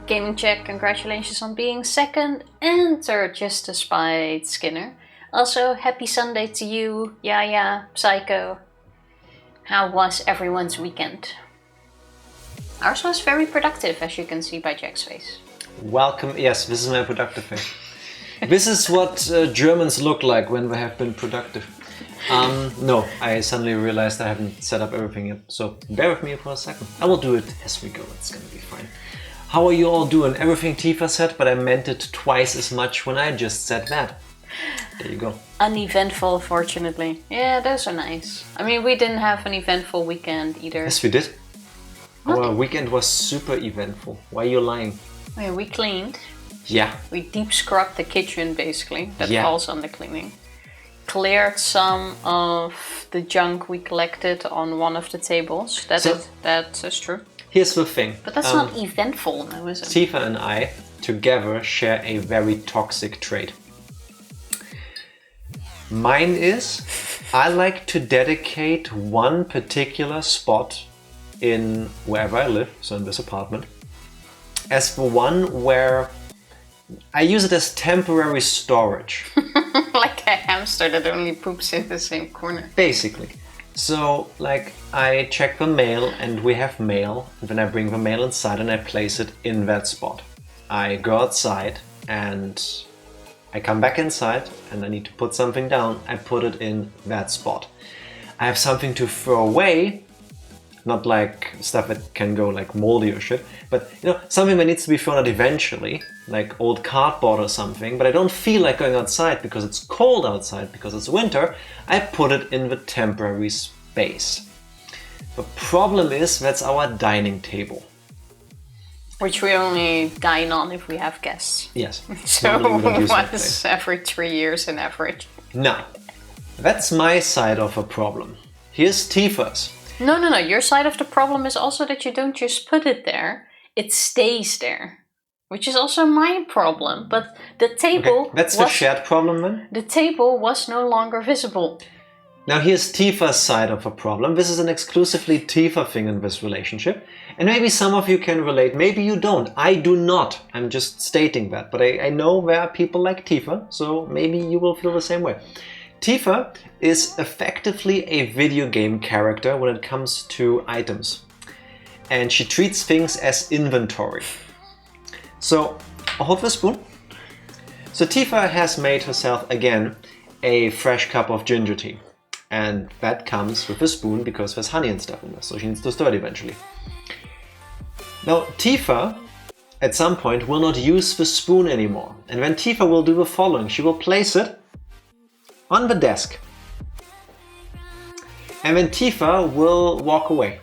Gaming check, congratulations on being second and third just despite Skinner. Also, happy Sunday to you, Yaya, Psycho. How was everyone's weekend? Ours was very productive, as you can see by Jack's face. Welcome. Yes, this is my productive face. This is what Germans look like when they have been productive. No, I suddenly realized I haven't set up everything yet, so bear with me for a second. I will do it as we go, it's gonna be fine. How are you all doing? Everything Tifa said, but I meant it twice as much when I just said that. There you go. Uneventful, fortunately. Yeah, those are nice. I mean, we didn't have an eventful weekend either. Yes, we did. What? Our weekend was super eventful. Why are you lying? Yeah, we cleaned. Yeah. We deep scrubbed the kitchen, basically. That Yeah. falls under cleaning. Cleared some of the junk we collected on one of the tables. That is true. Here's the thing. But that's not eventful, now, is it? Tifa and I together share a very toxic trait. Mine is, I like to dedicate one particular spot in wherever I live, so in this apartment, as the one where I use it as temporary storage. Like a hamster that only poops in the same corner. Basically. So, like, I check the mail and we have mail, and then I bring the mail inside and I place it in that spot. I go outside and I come back inside and I need to put something down, I put it in that spot. I have something to throw away, not like stuff that can go like moldy or shit, but you know, something that needs to be thrown out eventually, like old cardboard or something, but I don't feel like going outside because it's cold outside, because it's winter, I put it in the temporary space. The problem is, that's our dining table. Which we only dine on if we have guests. Yes. So Normally we don't use that once place. every 3 years on average. Now, that's my side of a problem. Here's Tifa's. No. Your side of the problem is also that you don't just put it there. It stays there. Which is also my problem. But the table... Okay, that's the shared problem then? The table was no longer visible. Now here's Tifa's side of a problem. This is an exclusively Tifa thing in this relationship. And maybe some of you can relate, maybe you don't. I do not. I'm just stating that. But I know there are people like Tifa, so maybe you will feel the same way. Tifa is effectively a video game character when it comes to items. And she treats things as inventory. So, I'll hold the spoon. So Tifa has made herself, again, a fresh cup of ginger tea. And that comes with a spoon because there's honey and stuff in there, so she needs to stir it eventually. Now, Tifa, at some point, will not use the spoon anymore. And then Tifa will do the following. She will place it on the desk. And then Tifa will walk away.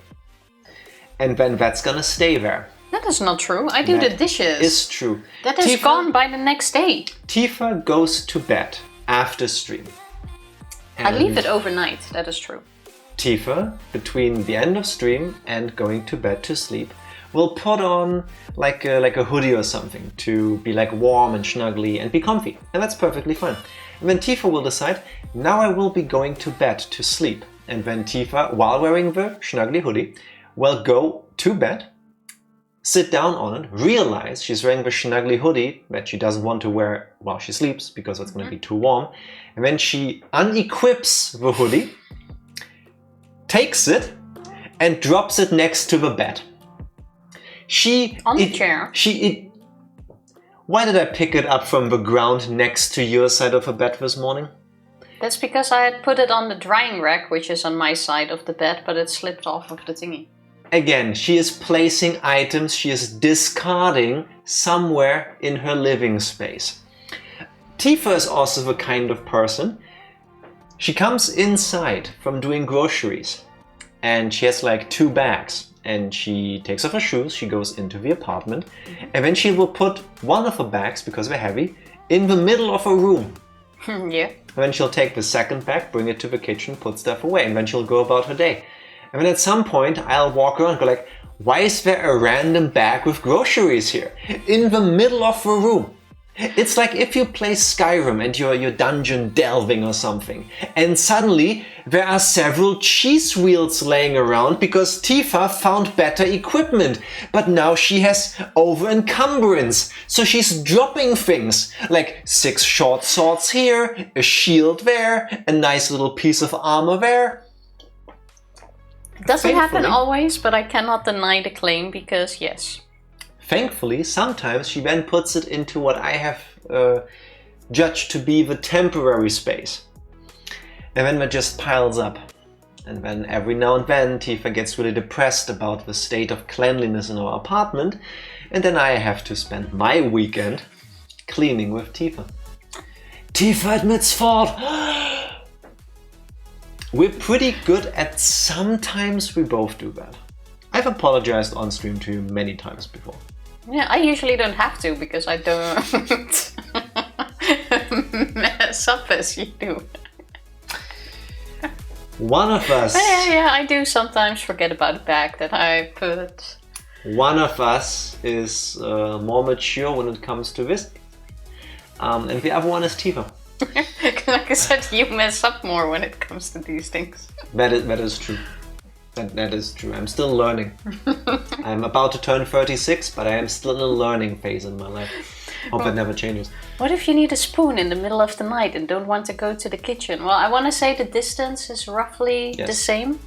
And then that's gonna stay there. That is not true. I do the dishes. It's true. That is gone by the next day. Tifa goes to bed after stream. I leave it overnight, that is true. Tifa, between the end of stream and going to bed to sleep, will put on like a hoodie or something to be like warm and snuggly and be comfy. And that's perfectly fine. And then Tifa will decide, now I will be going to bed to sleep. And then Tifa, while wearing the snuggly hoodie, will go to bed, sit down on it, realize she's wearing the snuggly hoodie that she doesn't want to wear while she sleeps because it's going to be too warm. And then she unequips the hoodie, takes it, and drops it next to the bed. On the chair. Why did I pick it up from the ground next to your side of the bed this morning? That's because I had put it on the drying rack, which is on my side of the bed, but it slipped off of the thingy. Again, she is placing items she is discarding somewhere in her living space. Tifa is also the kind of person, she comes inside from doing groceries and she has like 2 bags and she takes off her shoes, she goes into the apartment and then she will put one of the bags, because they're heavy, in the middle of a room. Yeah. And then she'll take the second bag, bring it to the kitchen, put stuff away, and then she'll go about her day. And then at some point, I'll walk around and go like, why is there a random bag with groceries here? In the middle of the room. It's like if you play Skyrim and you're dungeon delving or something, and suddenly there are several cheese wheels laying around because Tifa found better equipment, but now she has over-encumbrance, so she's dropping things, like 6 short swords here, a shield there, a nice little piece of armor there. It doesn't happen always, but I cannot deny the claim because yes. Thankfully, sometimes she then puts it into what I have judged to be the temporary space. And then that just piles up. And then every now and then Tifa gets really depressed about the state of cleanliness in our apartment. And then I have to spend my weekend cleaning with Tifa. Tifa admits fault! We're pretty good at sometimes we both do that. I've apologized on stream to you many times before. Yeah, I usually don't have to because I don't mess up as you do. One of us... Yeah, I do sometimes forget about the bag that I put. One of us is more mature when it comes to this. And the other one is Tifa. Like I said, you mess up more when it comes to these things. That is true. That is true. I'm still learning. I'm about to turn 36, but I am still in a learning phase in my life. Hope that never changes. What if you need a spoon in the middle of the night and don't want to go to the kitchen? Well, I want to say the distance is roughly the same.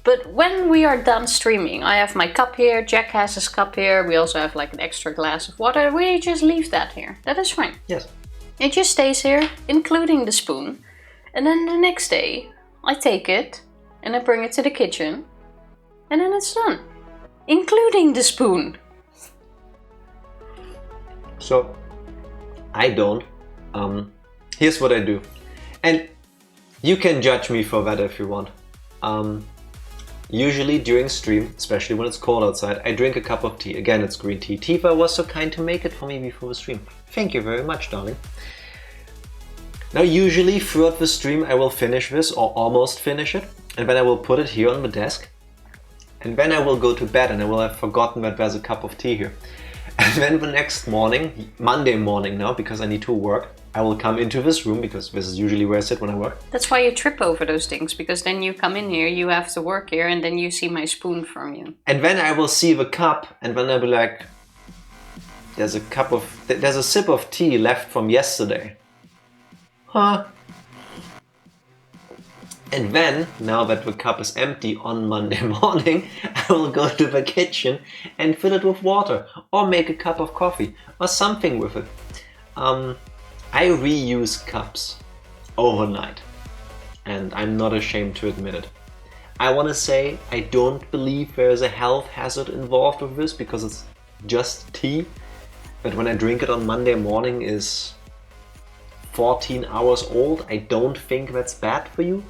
But when we are done streaming, I have my cup here, Jack has his cup here, we also have like an extra glass of water. We just leave that here. That is fine. Yes. It just stays here, including the spoon. And then the next day, I take it and I bring it to the kitchen. And then it's done. Including the spoon. So, I don't. Here's what I do. And you can judge me for that if you want. Usually during stream, especially when it's cold outside, I drink a cup of tea. Again, it's green tea. Tifa was so kind to make it for me before the stream. Thank you very much, darling. Now, usually throughout the stream, I will finish this or almost finish it. And then I will put it here on the desk. And then I will go to bed and I will have forgotten that there's a cup of tea here. And then the next morning, Monday morning now, because I need to work, I will come into this room because this is usually where I sit when I work. That's why you trip over those things, because then you come in here, you have to work here, and then you see my spoon from you. And then I will see the cup, and then I'll be like, there's a sip of tea left from yesterday. Huh? And then, now that the cup is empty on Monday morning, I will go to the kitchen and fill it with water, or make a cup of coffee, or something with it. I reuse cups overnight, and I'm not ashamed to admit it. I want to say I don't believe there is a health hazard involved with this because it's just tea, but when I drink it on Monday morning is 14 hours old, I don't think that's bad for you.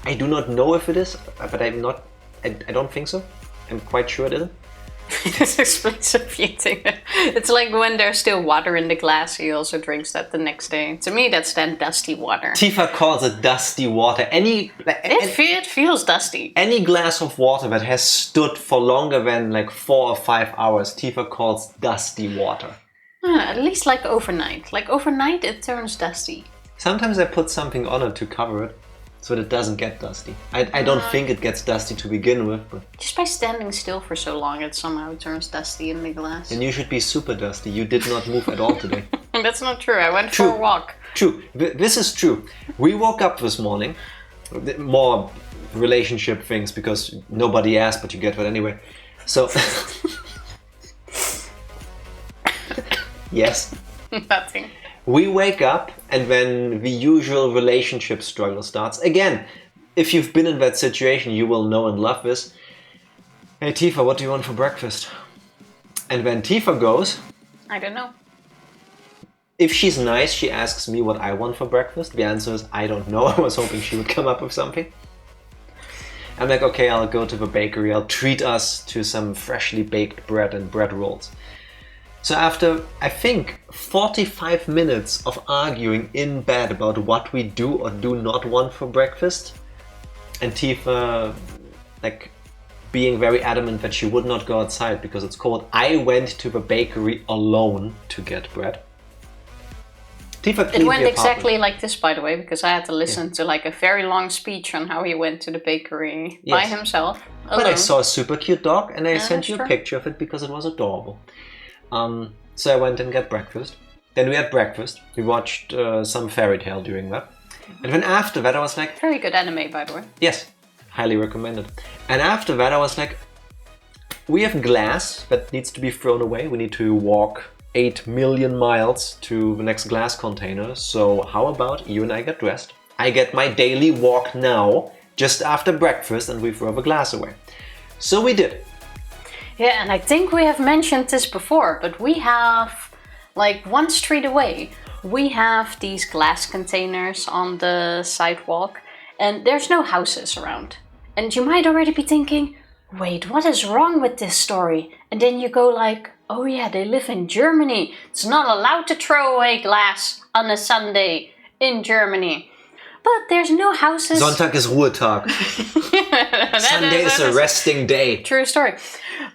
I do not know if it is, but I don't think so. I'm quite sure it isn't. This explains a few things. It's like when there's still water in the glass, he also drinks that the next day. To me, that's then dusty water. Tifa calls it dusty water. It feels dusty. Any glass of water that has stood for longer than like 4 or 5 hours, Tifa calls dusty water. At least like overnight. Like overnight, it turns dusty. Sometimes I put something on it to cover it, so that it doesn't get dusty. I don't think it gets dusty to begin with. But just by standing still for so long, it somehow turns dusty in the glass. And you should be super dusty. You did not move at all today. That's not true. I went for a walk. True. This is true. We woke up this morning. More relationship things because nobody asked, but you get that anyway. So... Yes. Nothing. We wake up and then the usual relationship struggle starts. Again, if you've been in that situation, you will know and love this. Hey Tifa, what do you want for breakfast? And then Tifa goes... I don't know. If she's nice, she asks me what I want for breakfast. The answer is, I don't know. I was hoping she would come up with something. I'm like, okay, I'll go to the bakery. I'll treat us to some freshly baked bread and bread rolls. So after, I think, 45 minutes of arguing in bed about what we do or do not want for breakfast, and Tifa, like, being very adamant that she would not go outside because it's cold, I went to the bakery alone to get bread. Tifa It cleaned went the exactly apartment. like this, by the way, because I had to listen to like a very long speech on how he went to the bakery by Yes. himself, alone. But I saw a super cute dog, and I Yeah, sent that's you a true. picture of it because it was adorable. So I went and got breakfast. Then we had breakfast. We watched some fairy tale during that. And then after that I was like, Very good anime, by the way. yes, highly recommended. And after that I was like, we have glass that needs to be thrown away. We need to walk 8 million miles to the next glass container. So how about you and I get dressed? I get my daily walk now, just after breakfast, and we throw the glass away. So we did. Yeah, and I think we have mentioned this before, but we have, like, one street away, we have these glass containers on the sidewalk, and there's no houses around. And you might already be thinking, wait, what is wrong with this story? And then you go like, oh yeah, they live in Germany. It's not allowed to throw away glass on a Sunday in Germany. But there's no houses. Sonntag ist Ruhetag. Sunday is a resting day. True story.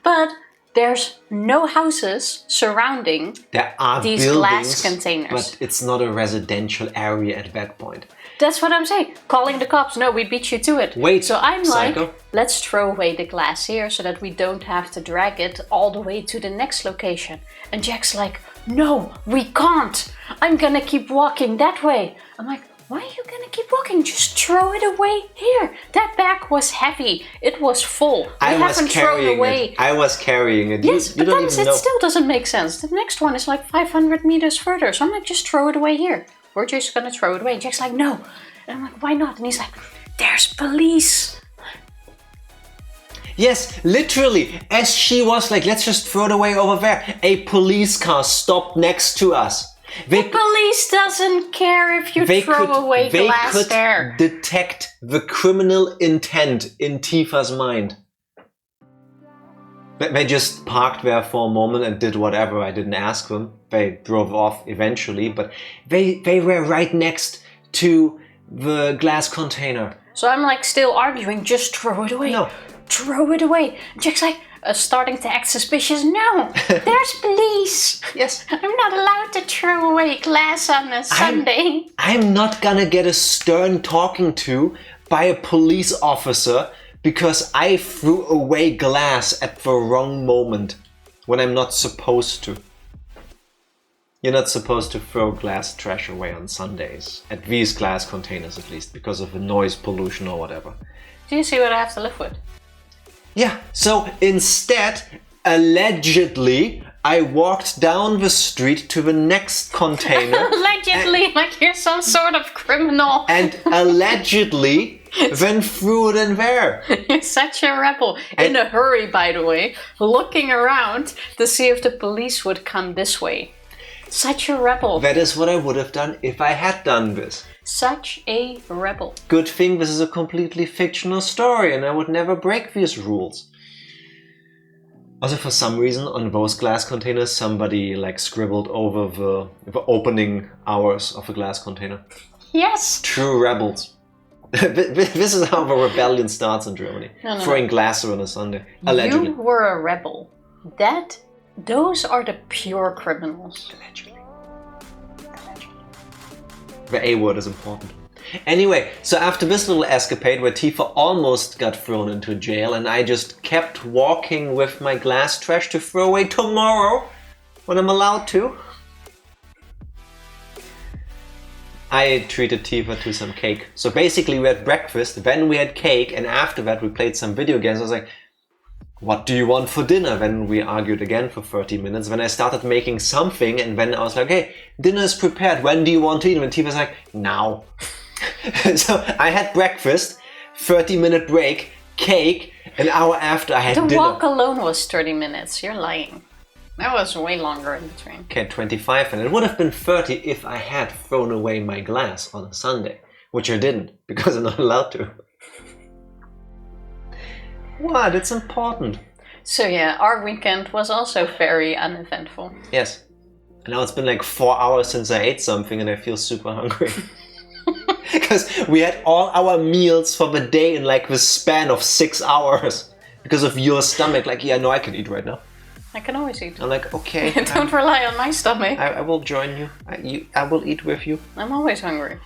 But there's no houses surrounding There are these buildings, glass containers. but it's not a residential area at that point. That's what I'm saying. Calling the cops. No, we beat you to it. Wait, so I'm psycho. like, let's throw away the glass here so that we don't have to drag it all the way to the next location. And Jack's like, no, we can't. I'm gonna keep walking that way. I'm like, why are you gonna keep walking? Just throw it away here. That bag was heavy. It was full. I was carrying it. I was carrying it. Yes, you but don't then even it know. still doesn't make sense. The next one is like 500 meters further. So I'm like, just throw it away here. We're just gonna throw it away. And Jack's like, no. And I'm like, why not? And he's like, there's police. Yes, literally, as she was like, let's just throw it away over there, a police car stopped next to us. The police doesn't care if you throw away glass there. They could detect the criminal intent in Tifa's mind. They just parked there for a moment and did whatever. I didn't ask them. They drove off eventually, but they were right next to the glass container. So I'm like still arguing, just throw it away. No. Throw it away. Jack's like starting to act suspicious. No, there's police. Yes. I'm not allowed to throw away glass on a Sunday. I'm not gonna get a stern talking to by a police officer because I threw away glass at the wrong moment when I'm not supposed to. You're not supposed to throw glass trash away on Sundays, at these glass containers at least, because of the noise pollution or whatever. Do you see what I have to live with? Yeah, so instead, allegedly, I walked down the street to the next container. Allegedly, like you're some sort of criminal. And allegedly, then threw it in there. You're such a rebel. In a hurry, by the way, looking around to see if the police would come this way. Such a rebel. That is what I would have done if I had done this. Such a rebel. Good thing this is a completely fictional story and I would never break these rules. Also, for some reason, on those glass containers, somebody like scribbled over the opening hours of a glass container. Yes. True rebels. This is how the rebellion starts in Germany. No. Throwing glass on a Sunday. Allegedly. You were a rebel. Those are the pure criminals. Allegedly. The A word is important. Anyway, so after this little escapade where Tifa almost got thrown into jail and I just kept walking with my glass trash to throw away tomorrow when I'm allowed to, I treated Tifa to some cake. So basically we had breakfast, then we had cake, and after that we played some video games. I was like, what do you want for dinner? Then we argued again for 30 minutes. Then I started making something and then I was like, hey, dinner is prepared. When do you want to eat? And Tifa's like, now. So I had breakfast, 30-minute break, cake, an hour after I had dinner. The walk alone was 30 minutes. You're lying. That was way longer in between. Okay, 25, and it would have been 30 if I had thrown away my glass on a Sunday, which I didn't because I'm not allowed to. What? It's important. So yeah, our weekend was also very uneventful. Yes. And now it's been like 4 hours since I ate something and I feel super hungry. Because we had all our meals for the day in like the span of 6 hours. Because of your stomach, like, yeah, no, I can eat right now. I can always eat. I'm like, okay. Don't rely on my stomach. I will join you. I will eat with you. I'm always hungry.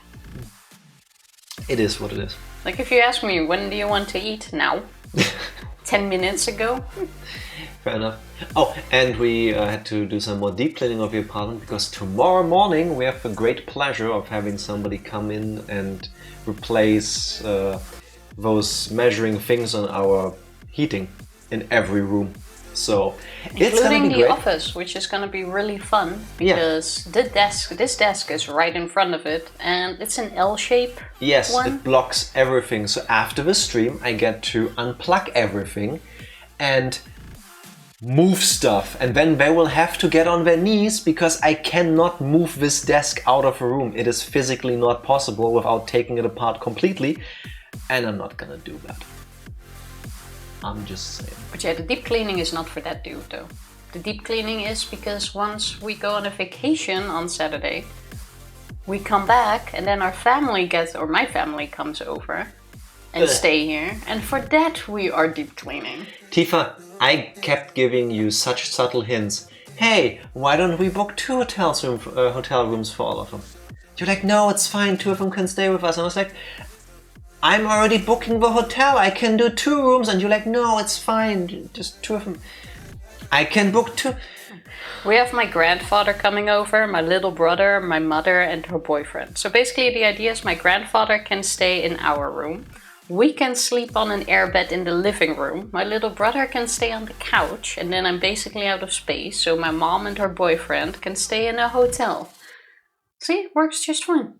It is what it is. Like if you ask me, when do you want to eat? Now. 10 minutes ago. Fair enough. Oh, and we had to do some more deep cleaning of the apartment because tomorrow morning we have the great pleasure of having somebody come in and replace those measuring things on our heating in every room. So it's gonna be including the great. office, which is going to be really fun because this desk is right in front of it, and it's an L shape. Yes, one. it blocks everything. So after the stream, I get to unplug everything and move stuff, and then they will have to get on their knees because I cannot move this desk out of a room. It is physically not possible without taking it apart completely, and I'm not gonna do that. I'm just saying. But yeah, the deep cleaning is not for that dude though. The deep cleaning is because once we go on a vacation on Saturday, we come back and then our family my family comes over and stay here. And for that we are deep cleaning. Tifa, I kept giving you such subtle hints. Hey, why don't we book 2 hotel rooms for all of them? You're like, no, it's fine, 2 of them can stay with us. And I was like, I'm already booking the hotel. I can do 2 rooms. And you're like, no, it's fine. Just 2 of them. I can book 2. We have my grandfather coming over, my little brother, my mother, and her boyfriend. So basically the idea is my grandfather can stay in our room. We can sleep on an airbed in the living room. My little brother can stay on the couch. And then I'm basically out of space. So my mom and her boyfriend can stay in a hotel. See, it works just fine.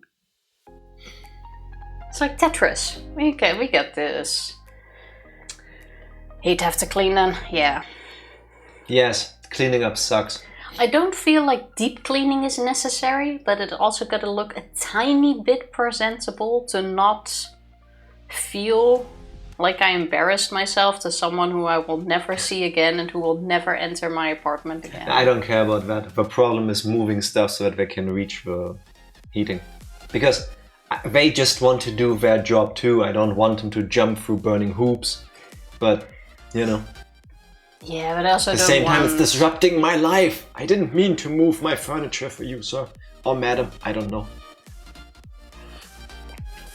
It's like Tetris. We get this. Hate to have to clean then. Yeah. Yes, cleaning up sucks. I don't feel like deep cleaning is necessary, but it also got to look a tiny bit presentable to not feel like I embarrassed myself to someone who I will never see again and who will never enter my apartment again. I don't care about that. The problem is moving stuff so that they can reach the heating. Because they just want to do their job too. I don't want them to jump through burning hoops. But, you know. Yeah, but I also At the don't same time, want... it's disrupting my life. I didn't mean to move my furniture for you, sir. Or madam, I don't know.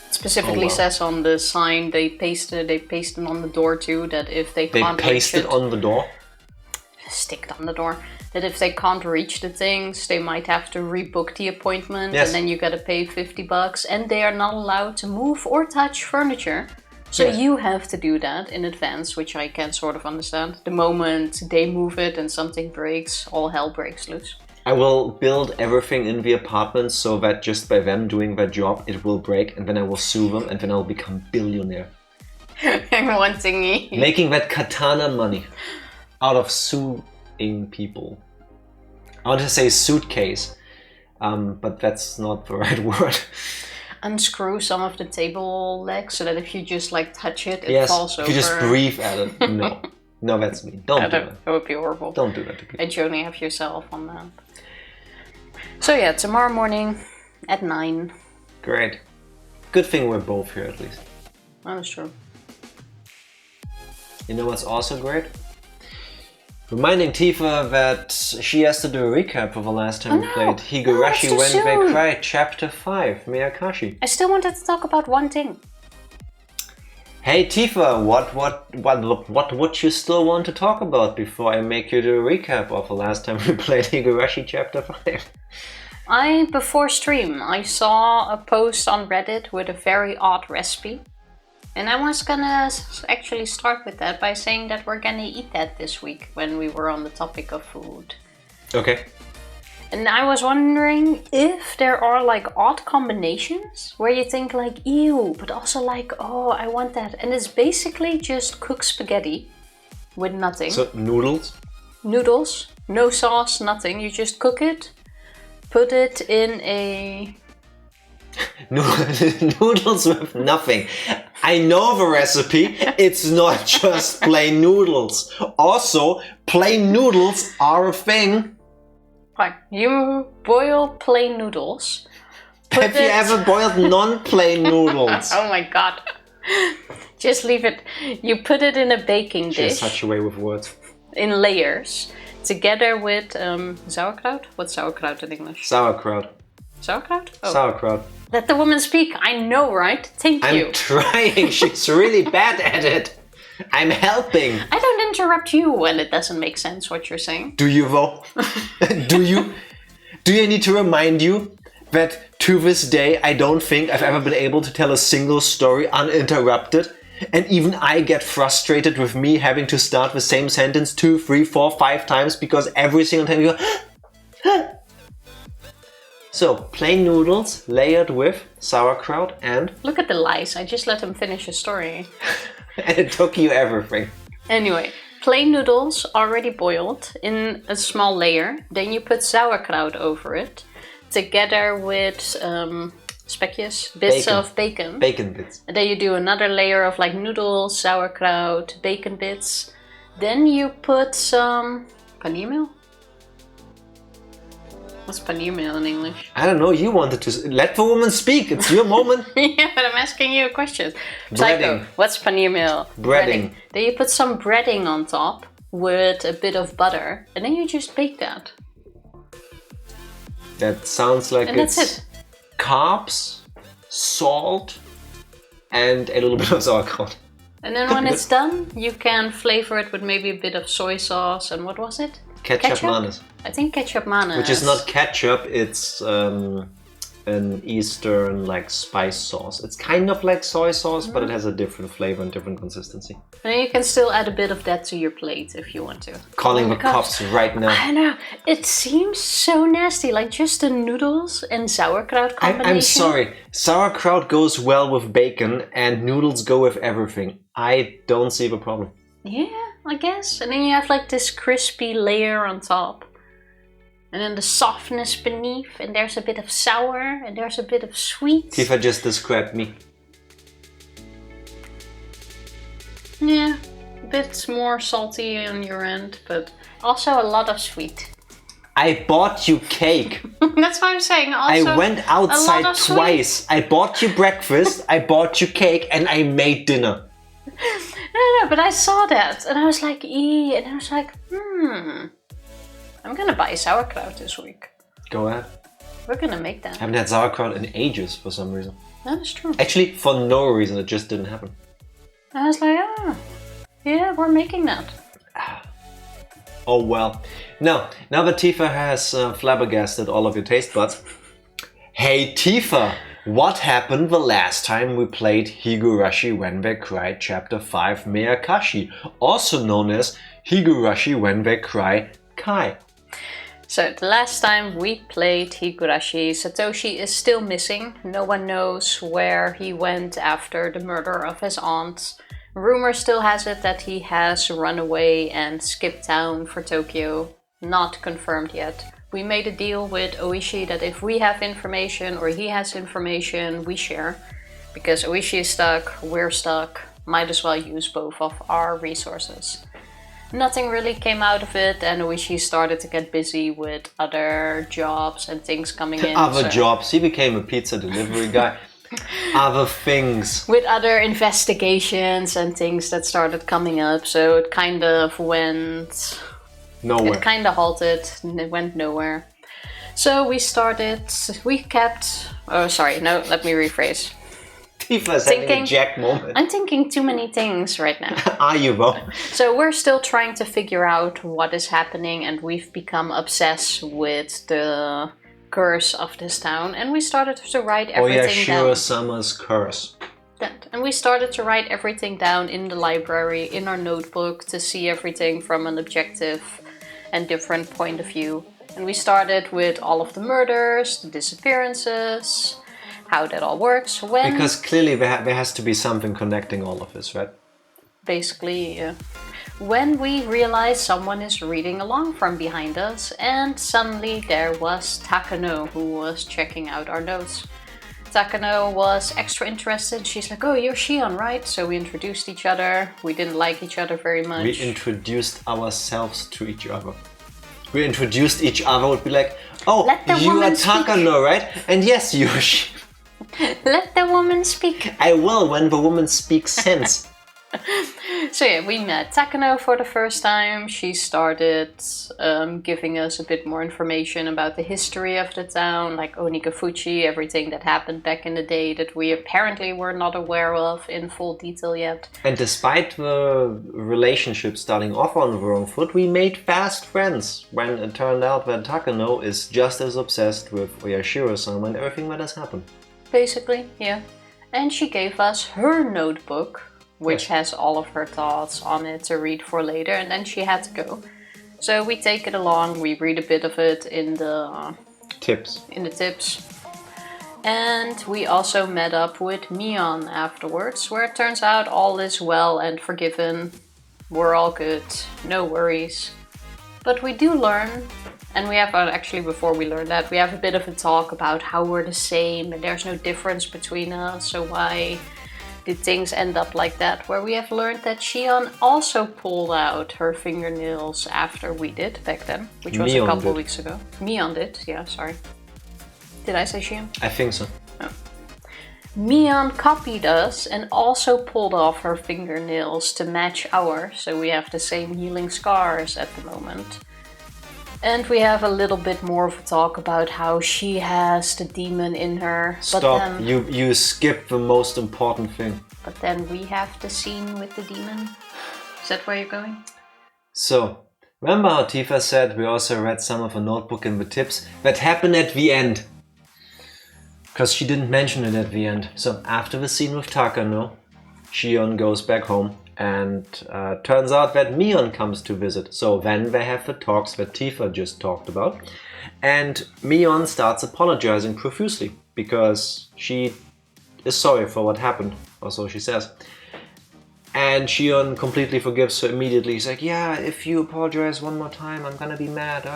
It specifically says on the sign, they pasted on the door too, that if they can't reach it... They pasted on the door? Stick it on the door. That if they can't reach the things, they might have to rebook the appointment, yes. And then you gotta pay $50, and they are not allowed to move or touch furniture. So you have to do that in advance, which I can sort of understand. The moment they move it and something breaks, all hell breaks loose. I will build everything in the apartment so that just by them doing their job, it will break, and then I will sue them, and then I'll become billionaire. One thingy. Making that katana money out of suing people. I want to say suitcase, but that's not the right word. Unscrew some of the table legs so that if you just like touch it, it falls over. If you just breathe at it. No. No, that's me. Don't do that. That would be horrible. Don't do that to people. And you only have yourself on that. So yeah, tomorrow morning at 9. Great. Good thing we're both here at least. That is true. You know what's also great? Reminding Tifa that she has to do a recap of the last time we played Higurashi When They Cry, Chapter 5, Meakashi. I still wanted to talk about one thing. Hey Tifa, what would you still want to talk about before I make you do a recap of the last time we played Higurashi Chapter 5? Before stream, I saw a post on Reddit with a very odd recipe. And I was gonna actually start with that by saying that we're gonna eat that this week when we were on the topic of food. Okay. And I was wondering if there are like odd combinations where you think like, ew, but also like, oh, I want that. And it's basically just cooked spaghetti with nothing. So noodles? Noodles, no sauce, nothing. You just cook it, put it in a... Noodles with nothing. I know the recipe. It's not just plain noodles. Also, plain noodles are a thing. Fine. You boil plain noodles. Have you ever boiled non-plain noodles? Oh my god. Just leave it. You put it in a baking dish. She has such a way with words. In layers. together with sauerkraut. What's sauerkraut in English? Sauerkraut. Sauerkraut? Oh. Sauerkraut. Let the woman speak. I know, right? Thank you. I'm trying. She's really bad at it. I'm helping. I don't interrupt you when it doesn't make sense what you're saying. Do you though? Do you? Do you need to remind you that to this day I don't think I've ever been able to tell a single story uninterrupted? And even I get frustrated with me having to start the same sentence 2, 3, 4, 5 times because every single time you go. So, plain noodles layered with sauerkraut and... Look at the lies. I just let him finish his story. And it took you everything. Anyway, plain noodles already boiled in a small layer. Then you put sauerkraut over it. Together with spekjes, bits of bacon. Bacon bits. And then you do another layer of like noodles, sauerkraut, bacon bits. Then you put some paneermeal. What's paneermeal in English? I don't know, you wanted to... Let the woman speak, it's your moment. Yeah, but I'm asking you a question. Breading. Psycho, what's paneermeal? Breading. Then you put some breading on top with a bit of butter. And then you just bake that. That sounds like and it's that's it. Carbs, salt, and a little bit of sauerkraut. And then when it's done, you can flavor it with maybe a bit of soy sauce and what was it? Ketchup mayonnaise. I think ketchup mayonnaise. Which is not ketchup, it's an Eastern like spice sauce. It's kind of like soy sauce, but it has a different flavor and different consistency. And you can still add a bit of that to your plate if you want to. Calling the cops right now. I know. It seems so nasty, like just the noodles and sauerkraut combination. I'm sorry. Sauerkraut goes well with bacon and noodles go with everything. I don't see the problem. Yeah, I guess. And then you have like this crispy layer on top. And then the softness beneath, and there's a bit of sour, and there's a bit of sweet. Tifa just described me. Yeah, a bit more salty on your end, but also a lot of sweet. I bought you cake. That's what I'm saying. Also, I went outside twice. I bought you breakfast, I bought you cake, and I made dinner. No, but I saw that, and I was like, eee, and I was like, I'm gonna buy sauerkraut this week. Go ahead. We're gonna make that. I haven't had sauerkraut in ages for some reason. That is true. Actually, for no reason, it just didn't happen. I was like, yeah, we're making that. Oh well. Now that Tifa has flabbergasted all of your taste buds. Hey Tifa, what happened the last time we played Higurashi When They Cry Chapter 5 Meakashi, also known as Higurashi When They Cry Kai? So the last time we played Higurashi, Satoshi is still missing. No one knows where he went after the murder of his aunt. Rumor still has it that he has run away and skipped town for Tokyo. Not confirmed yet. We made a deal with Ooishi that if we have information or he has information, we share. Because Ooishi is stuck, we're stuck, might as well use both of our resources. Nothing really came out of it, and Ooishi started to get busy with other jobs and things coming in. Other jobs, he became a pizza delivery guy. Other things. With other investigations and things that started coming up, so it kind of went... nowhere. It kind of halted, and it went nowhere. So we kept... Oh, sorry, no, let me rephrase. Tifa's having a Jack moment. I'm thinking too many things right now. Are you though? So we're still trying to figure out what is happening, and we've become obsessed with the curse of this town, and we started to write everything down. Oyashiro-sama's curse. And we started to write everything down in the library, in our notebook, to see everything from an objective and different point of view. And we started with all of the murders, the disappearances, how that all works. Because clearly there has to be something connecting all of this, right? Basically, yeah. When we realized someone is reading along from behind us, and suddenly there was Takano who was checking out our notes. Takano was extra interested. She's like, oh, you're Shion, right? So we introduced each other. We didn't like each other very much. We introduced ourselves to each other. We introduced each other, would be like, oh, you are Takano, right? And yes, you're Let the woman speak. I will when the woman speaks sense. So yeah, we met Takano for the first time. She started giving us a bit more information about the history of the town, like Onikafuchi, everything that happened back in the day that we apparently were not aware of in full detail yet. And despite the relationship starting off on the wrong foot, we made fast friends when it turned out that Takano is just as obsessed with Oyashiro-sama and everything that has happened. Basically, yeah. And she gave us her notebook, which has all of her thoughts on it to read for later, and then she had to go. So we take it along, we read a bit of it in the tips. And we also met up with Mion afterwards, where it turns out all is well and forgiven. We're all good, no worries. But we do learn, and we have actually before we learn that, we have a bit of a talk about how we're the same and there's no difference between us, so why did things end up like that? Where we have learned that Shion also pulled out her fingernails after we did back then, which was a couple weeks ago. Mion did, yeah, sorry. Did I say Shion? I think so. Oh. Mion copied us and also pulled off her fingernails to match ours, so we have the same healing scars at the moment. And we have a little bit more of a talk about how she has the demon in her. Stop, but then, you skipped the most important thing. But then we have the scene with the demon. Is that where you're going? So, remember how Tifa said we also read some of her notebook in the tips that happened at the end? Because she didn't mention it at the end. So after the scene with Takano, Shion goes back home. And turns out that Mion comes to visit. So then they have the talks that Tifa just talked about. And Mion starts apologizing profusely because she is sorry for what happened, or so she says. And Shion completely forgives her immediately. He's like, yeah, if you apologize one more time, I'm gonna be mad.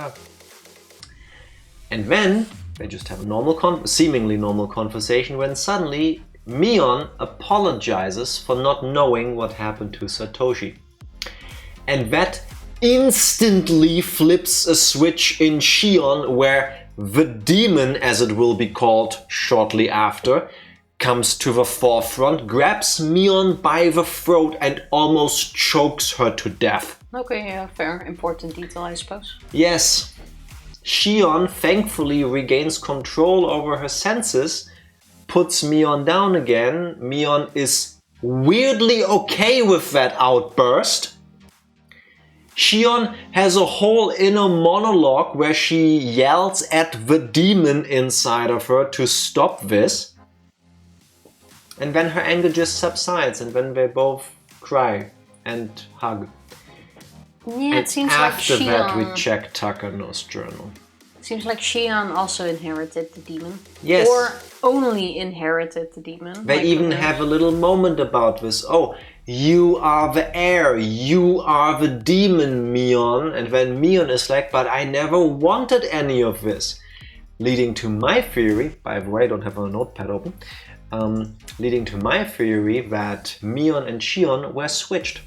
And then they just have a normal, seemingly normal conversation when suddenly Mion apologizes for not knowing what happened to Satoshi. And that instantly flips a switch in Shion where the demon, as it will be called shortly after, comes to the forefront, grabs Mion by the throat and almost chokes her to death. Okay, yeah, fair. Important detail, I suppose. Yes. Shion thankfully regains control over her senses, puts Mion down again. Mion is weirdly okay with that outburst. Shion has a whole inner monologue where she yells at the demon inside of her to stop this. And then her anger just subsides and then they both cry and hug. Yeah, and it seems like after that we Shion... check Takano's journal. Seems like Shion also inherited the demon. Yes. Or only inherited the demon. They even have a little moment about this. Oh, you are the heir. You are the demon, Mion. And then Mion is like, but I never wanted any of this. Leading to my theory, by the way, I don't have a notepad open. Leading to my theory that Mion and Shion were switched.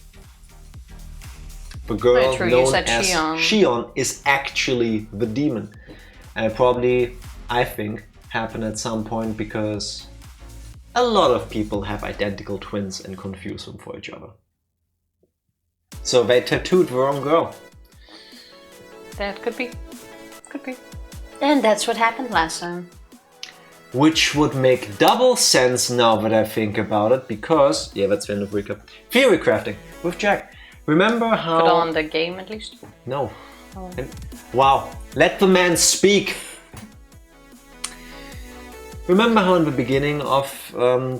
The girl known as Shion is actually the demon. And probably, I think, happened at some point because a lot of people have identical twins and confuse them for each other. So they tattooed the wrong girl. That could be. Could be. And that's what happened last time. Which would make double sense now that I think about it, because, yeah, that's the end of recap. Theory crafting with Jack. Remember how... Put on the game at least? No. Oh. Wow, let the man speak! Remember how in the beginning of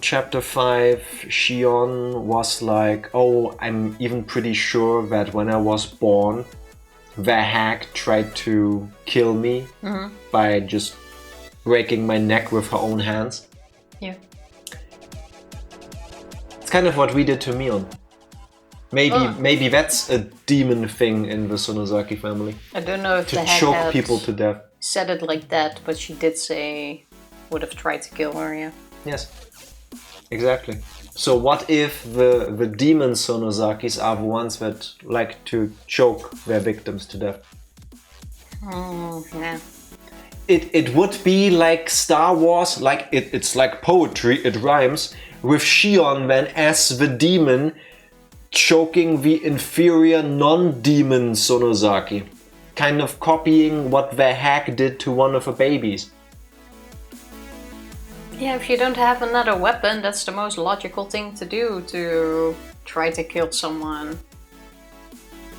chapter 5, Shion was like, oh, I'm even pretty sure that when I was born, the hag tried to kill me by just breaking my neck with her own hands? Yeah. It's kind of what we did to Mion. Maybe that's a demon thing in the Sonozaki family. I don't know if to the hag choke had people to death. Said it like that, but she did say would have tried to kill her, yeah. Yes, exactly. So what if the demon Sonozakis are the ones that like to choke their victims to death? Nah. It would be like Star Wars, like it's like poetry, it rhymes, with Shion then as the demon choking the inferior non-demon Sonozaki. Kind of copying what the hag did to one of her babies. Yeah, if you don't have another weapon, that's the most logical thing to do, to try to kill someone.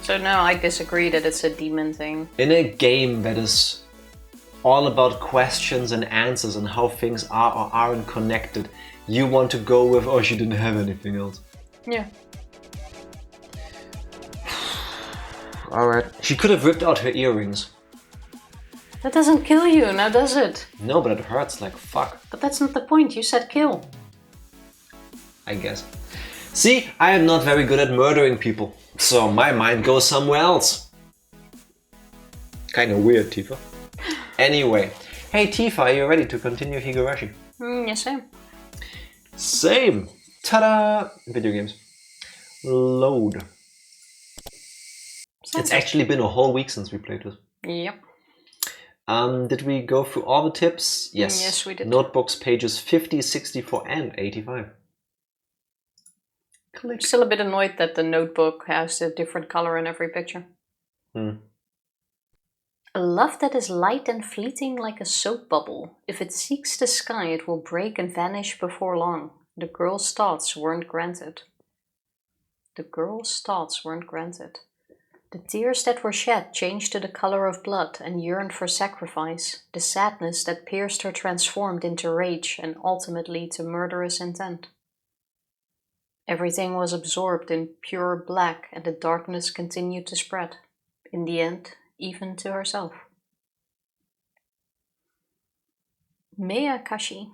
So no, I disagree that it's a demon thing. In a game that is all about questions and answers and how things are or aren't connected, you want to go with, oh, she didn't have anything else. Yeah. Alright. She could have ripped out her earrings. That doesn't kill you, now does it? No, but it hurts like fuck. But that's not the point, you said kill. I guess. See, I am not very good at murdering people, so my mind goes somewhere else. Kinda weird, Tifa. Anyway, hey Tifa, are you ready to continue Higurashi? Yes, I am. Same! Ta-da! Video games. Load. It's actually been a whole week since we played this. Yep. Did we go through all the tips? Yes. Yes, we did. Notebooks pages 50, 64 and 85. I'm still a bit annoyed that the notebook has a different color in every picture. A love that is light and fleeting like a soap bubble. If it seeks the sky, it will break and vanish before long. The girl's thoughts weren't granted. The girl's thoughts weren't granted. The tears that were shed changed to the color of blood and yearned for sacrifice. The sadness that pierced her transformed into rage and ultimately to murderous intent. Everything was absorbed in pure black and the darkness continued to spread. In the end, even to herself. Meakashi.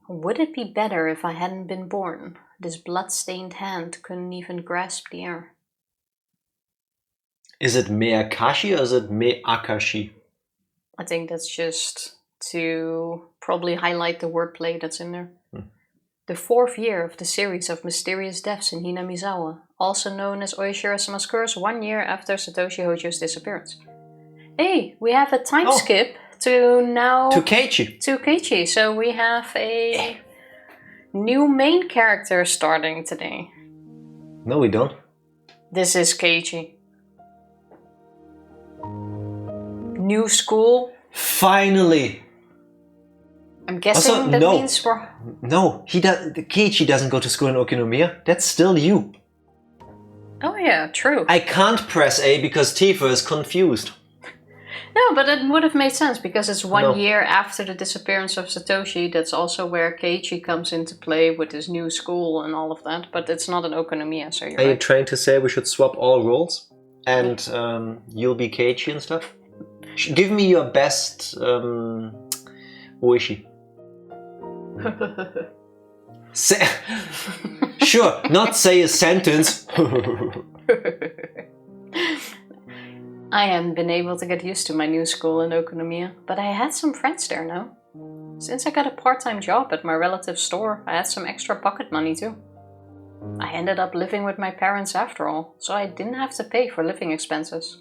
Would it be better if I hadn't been born? This blood-stained hand couldn't even grasp the air. Is it Meakashi or is it Meakashi? I think that's just to probably highlight the wordplay that's in there. The fourth year of the series of mysterious deaths in Hinamizawa, also known as Oyashiro-sama's curse, 1 year after Satoshi Hojo's disappearance. Hey, we have a time skip to now... To Keiichi. To Keiichi, so we have a new main character starting today. No, we don't. This is Keiichi. New school. Finally! I'm guessing Also, that no. means we're... No, Keiichi doesn't go to school in Okinomiya. That's still you. Oh yeah, true. I can't press A because Tifa is confused. No, but it would have made sense because it's 1 year after the disappearance of Satoshi. That's also where Keiichi comes into play with his new school and all of that. But it's not an Okonomiya, so you're Are you right. trying to say we should swap all roles? And you'll be Keiichi and stuff? Give me your best ooishi. Sure, not say a sentence. I haven't been able to get used to my new school in Okonomiya, but I had some friends there now. Since I got a part-time job at my relative's store, I had some extra pocket money too. I ended up living with my parents after all, so I didn't have to pay for living expenses.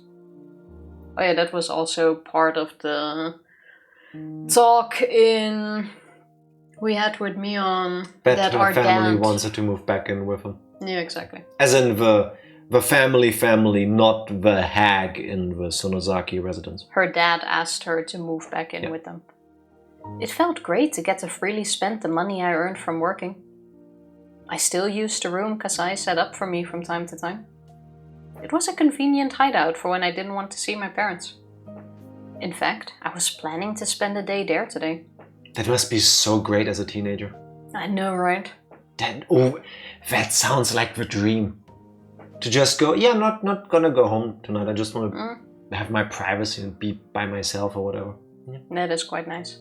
Oh yeah, that was also part of the talk we had with Mion that our family dad wants her to move back in with him. Yeah, exactly. As in the family, not the hag in the Sonozaki residence. Her dad asked her to move back in with them. It felt great to get to freely spend the money I earned from working. I still used the room Kasai set up for me from time to time. It was a convenient hideout for when I didn't want to see my parents. In fact, I was planning to spend a day there today. That must be so great as a teenager. I know, right? That sounds like the dream. To just go, yeah, I'm not gonna go home tonight. I just want to have my privacy and be by myself or whatever. Yeah. That is quite nice.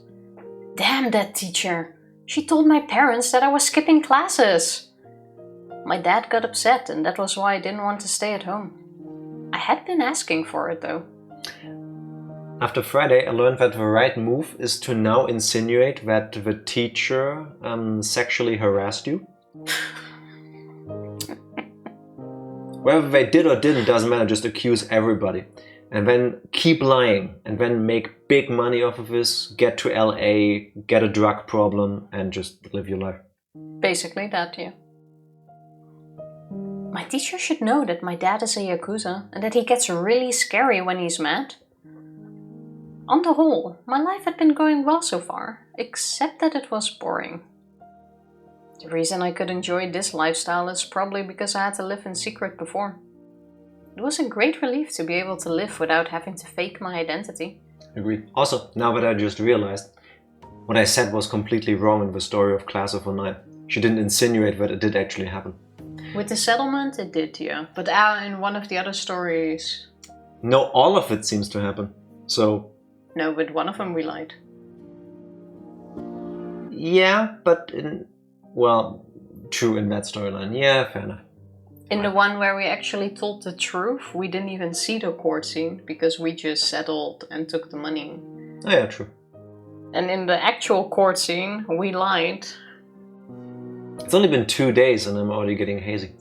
Damn that teacher! She told my parents that I was skipping classes. My dad got upset and that was why I didn't want to stay at home. I had been asking for it though. After Friday, I learned that the right move is to now insinuate that the teacher sexually harassed you. Whether they did or didn't doesn't matter, just accuse everybody. And then keep lying, and then make big money off of this, get to LA, get a drug problem, and just live your life. Basically that, yeah. My teacher should know that my dad is a Yakuza and that he gets really scary when he's mad. On the whole, my life had been going well so far, except that it was boring. The reason I could enjoy this lifestyle is probably because I had to live in secret before. It was a great relief to be able to live without having to fake my identity. Agreed. Also, now that I just realized, what I said was completely wrong in the story of Class of 09. She didn't insinuate that it did actually happen. With the settlement, it did, yeah. But in one of the other stories... No, all of it seems to happen. So... No, but one of them we lied. Yeah, but well, true in that storyline. Yeah, fair enough. In the one where we actually told the truth, we didn't even see the court scene because we just settled and took the money. Oh yeah, true. And in the actual court scene, we lied. It's only been 2 days and I'm already getting hazy.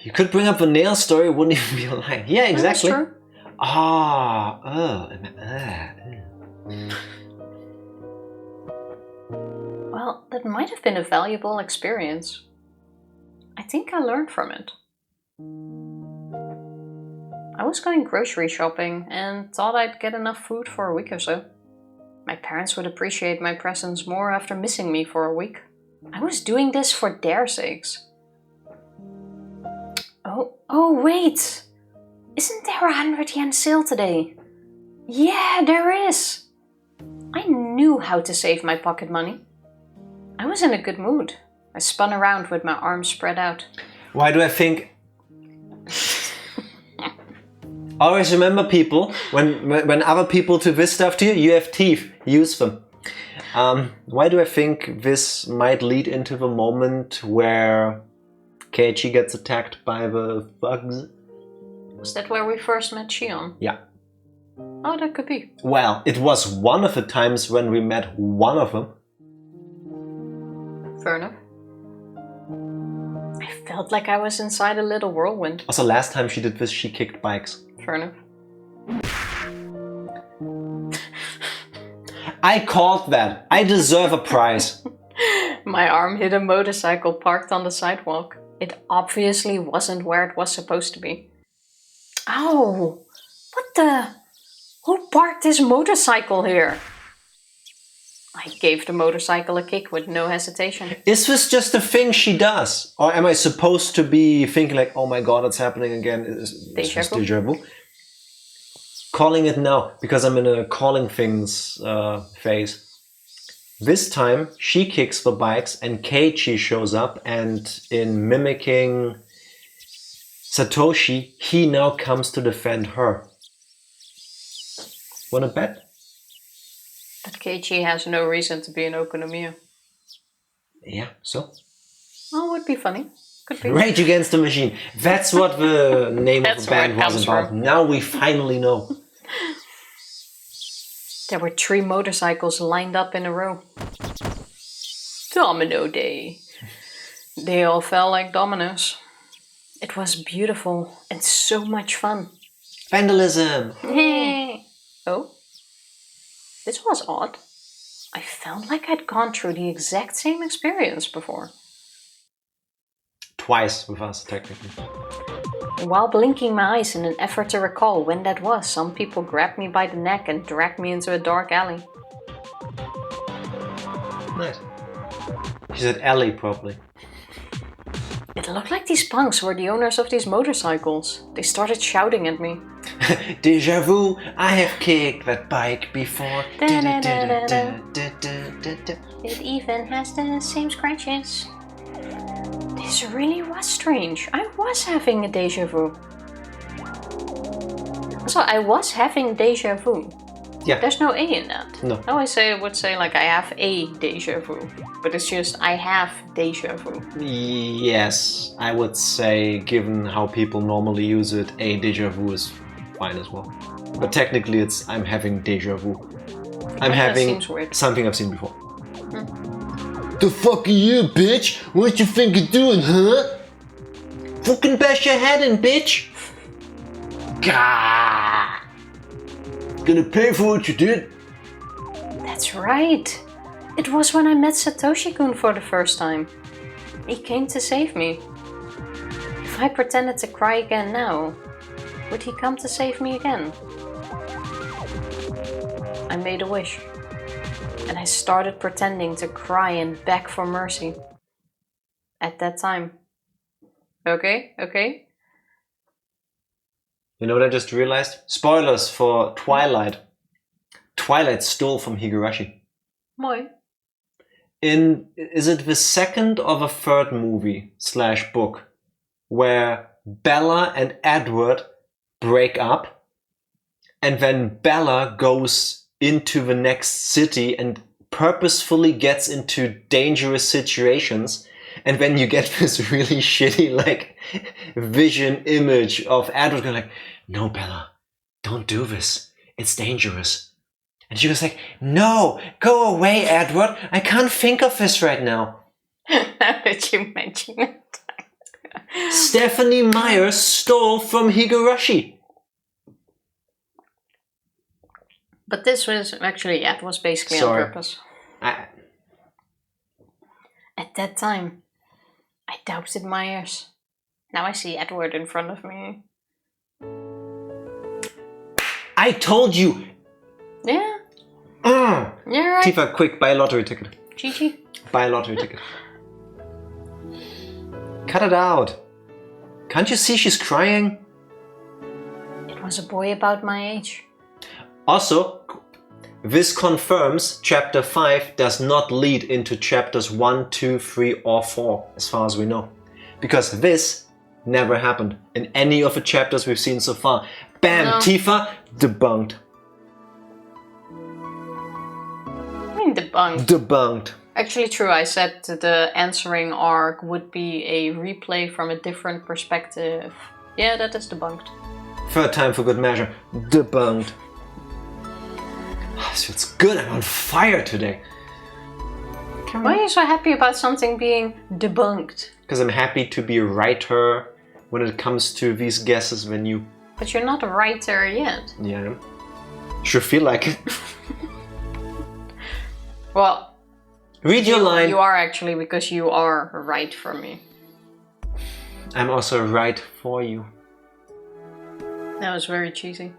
You could bring up a nail story, it wouldn't even be a lie. Yeah, exactly. That's true. Well, that might have been a valuable experience. I think I learned from it. I was going grocery shopping and thought I'd get enough food for a week or so. My parents would appreciate my presence more after missing me for a week. I was doing this for their sakes. Oh wait! Isn't there a 100 yen sale today? Yeah, there is! I knew how to save my pocket money. I was in a good mood. I spun around with my arms spread out. Why do I think... Always remember, people, when other people do this stuff to you, you have teeth, use them. Why do I think this might lead into the moment where Keiichi gets attacked by the thugs? Was that where we first met Shion? Yeah. Oh, that could be. Well, it was one of the times when we met one of them. Fair enough. I felt like I was inside a little whirlwind. Also, last time she did this, she kicked bikes. Fair enough. I called that. I deserve a prize. My arm hit a motorcycle parked on the sidewalk. It obviously wasn't where it was supposed to be. Ow! What the... Who parked this motorcycle here? I gave the motorcycle a kick with no hesitation. Is this just a thing she does? Or am I supposed to be thinking like, oh my god, it's happening again? It's just déjà vu? Calling it now, because I'm in a calling things phase. This time, she kicks the bikes and Keiichi shows up, and in mimicking Satoshi, he now comes to defend her. Wanna bet? But Keiichi has no reason to be an Okonomiya. Yeah, so? Oh, would be funny. Could be. Rage Against the Machine. That's what the name of the band was about. From. Now we finally know. There were 3 motorcycles lined up in a row. Domino Day. They all fell like dominoes. It was beautiful and so much fun. Vandalism! Hey. Oh? This was odd. I felt like I'd gone through the exact same experience before. Twice with us, technically. While blinking my eyes in an effort to recall when that was, some people grabbed me by the neck and dragged me into a dark alley. Nice. She said alley properly. It looked like these punks were the owners of these motorcycles. They started shouting at me. Déjà vu, I have kicked that bike before. It even has the same scratches. This really was strange. I was having a déjà vu. So I was having déjà vu. Yeah. There's no A in that. No. I always would say like I have a déjà vu. But it's just I have déjà vu. Yes, I would say, given how people normally use it, a déjà vu is fine as well. But technically it's I'm having déjà vu. I'm having something I've seen before. The fuck are you, bitch? What you think you're doing, huh? Fucking bash your head in, bitch! Gah! Gonna pay for what you did. That's right. It was when I met Satoshi-kun for the first time. He came to save me. If I pretended to cry again now, would he come to save me again? I made a wish, and I started pretending to cry and beg for mercy. At that time. Okay. You know what I just realized? Spoilers for Twilight. Twilight stole from Higurashi. Mooi. Is it the second or the third movie / book where Bella and Edward break up, and then Bella goes into the next city and purposefully gets into dangerous situations, and then you get this really shitty like vision image of Edward going like, no Bella, don't do this, it's dangerous. And she was like, no, go away Edward, I can't think of this right now. Now that you mention it. Stephenie Meyer stole from Higurashi. But this was actually, it was basically on purpose. At that time, I doubted Myers. Now I see Edward in front of me. I told you. Yeah. You're right. Tifa, quick, buy a lottery ticket. Gigi. Buy a lottery ticket. Cut it out. Can't you see she's crying? It was a boy about my age. Also, this confirms chapter 5 does not lead into chapters 1, 2, 3 or 4, as far as we know. Because this never happened in any of the chapters we've seen so far. Bam! No. Tifa, debunked. I mean debunked. Debunked. Actually true, I said the answering arc would be a replay from a different perspective. Yeah, that is debunked. Third time for good measure. Debunked. This feels good, I'm on fire today. Why are you so happy about something being debunked? Because I'm happy to be a writer when it comes to these guesses when you... But you're not a writer yet. Yeah. Sure feel like it. Well... Read your line. You are actually, because you are right for me. I'm also right for you. That was very cheesy.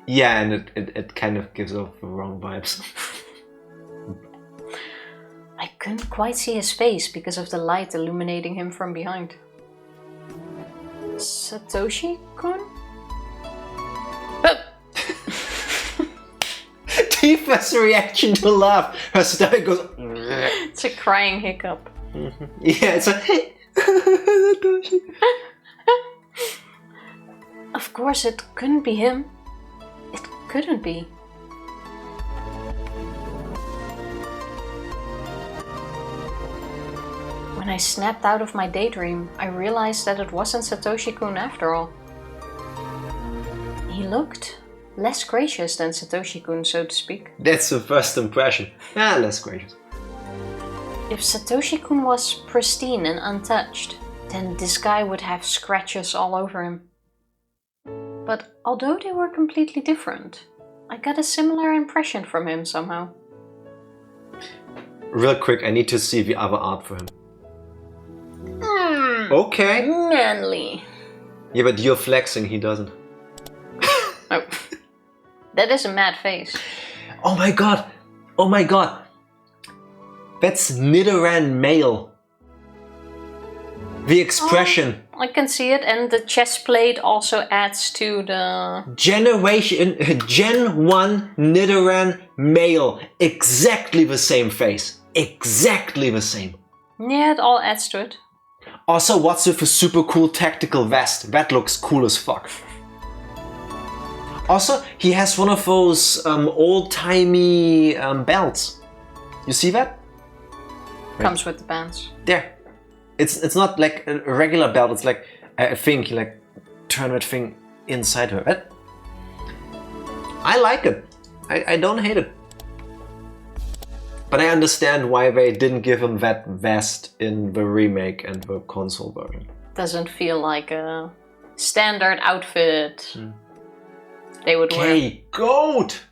Yeah, and it kind of gives off the wrong vibes. I couldn't quite see his face because of the light illuminating him from behind. Satoshi-kun? Tifa's reaction to laugh. Her stomach goes... It's a crying hiccup. Mm-hmm. Yeah, it's a... Satoshi. Of course it couldn't be him. It couldn't be. When I snapped out of my daydream, I realized that it wasn't Satoshi-kun after all. He looked less gracious than Satoshi-kun, so to speak. That's the first impression. Less gracious. If Satoshi-kun was pristine and untouched, then this guy would have scratches all over him. But although they were completely different, I got a similar impression from him somehow. Real quick, I need to see the other art for him. Okay. Manly. Yeah, but you're flexing, he doesn't. Oh. That is a mad face. Oh my god! Oh my god! That's Nidoran male. The expression. Oh, I can see it, and the chest plate also adds to the... Gen 1 Nidoran male. Exactly the same face. Exactly the same. Yeah, it all adds to it. Also, what's with a super cool tactical vest? That looks cool as fuck. Also, he has one of those old-timey belts. You see that? Comes with the pants. There. It's not like a regular belt, it's like a thing, you like turn that thing inside her. I like it. I don't hate it. But I understand why they didn't give him that vest in the remake and the console version. Doesn't feel like a standard outfit they would wear. Okay, goat!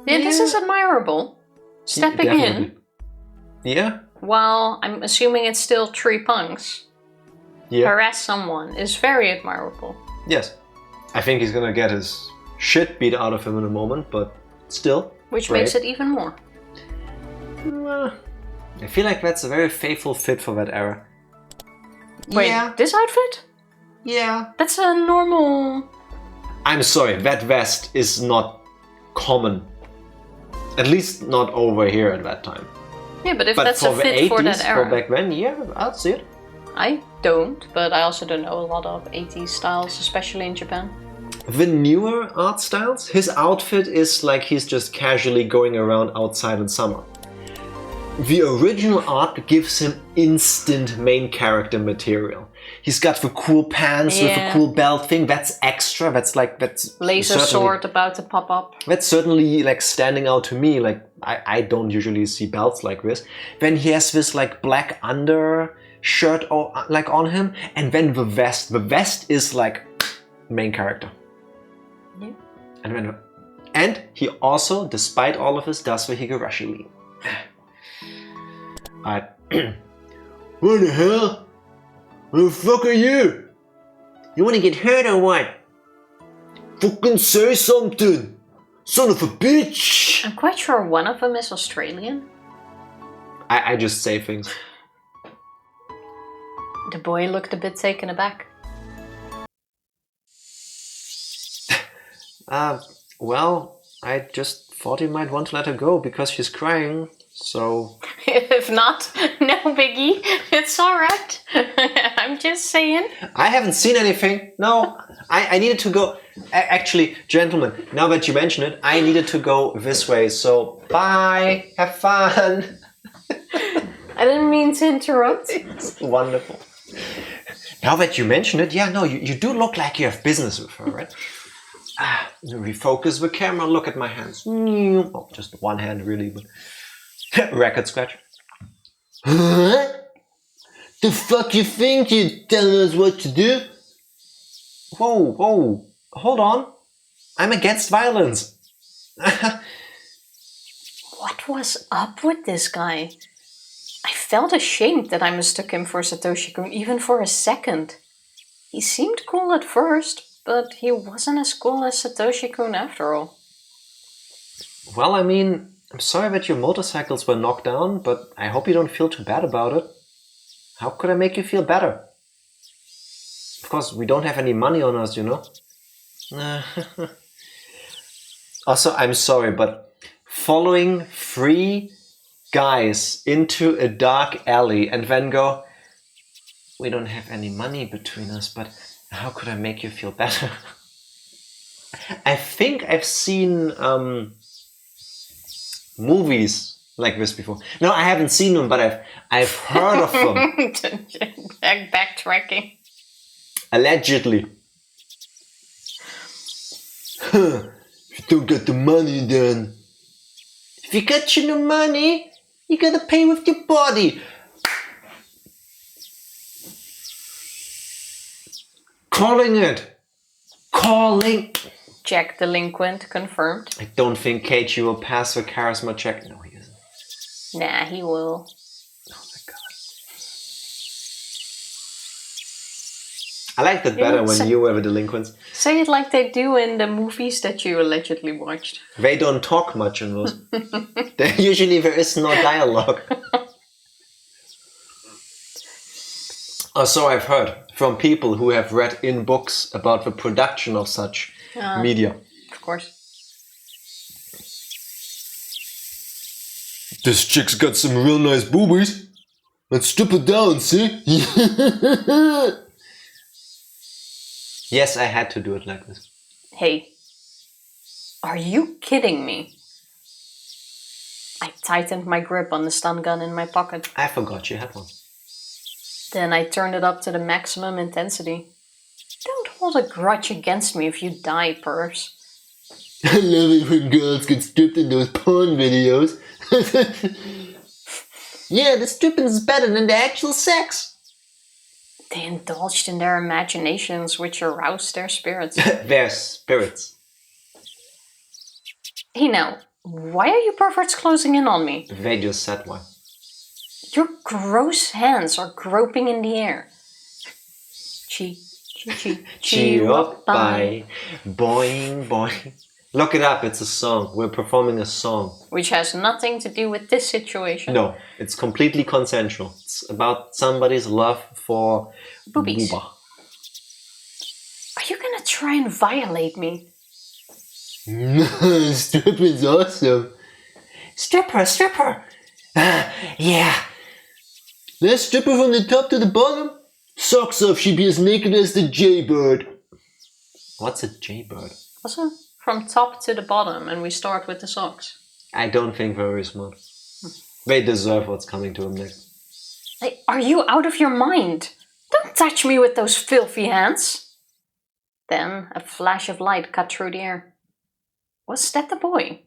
Yeah, this is admirable. Stepping in. Yeah? While I'm assuming it's still 3 punks. harass someone is very admirable. Yes. I think he's gonna get his shit beat out of him in a moment, but still. Which great. makes it even more. I feel like that's a very faithful fit for that era. Wait, this outfit? Yeah. That's a normal... I'm sorry, that vest is not common. At least not over here at that time. Yeah, but if But that's for a the fit 80s, for that era... for back then, yeah, I'll see it. I don't, but I also don't know a lot of 80s styles, especially in Japan. The newer art styles, his outfit is like he's just casually going around outside in summer. The original art gives him instant main character material. He's got the cool pants with the cool belt thing. That's extra. That's laser sword about to pop up. That's certainly like standing out to me. Like I don't usually see belts like this. Then he has this like black undershirt like on him, and then the vest. The vest is like main character. Yeah. And he also, despite all of this, does the Higurashi lean. What the hell? Who the fuck are you? You wanna get hurt or what? Fucking say something! Son of a bitch! I'm quite sure one of them is Australian. I just say things. The boy looked a bit taken aback. Well, I just thought you might want to let her go because she's crying, so... If not, no biggie. It's alright. I'm just saying. I haven't seen anything. No, I needed to go... Actually, gentlemen, now that you mention it, I needed to go this way, so bye. Have fun. I didn't mean to interrupt. It's wonderful. Now that you mention it, yeah, no, you do look like you have business with her, right? Refocus the camera, look at my hands. Oh, just one hand, really. But record scratch. Huh? The fuck you think you telling us what to do? Whoa, hold on. I'm against violence. What was up with this guy? I felt ashamed that I mistook him for Satoshi-kun even for a second. He seemed cool at first, but he wasn't as cool as Satoshi-kun after all. Well, I mean, I'm sorry that your motorcycles were knocked down, but I hope you don't feel too bad about it. How could I make you feel better? Of course, we don't have any money on us, you know? Also, I'm sorry, but following 3 guys into a dark alley and then go, we don't have any money between us, but how could I make you feel better? I think I've seen movies like this before. No, I haven't seen them, but I've heard of them. Backtracking. Allegedly. If you don't get the money, then... If you got you no money, you gotta pay with your body. Calling it. Calling. Check delinquent, confirmed. I don't think Keiichi will pass the charisma check. No, he isn't. Nah, he will. Oh my god. I liked it better when you were the delinquents. Say it like they do in the movies that you allegedly watched. They don't talk much in those. Usually there is no dialogue. So I've heard from people who have read in books about the production of such media. Of course. This chick's got some real nice boobies. Let's strip it down, see? Yes, I had to do it like this. Hey, are you kidding me? I tightened my grip on the stun gun in my pocket. I forgot you had one. Then I turned it up to the maximum intensity. Don't hold a grudge against me if you die, pervs. I love it when girls get stripped in those porn videos. Yeah, the stripping is better than the actual sex. They indulged in their imaginations, which aroused their spirits. Their spirits. Hey now, why are you perverts closing in on me? They just said why. Your gross hands are groping in the air. Chiroppai. Boing, boing. Look it up, it's a song. We're performing a song. Which has nothing to do with this situation. No, it's completely consensual. It's about somebody's love for boobies. booba. Are you gonna try and violate me? Stripper's awesome. Stripper. Yeah. Let's strip her from the top to the bottom. Socks off, she'd be as naked as the jaybird. What's a jaybird? Also, from top to the bottom, and we start with the socks. I don't think very smart. They deserve what's coming to them next. Hey, are you out of your mind? Don't touch me with those filthy hands. Then a flash of light cut through the air. Was that the boy?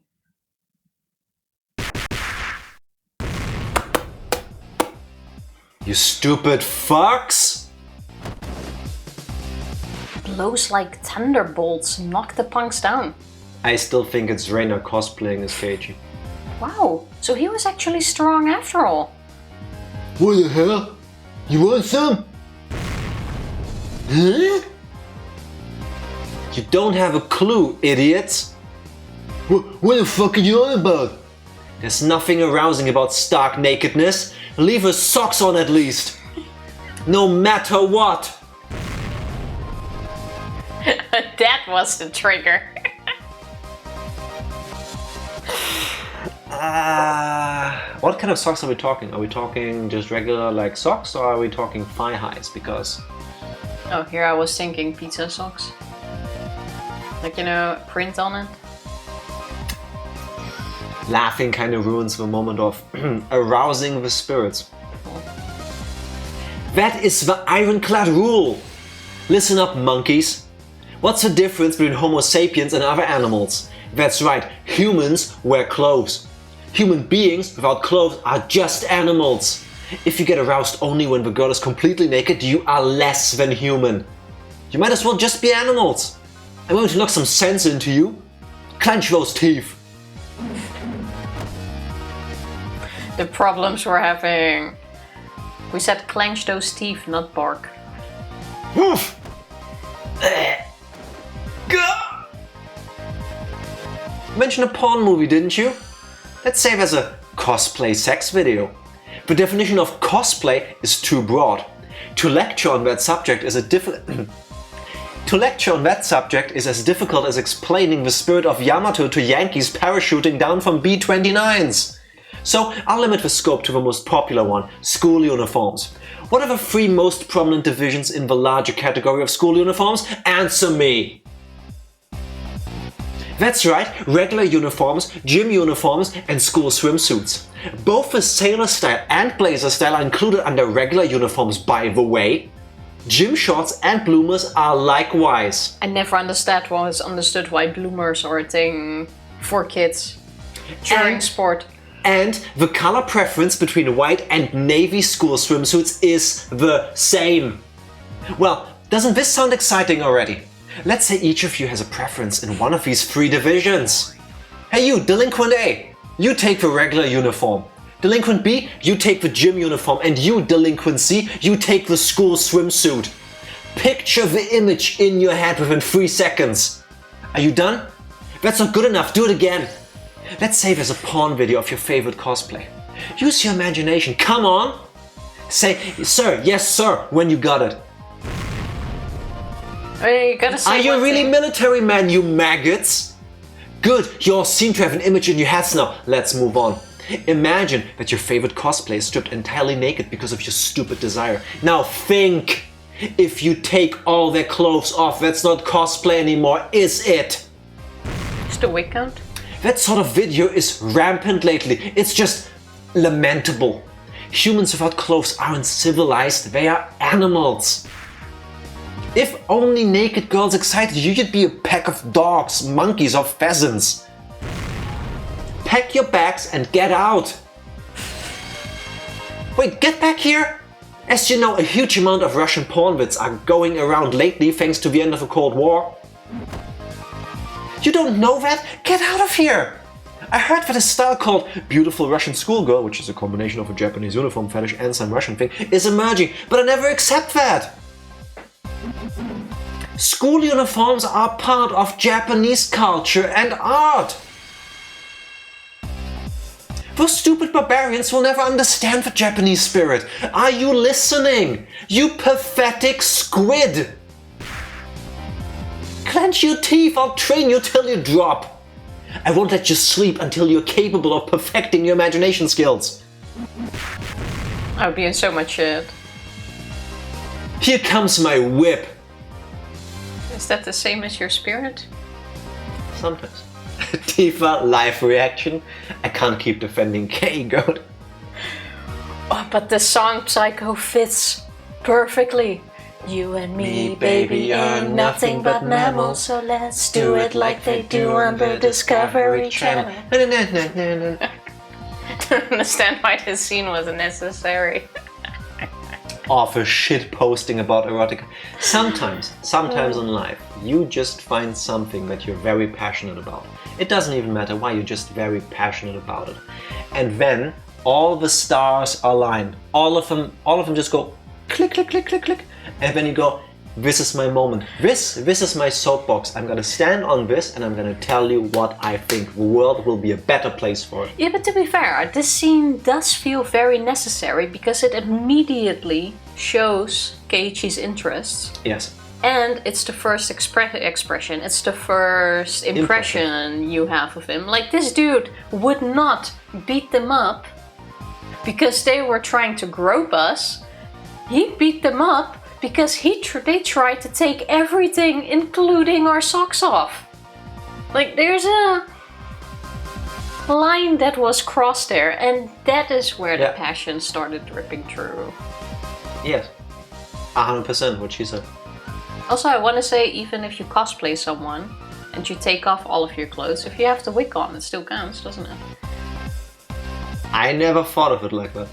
You stupid fucks! Blows like thunderbolts knock the punks down. I still think it's Reina cosplaying as Keiichi. Wow, so he was actually strong after all. What the hell? You want some? Huh? You don't have a clue, idiots! What the fuck are you on about? There's nothing arousing about stark nakedness. Leave her socks on at least. No matter what. That was the trigger. What kind of socks are we talking? Are we talking just regular like socks or are we talking thigh highs? Because... Oh, here I was thinking pizza socks. Like, you know, print on it. Laughing kind of ruins the moment of arousing the spirits. That is the ironclad rule! Listen up, monkeys. What's the difference between Homo sapiens and other animals? That's right, humans wear clothes. Human beings without clothes are just animals. If you get aroused only when the girl is completely naked, you are less than human. You might as well just be animals. I'm going to knock some sense into you. Clench those teeth. The problems we're having. We said clench those teeth, not bark. Woof! Mention a porn movie, didn't you? Let's say there's a cosplay sex video. The definition of cosplay is too broad. To lecture on that subject is as difficult as explaining the spirit of Yamato to Yankees parachuting down from B-29s. So I'll limit the scope to the most popular one, school uniforms. What are the three most prominent divisions in the larger category of school uniforms? Answer me! That's right, regular uniforms, gym uniforms and school swimsuits. Both the sailor style and blazer style are included under regular uniforms, by the way. Gym shorts and bloomers are likewise. I never understood why bloomers are a thing for kids during sport. And the color preference between white and navy school swimsuits is the same. Well, doesn't this sound exciting already? Let's say each of you has a preference in one of these three divisions. Hey you, delinquent A, you take the regular uniform. Delinquent B, you take the gym uniform. And you, delinquent C, you take the school swimsuit. Picture the image in your head within 3 seconds. Are you done? That's not good enough, do it again. Let's say there's a porn video of your favorite cosplay. Use your imagination, come on! Say, sir, yes sir, when you got it. Hey, you gotta say Are you really military man, you maggots? Good, you all seem to have an image in your heads now. Let's move on. Imagine that your favorite cosplay is stripped entirely naked because of your stupid desire. Now think! If you take all their clothes off, that's not cosplay anymore, is it? Is the wig count? That sort of video is rampant lately. It's just lamentable. Humans without clothes aren't civilized, they are animals. If only naked girls excited you, you'd be a pack of dogs, monkeys or pheasants. Pack your bags and get out. Wait, get back here! As you know, a huge amount of Russian porn vids are going around lately thanks to the end of the Cold War. You don't know that? Get out of here! I heard that a style called Beautiful Russian Schoolgirl, which is a combination of a Japanese uniform fetish and some Russian thing, is emerging, but I never accept that! School uniforms are part of Japanese culture and art. Those stupid barbarians will never understand the Japanese spirit. Are you listening? You pathetic squid! Clench your teeth, I'll train you till you drop. I won't let you sleep until you're capable of perfecting your imagination skills. I would be in so much shit. Here comes my whip. Is that the same as your spirit? Sometimes. Tifa, live reaction. I can't keep defending Keiichi. Oh, but the song Psycho fits perfectly. You and me, baby, are nothing but mammals, so let's do it like they do on the Discovery Channel. I don't understand why this scene wasn't necessary. Awful shit posting about erotica. Sometimes in life, you just find something that you're very passionate about. It doesn't even matter why, you're just very passionate about it. And then all the stars align. All of them just go click, click, click, click, click. And then you go, this is my moment. This is my soapbox. I'm gonna stand on this and I'm gonna tell you what I think. The world will be a better place for it. Yeah, but to be fair, this scene does feel very necessary because it immediately shows Keiichi's interests. Yes. And it's the first expression, it's the first impression you have of him. Like, this dude would not beat them up because they were trying to grope us. He beat them up because they tried to take everything, including our socks off. Like, there's a line that was crossed there, and that is where the passion started dripping through. Yes, 100% what she said. Also, I want to say, even if you cosplay someone and you take off all of your clothes, if you have the wig on, it still counts, doesn't it? I never thought of it like that.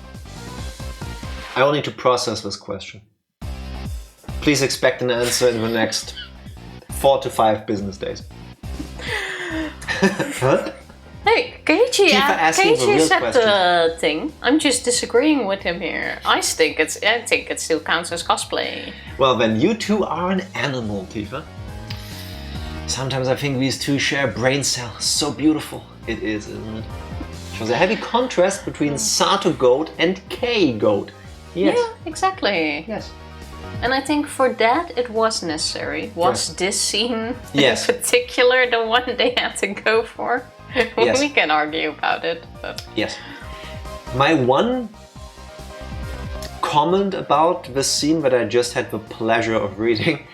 I will need to process this question. Please expect an answer in the next 4 to 5 business days. What? Hey, Keiichi said question. the thing. I'm just disagreeing with him here. I think it still counts as cosplay. Well, then you two are an animal, Tifa. Sometimes I think these two share brain cells. So beautiful. It is, isn't it? Shows a heavy contrast between Sato Goat and Kei Goat. Yes. Yeah, exactly. Yes. And I think for that it was necessary. Was this scene in particular the one they had to go for? Yes. We can argue about it. But. Yes. My one comment about this scene that I just had the pleasure of reading,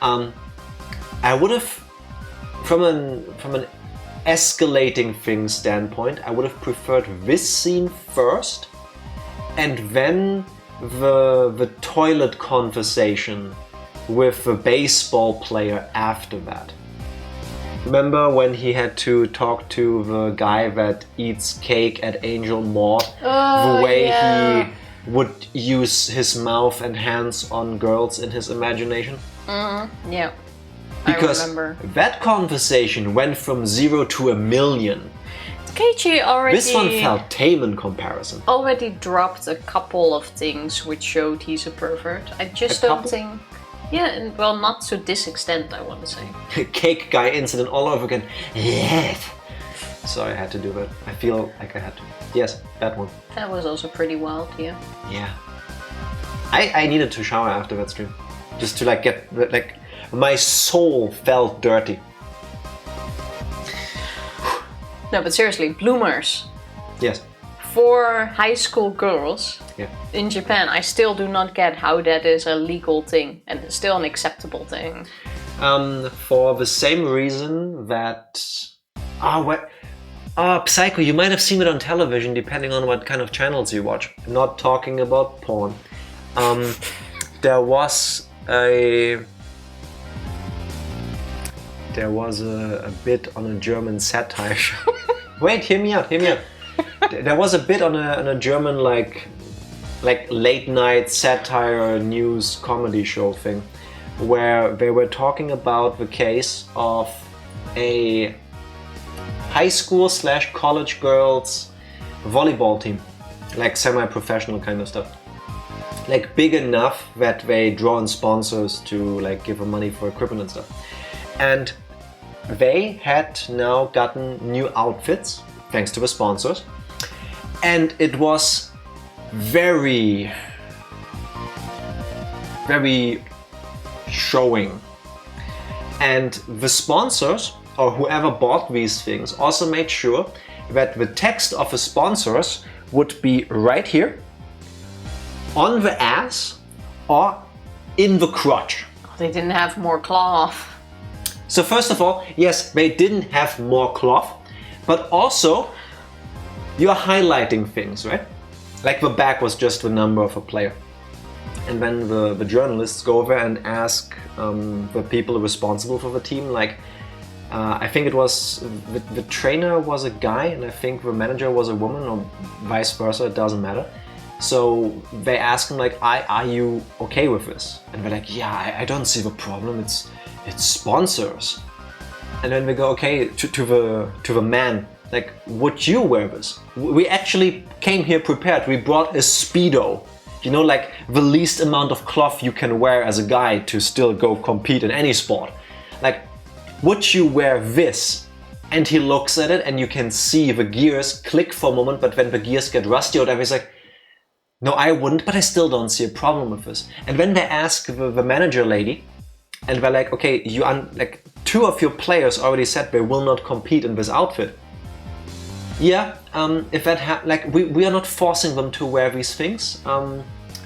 I would have, from an escalating thing standpoint, I would have preferred this scene first, and then the toilet conversation with the baseball player after that. Remember when he had to talk to the guy that eats cake at Angel Maud? The way he would use his mouth and hands on girls in his imagination? Yeah, because I remember. That conversation went from 0 to 1,000,000. Keiichi already... This one felt tame in comparison. Already dropped a couple of things which showed he's a pervert. I just don't think... Yeah, well, not to this extent, I want to say. Cake guy incident all over again. Yes. Sorry, I had to do that. I feel like I had to. Yes, that one. That was also pretty wild, yeah. Yeah. I needed to shower after that stream. Just to get, my soul felt dirty. No, but seriously, bloomers. Yes. For high school girls in Japan, I still do not get how that is a legal thing and still an acceptable thing. For the same reason that... Psycho, you might have seen it on television depending on what kind of channels you watch. Not talking about porn. There was a bit on a German satire show. Wait, hear me out. There was a bit on a German like late night satire news comedy show thing, where they were talking about the case of a high school / college girls volleyball team, like semi-professional kind of stuff. like big enough that they draw in sponsors to like give them money for equipment and stuff. And they had now gotten new outfits thanks to the sponsors, and it was very showing. And the sponsors, or whoever bought these things, also made sure that the text of the sponsors would be right here, on the ass, or in the crotch. They didn't have more cloth. So first of all, yes, they didn't have more cloth, but also you're highlighting things, right? Like the back was just the number of a player. And then the journalists go over and ask the people responsible for the team, like, I think it was, the trainer was a guy and I think the manager was a woman, or vice versa, it doesn't matter. So they ask him like, are you okay with this? And they're like, yeah, I don't see the problem, it's sponsors. And then we go, okay, to the man, like, would you wear this? We actually came here prepared, we brought a Speedo. You know, like the least amount of cloth you can wear as a guy to still go compete in any sport. Like, would you wear this? And he looks at it and you can see the gears click for a moment, but when the gears get rusty or whatever, he's like, no, I wouldn't, but I still don't see a problem with this. And when they ask the manager lady, and they're like, okay, like 2 of your players already said they will not compete in this outfit. Yeah, if that like we are not forcing them to wear these things,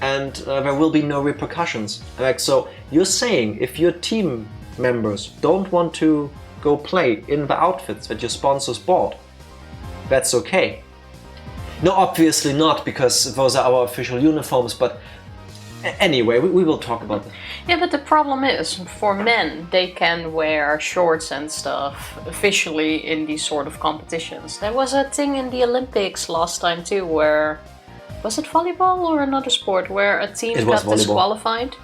and there will be no repercussions. Like, so you're saying if your team members don't want to go play in the outfits that your sponsors bought, that's okay. No, obviously not, because those are our official uniforms, but anyway, we will talk about that. Yeah, but the problem is, for men, they can wear shorts and stuff officially in these sort of competitions. There was a thing in the Olympics last time too, where, was it volleyball or another sport, where a team got disqualified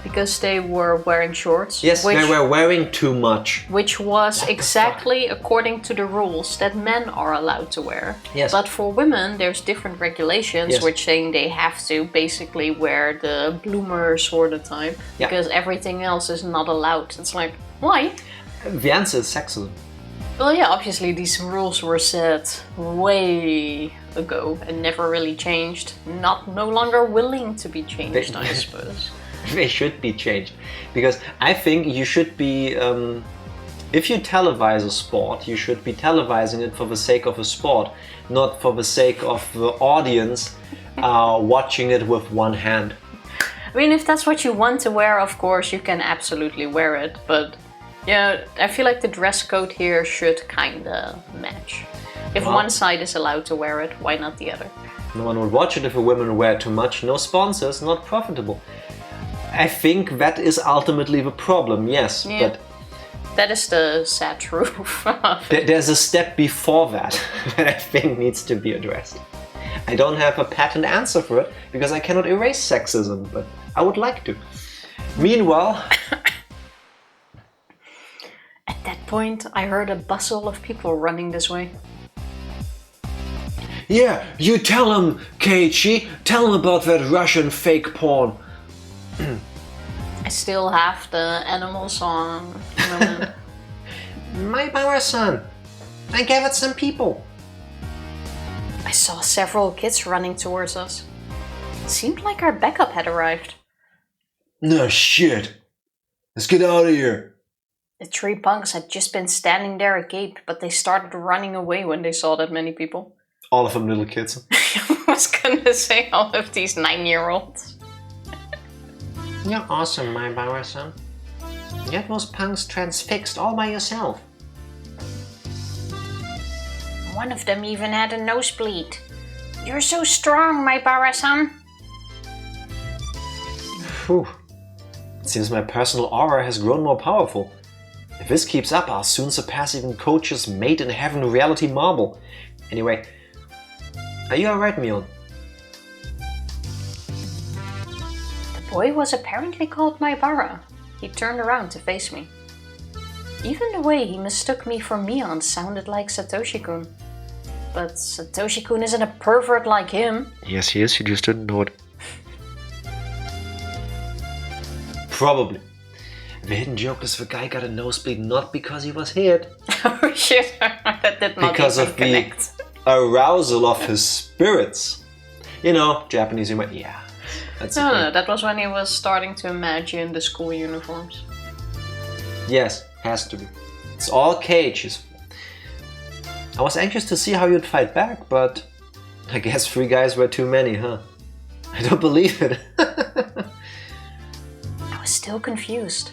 because they were wearing shorts. Yes, they were wearing too much. Which was exactly according to the rules that men are allowed to wear. Yes. But for women, there's different regulations, yes, which saying they have to basically wear the bloomer sort of type, because everything else is not allowed. It's like, why? The answer is sexism. Well, yeah, obviously these rules were set way ago and never really changed. No longer willing to be changed, I suppose. They should be changed, because I think you should be, if you televise a sport, you should be televising it for the sake of a sport, not for the sake of the audience watching it with one hand. I mean, if that's what you want to wear, of course, you can absolutely wear it, but yeah, I feel like the dress code here should kinda match. If one side is allowed to wear it, why not the other? No one would watch it if the women wear too much. No sponsors, not profitable. I think that is ultimately the problem, yes, but that is the sad truth. There's a step before that that I think needs to be addressed. I don't have a patent answer for it because I cannot erase sexism, but I would like to. Meanwhile, at that point, I heard a bustle of people running this way. Yeah, you tell him, Keiichi. Tell him about that Russian fake porn. I still have the animal song. Maebara-san, I gave it some people. I saw several kids running towards us. It seemed like our backup had arrived. No shit. Let's get out of here. The 3 punks had just been standing there agape, but they started running away when they saw that many people. All of them little kids. I was gonna say all of these 9-year-olds. You're awesome, Maebara-san. You have those punks transfixed all by yourself. One of them even had a nosebleed. You're so strong, Maebara-san. Phew. It seems my personal aura has grown more powerful. If this keeps up, I'll soon surpass even Coach's Made in Heaven reality marble. Anyway, are you alright, Mion? The boy was apparently called Maebara. He turned around to face me. Even the way he mistook me for Mion sounded like Satoshi-kun. But Satoshi-kun isn't a pervert like him. Yes, he is. You just didn't know it. Probably. The hidden joke is the guy got a nosebleed not because he was hit. Oh shit, that did not Because even of connect. the arousal of his spirits. You know, Japanese humor, yeah. That's No, that was when he was starting to imagine the school uniforms. Yes, has to be. It's all Keiichi's. I was anxious to see how you'd fight back, but I guess 3 guys were too many, huh? I don't believe it. I was still confused.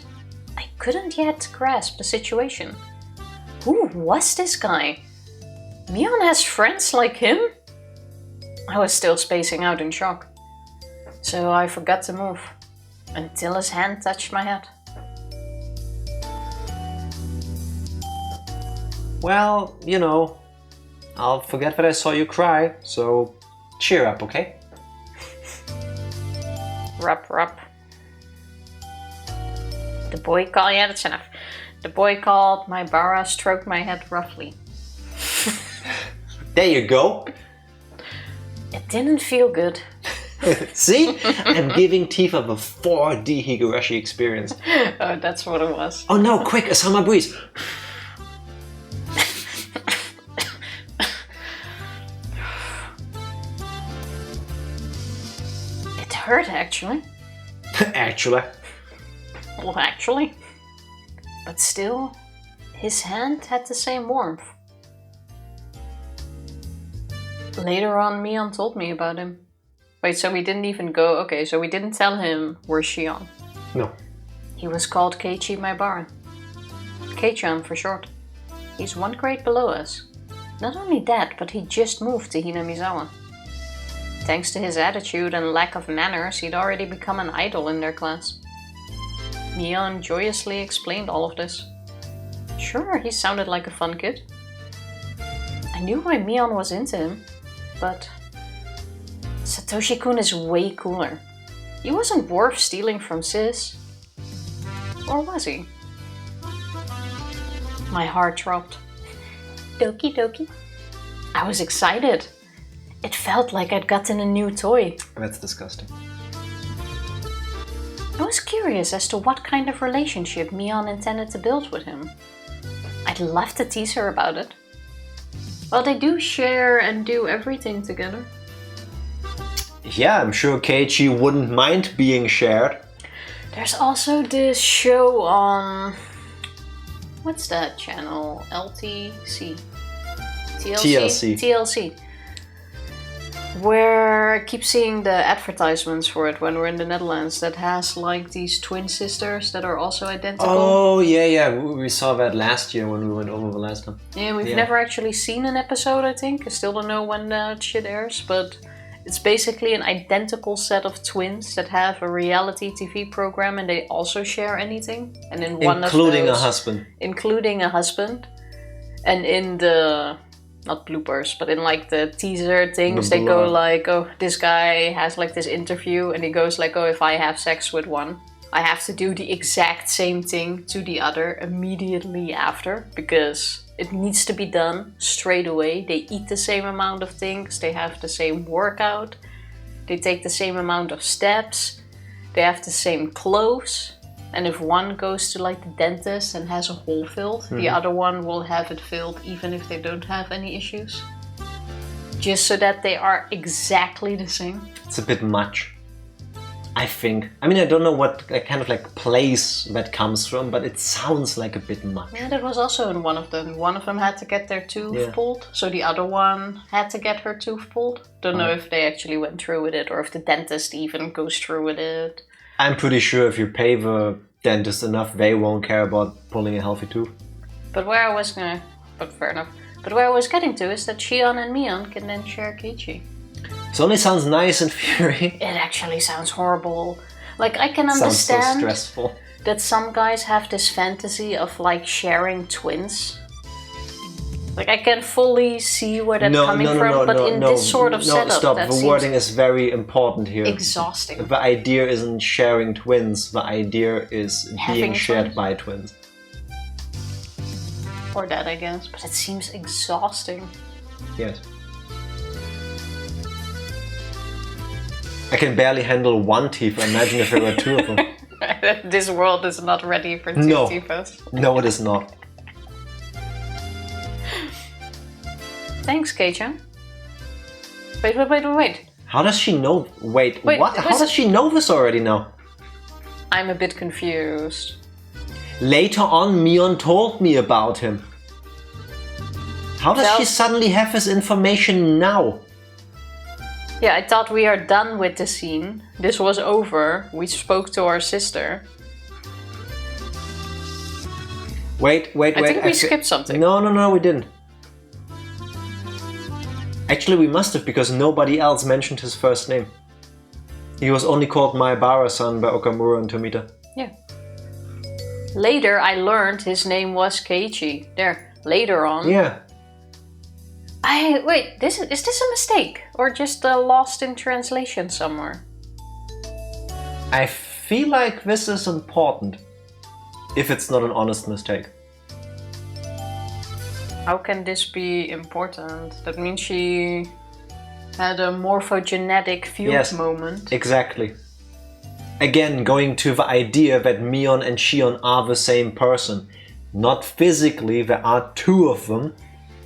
I couldn't yet grasp the situation. Who was this guy? Mion has friends like him? I was still spacing out in shock. So I forgot to move, until his hand touched my head. Well, you know, I'll forget that I saw you cry, so cheer up, okay? Rup, rup. The boy called, yeah, that's enough. The boy called Maebara stroked my head roughly. There you go. It didn't feel good. See? I'm giving Tifa the 4D Higurashi experience. Oh, that's what it was. Oh no, quick, a summer breeze. It hurt, actually. Actually. Well, actually. But still, his hand had the same warmth. Later on, Mion told me about him. Wait, so we didn't even go... Okay, so we didn't tell him we're Shion. No. He was called Keiichi Maebara. Kei-chan for short. He's 1 grade below us. Not only that, but he just moved to Hinamizawa. Thanks to his attitude and lack of manners, he'd already become an idol in their class. Mion joyously explained all of this. Sure, he sounded like a fun kid. I knew why Mion was into him, but Satoshi-kun is way cooler. He wasn't worth stealing from Sis. Or was he? My heart dropped. Doki doki. I was excited. It felt like I'd gotten a new toy. That's disgusting. I was curious as to what kind of relationship Mion intended to build with him. I'd love to tease her about it. Well, they do share and do everything together. Yeah, I'm sure Keiichi wouldn't mind being shared. There's also this show on... What's that channel? LTC? TLC. TLC. Where I keep seeing the advertisements for it when we're in the Netherlands that has like these twin sisters that are also identical. Oh, yeah. We saw that last year when we went over the last time. Yeah, we've never actually seen an episode, I think. I still don't know when that shit airs, but it's basically an identical set of twins that have a reality TV program and they also share anything. And in one including of those, a husband. Including a husband. And in the... not bloopers, but in like the teaser things, they go like, oh, this guy has like this interview and he goes like, oh, if I have sex with one, I have to do the exact same thing to the other immediately after because it needs to be done straight away. They eat the same amount of things, they have the same workout, they take the same amount of steps, they have the same clothes. And if one goes to like the dentist and has a hole filled, the other one will have it filled even if they don't have any issues. Just so that they are exactly the same. It's a bit much, I think. I mean, I don't know what kind of like place that comes from, but it sounds like a bit much. Yeah, that was also in one of them. One of them had to get their tooth pulled, so the other one had to get her tooth pulled. Don't know if they actually went through with it or if the dentist even goes through with it. I'm pretty sure if you pay the dentist enough, they won't care about pulling a healthy tooth. But fair enough. But where I was getting to is that Shion and Mion can then share Keiichi. It only sounds nice in theory. It actually sounds horrible. Like, I can Sounds so understand stressful. that some guys have this fantasy of like sharing twins. Like, I can fully see where that's coming from, but in this sort of setup, stop. that The wording is very important here. exhausting. The idea isn't sharing twins. The idea is Having being shared twins. by twins. Or that, I guess. But it seems exhausting. Yes. I can barely handle one teeth. Imagine if there were 2 of them. This world is not ready for two No. Tifas. No, it is not. Thanks, Keiichi. Wait. How does she know? Wait, Wait, what? How does she know this already now? I'm a bit confused. Later on, Mion told me about him. How does she suddenly have this information now? Yeah, I thought we are done with the scene. This was over. We spoke to our sister. Wait. I think we skipped something. No, we didn't. Actually, we must have, because nobody else mentioned his first name. He was only called Maebara-san by Okamura and Tomita. Yeah. Later, I learned his name was Keiichi. There, later on. Yeah. Wait, is this a mistake? Or just lost in translation somewhere? I feel like this is important. If it's not an honest mistake. How can this be important? That means she had a morphogenetic field moment. Exactly. Again, going to the idea that Mion and Shion are the same person. Not physically, there are two of them,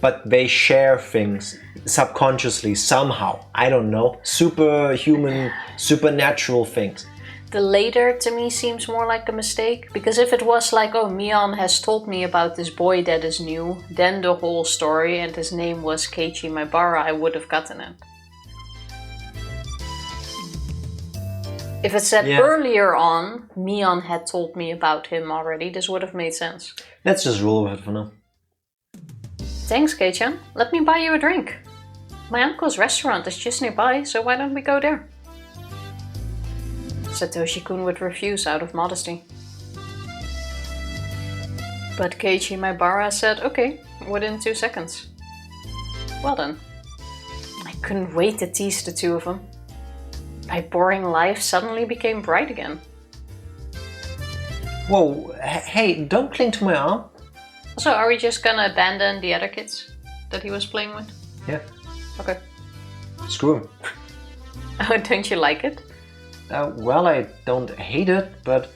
but they share things subconsciously, somehow. I don't know. Superhuman, supernatural things. The later to me seems more like a mistake, because if it was like, oh, Mion has told me about this boy that is new, then the whole story, and his name was Keiichi Maebara, I would have gotten it. If it said earlier on, Mion had told me about him already, this would have made sense. Let's just roll with it for now. Thanks, Keiichi. Let me buy you a drink. My uncle's restaurant is just nearby, so why don't we go there? Satoshi-kun would refuse out of modesty. But Keiichi Maebara said okay, within 2 seconds. Well then. I couldn't wait to tease the two of them. My boring life suddenly became bright again. Whoa, hey, don't cling to my arm. So are we just gonna abandon the other kids that he was playing with? Yeah. Okay. Screw him. Oh, don't you like it? Well, I don't hate it, but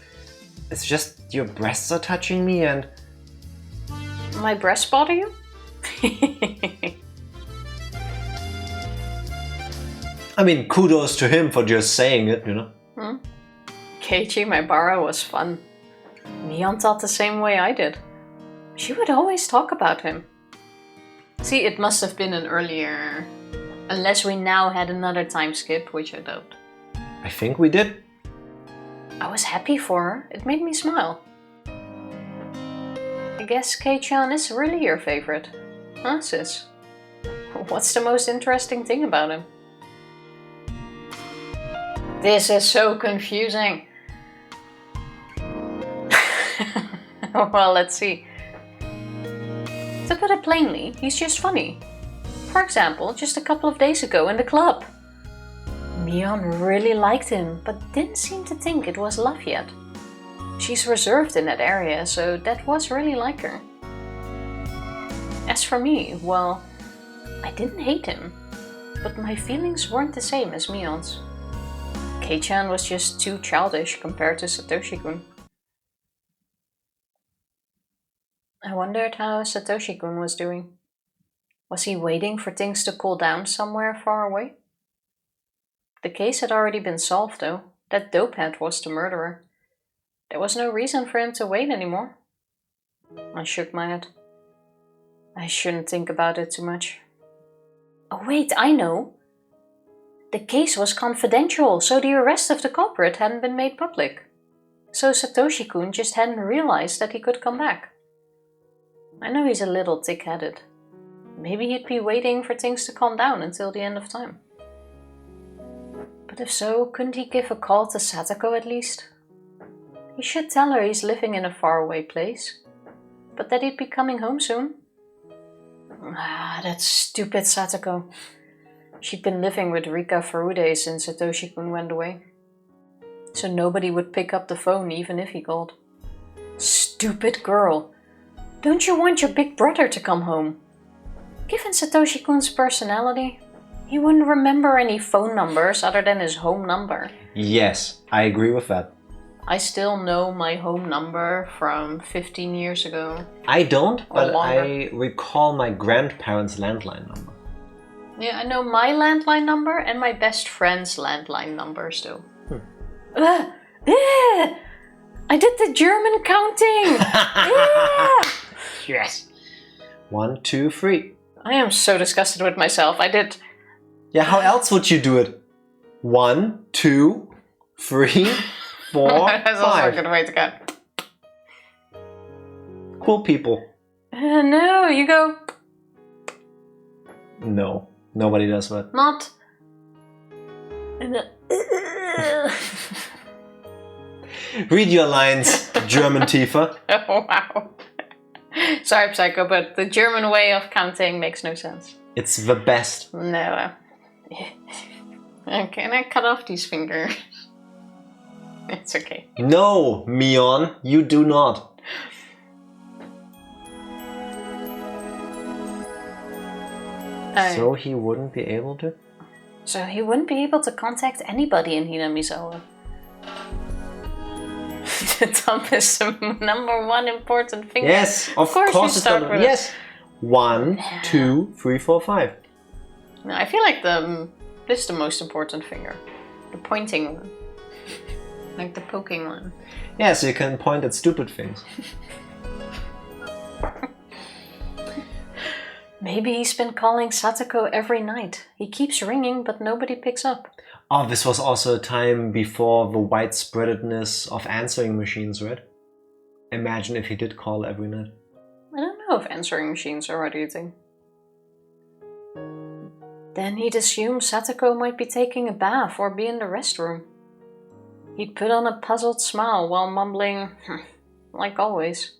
it's just your breasts are touching me and... My breasts bother you? I mean, kudos to him for just saying it, you know? Keiichi Maebara was fun. Mion thought the same way I did. She would always talk about him. See, it must have been an earlier... Unless we now had another time skip, which I doubt. I think we did. I was happy for her. It made me smile. I guess Kei-chan is really your favorite. Huh, sis? What's the most interesting thing about him? This is so confusing. Well, let's see. To put it plainly, he's just funny. For example, just a couple of days ago in the club. Mion really liked him, but didn't seem to think it was love yet. She's reserved in that area, so that was really like her. As for me, well, I didn't hate him, but my feelings weren't the same as Mion's. Kei-chan was just too childish compared to Satoshi-kun. I wondered how Satoshi-kun was doing. Was he waiting for things to cool down somewhere far away? The case had already been solved though. That dopehead was the murderer. There was no reason for him to wait anymore. I shook my head. I shouldn't think about it too much. Oh wait, I know! The case was confidential, so the arrest of the culprit hadn't been made public. So Satoshi-kun just hadn't realized that he could come back. I know he's a little thick-headed. Maybe he'd be waiting for things to calm down until the end of time. But if so, couldn't he give a call to Satoko at least? He should tell her he's living in a faraway place, but that he'd be coming home soon. Ah, that stupid Satoko. She'd been living with Rika Furude since Satoshi-kun went away. So nobody would pick up the phone even if he called. Stupid girl. Don't you want your big brother to come home? Given Satoshi-kun's personality, he wouldn't remember any phone numbers other than his home number. Yes, I agree with that. I still know my home number from 15 years ago. I don't, Or but longer. I recall my grandparents' landline number. Yeah, I know my landline number and my best friend's landline number still. I did the German counting! Yes. 1, 2, 3. I am so disgusted with myself. I did... Yeah, how else would you do it? 1, 2, 3, 4, That's also a 5. good way to go. Cool people. No, you go... No, nobody does that. Not... And then... Read your lines, German Tifa. Oh, wow. Sorry, Psycho, but the German way of counting makes no sense. It's the best. No. Can I cut off these fingers? It's okay. No, Mion, you do not. So he wouldn't be able to? So he wouldn't be able to contact anybody in Hinamizawa. The thumb is the number one important finger. Yes, of course you it's start not. with Yes. 1, 2, 3, 4, 5. No, I feel like this is the most important finger. The pointing one. Like the poking one. Yeah, so you can point at stupid things. Maybe he's been calling Satoko every night. He keeps ringing, but nobody picks up. Oh, this was also a time before the widespreadedness of answering machines, right? Imagine if he did call every night. I don't know if answering machines are what you think. Then he'd assume Satoko might be taking a bath or be in the restroom. He'd put on a puzzled smile while mumbling, like always.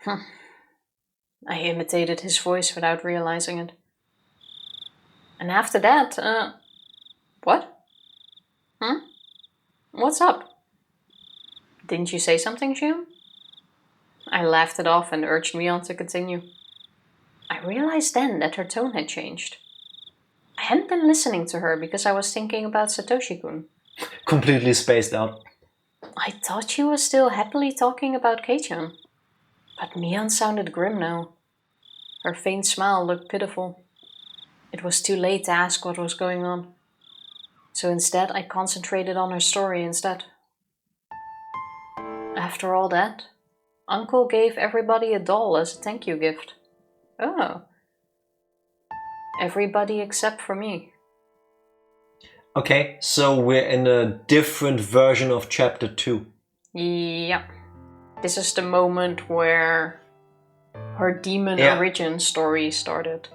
I imitated his voice without realizing it. And after that, what? What's up? Didn't you say something, Shion? I laughed it off and urged Mion to continue. I realized then that her tone had changed. I hadn't been listening to her because I was thinking about Satoshi-kun. Completely spaced out. I thought she was still happily talking about Kei-chan. But Mion sounded grim now. Her faint smile looked pitiful. It was too late to ask what was going on. So instead I concentrated on her story instead. After all that, Uncle gave everybody a doll as a thank you gift. Oh. Everybody except for me. Okay, so we're in a different version of chapter 2. Yeah. This is the moment where her demon origin story started.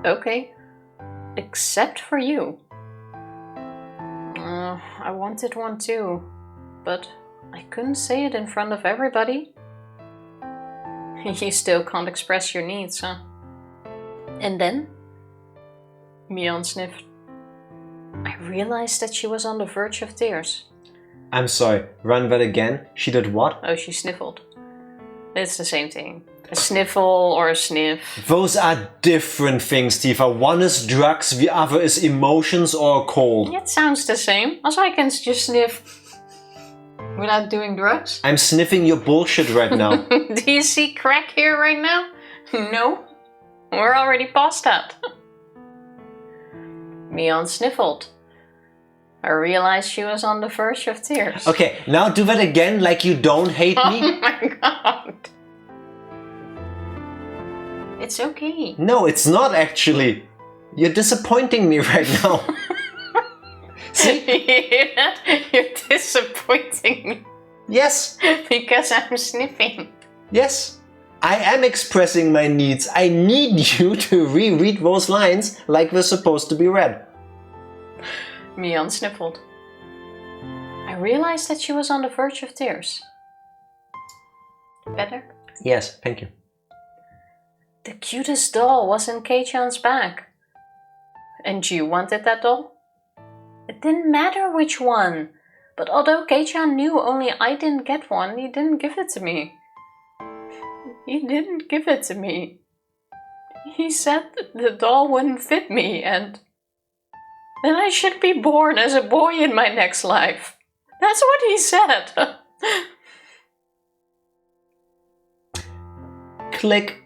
Okay. Except for you. I wanted one too, but I couldn't say it in front of everybody. You still can't express your needs, huh? And then? Mion sniffed. I realized that she was on the verge of tears. I'm sorry, run that again. She did what? Oh, she sniffled. It's the same thing. A sniffle or a sniff. Those are different things, Tifa. One is drugs, the other is emotions or a cold. It sounds the same. Also, I can just sniff without doing drugs. I'm sniffing your bullshit right now. Do you see crack here right now? No. We're already past that. Mion sniffled. I realized she was on the verge of tears. Okay, now do that again like you don't hate me. Oh my god. It's okay. No, it's not actually. You're disappointing me right now. See? You're disappointing me. Yes. Because I'm sniffing. Yes. I am expressing my needs. I need you to reread those lines like they're supposed to be read. Mion sniffled. I realized that she was on the verge of tears. Better? Yes, thank you. The cutest doll was in Kei-chan's bag. And you wanted that doll? It didn't matter which one. But although Kei-chan knew only I didn't get one, he didn't give it to me. He didn't give it to me. He said that the doll wouldn't fit me and... then I should be born as a boy in my next life. That's what he said. Click.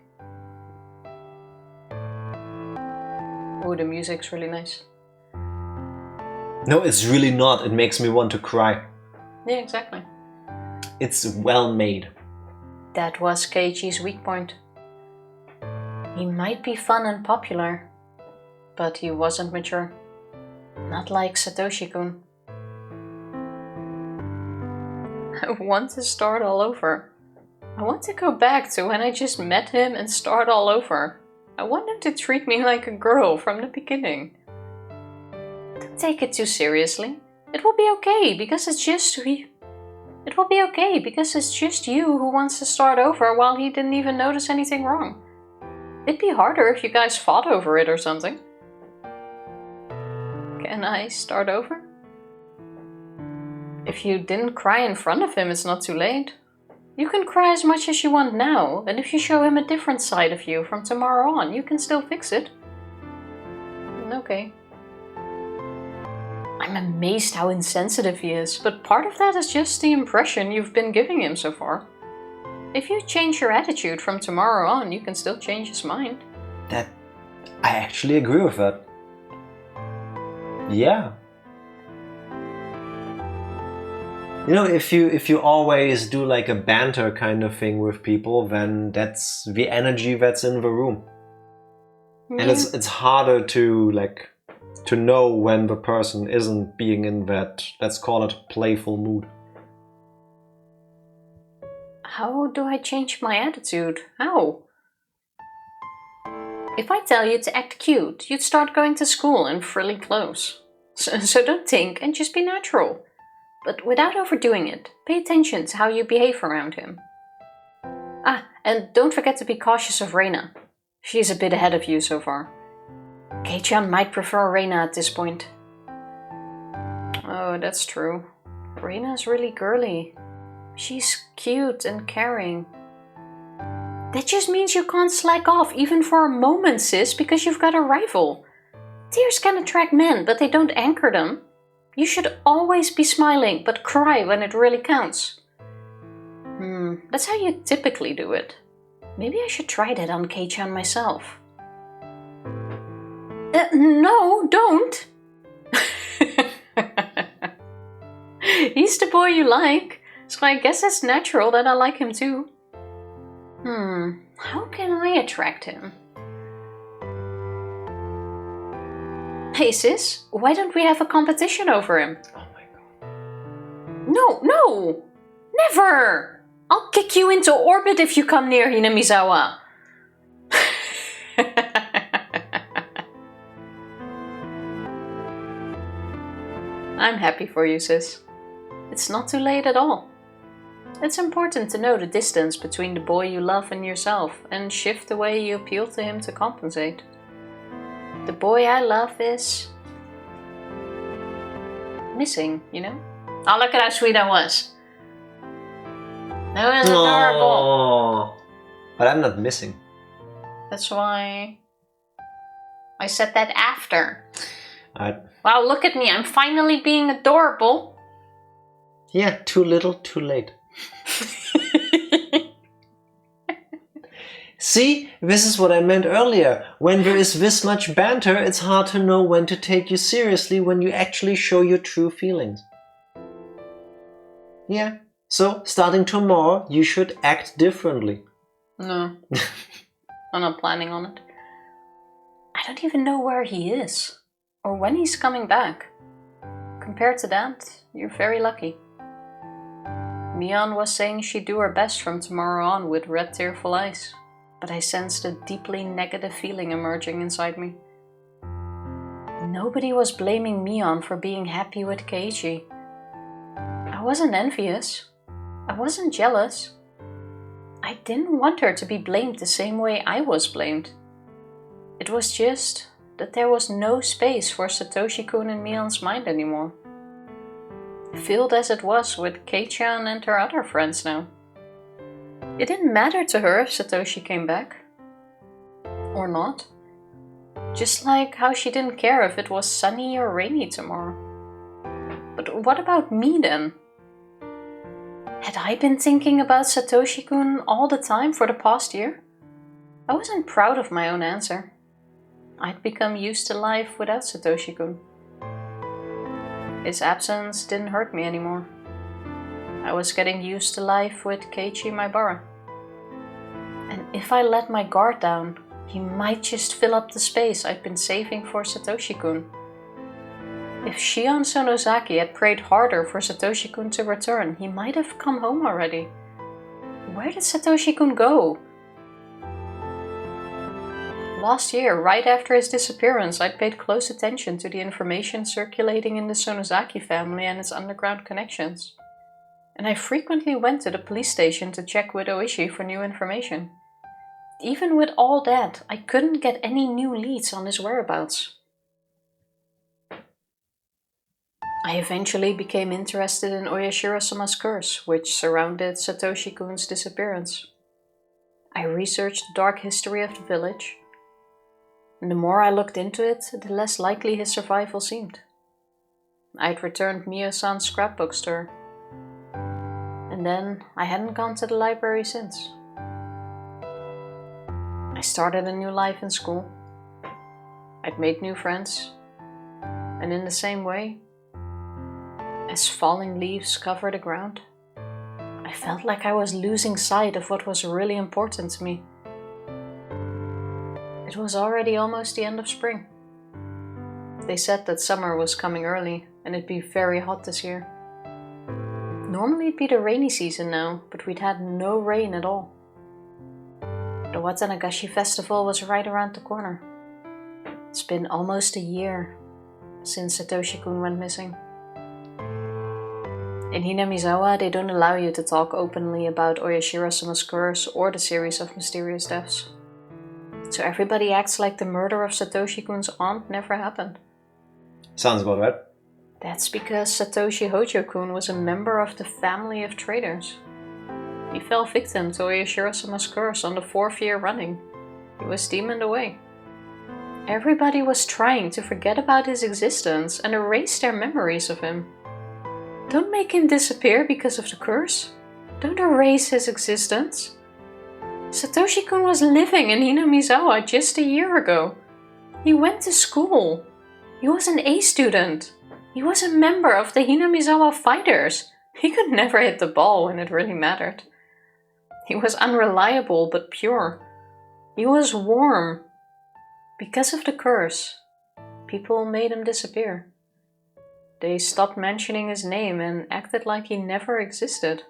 Oh, the music's really nice. No, it's really not. It makes me want to cry. Yeah, exactly. It's well made. That was Keiichi's weak point. He might be fun and popular, but he wasn't mature. Not like Satoshi-kun. I want to start all over. I want to go back to when I just met him and start all over. I want him to treat me like a girl from the beginning. Don't take it too seriously. It will be okay because it's just you. It will be okay because it's just you who wants to start over while he didn't even notice anything wrong. It'd be harder if you guys fought over it or something. Can I start over? If you didn't cry in front of him, it's not too late. You can cry as much as you want now, and if you show him a different side of you from tomorrow on, you can still fix it. Okay. I'm amazed how insensitive he is, but part of that is just the impression you've been giving him so far. If you change your attitude from tomorrow on, you can still change his mind. I actually agree with that. Yeah. You know, if you always do like a banter kind of thing with people, then that's the energy that's in the room. Yeah. And it's harder to know when the person isn't being in that, let's call it, playful mood. How do I change my attitude? How? If I tell you to act cute, you'd start going to school in frilly clothes. So don't think and just be natural. But without overdoing it, pay attention to how you behave around him. Ah, and don't forget to be cautious of Reina. She's a bit ahead of you so far. Kei-chan might prefer Reina at this point. Oh, that's true. Reina's really girly. She's cute and caring. That just means you can't slack off even for a moment, sis, because you've got a rival. Tears can attract men, but they don't anchor them. You should always be smiling, but cry when it really counts. That's how you typically do it. Maybe I should try that on Kei-chan myself. No, don't! He's the boy you like, so I guess it's natural that I like him too. How can I attract him? Hey sis, why don't we have a competition over him? Oh my god. No! Never! I'll kick you into orbit if you come near Hinamizawa. I'm happy for you, sis. It's not too late at all. It's important to know the distance between the boy you love and yourself and shift the way you appeal to him to compensate. The boy I love is missing, you know? Oh, look at how sweet I was. That was adorable. But I'm not missing. That's why I said that after. Alright. Wow, look at me. I'm finally being adorable. Yeah, too little, too late. See, this is what I meant earlier. When there is this much banter, it's hard to know when to take you seriously when you actually show your true feelings. Yeah, so starting tomorrow, you should act differently. No, I'm not planning on it. I don't even know where he is, or when he's coming back. Compared to that, you're very lucky. Mion was saying she'd do her best from tomorrow on with red tearful eyes, but I sensed a deeply negative feeling emerging inside me. Nobody was blaming Mion for being happy with Keiichi. I wasn't envious. I wasn't jealous. I didn't want her to be blamed the same way I was blamed. It was just that there was no space for Satoshi-kun in Mion's mind anymore. Filled as it was with Kei-chan and her other friends now. It didn't matter to her if Satoshi came back. Or not. Just like how she didn't care if it was sunny or rainy tomorrow. But what about me then? Had I been thinking about Satoshi-kun all the time for the past year? I wasn't proud of my own answer. I'd become used to life without Satoshi-kun. His absence didn't hurt me anymore. I was getting used to life with Keiichi Maebara. And if I let my guard down, he might just fill up the space I'd been saving for Satoshi-kun. If Shion Sonozaki had prayed harder for Satoshi-kun to return, he might have come home already. Where did Satoshi-kun go? Last year, right after his disappearance, I'd paid close attention to the information circulating in the Sonozaki family and its underground connections. And I frequently went to the police station to check with Ooishi for new information. Even with all that, I couldn't get any new leads on his whereabouts. I eventually became interested in Oyashiro-sama's curse, which surrounded Satoshi-kun's disappearance. I researched the dark history of the village, and the more I looked into it, the less likely his survival seemed. I'd returned Mio-san's scrapbook to her, and then I hadn't gone to the library since. I started a new life in school. I'd made new friends, and in the same way, as falling leaves cover the ground, I felt like I was losing sight of what was really important to me. It was already almost the end of spring. They said that summer was coming early and it'd be very hot this year. Normally it'd be the rainy season now, but we'd had no rain at all. The Watanagashi festival was right around the corner. It's been almost a year since Satoshi-kun went missing. In Hinamizawa, they don't allow you to talk openly about Oyashiro-sama's curse or the series of mysterious deaths. So everybody acts like the murder of Satoshi-kun's aunt never happened. Sounds about right. That's because Satoshi Hojo-kun was a member of the family of traders. He fell victim to Oyashiro-sama's curse on the 4th year running. He was demoned away. Everybody was trying to forget about his existence and erase their memories of him. Don't make him disappear because of the curse. Don't erase his existence. Satoshi-kun was living in Hinamizawa just a year ago. He went to school. He was an A student. He was a member of the Hinamizawa fighters. He could never hit the ball when it really mattered. He was unreliable but pure. He was warm. Because of the curse, people made him disappear. They stopped mentioning his name and acted like he never existed.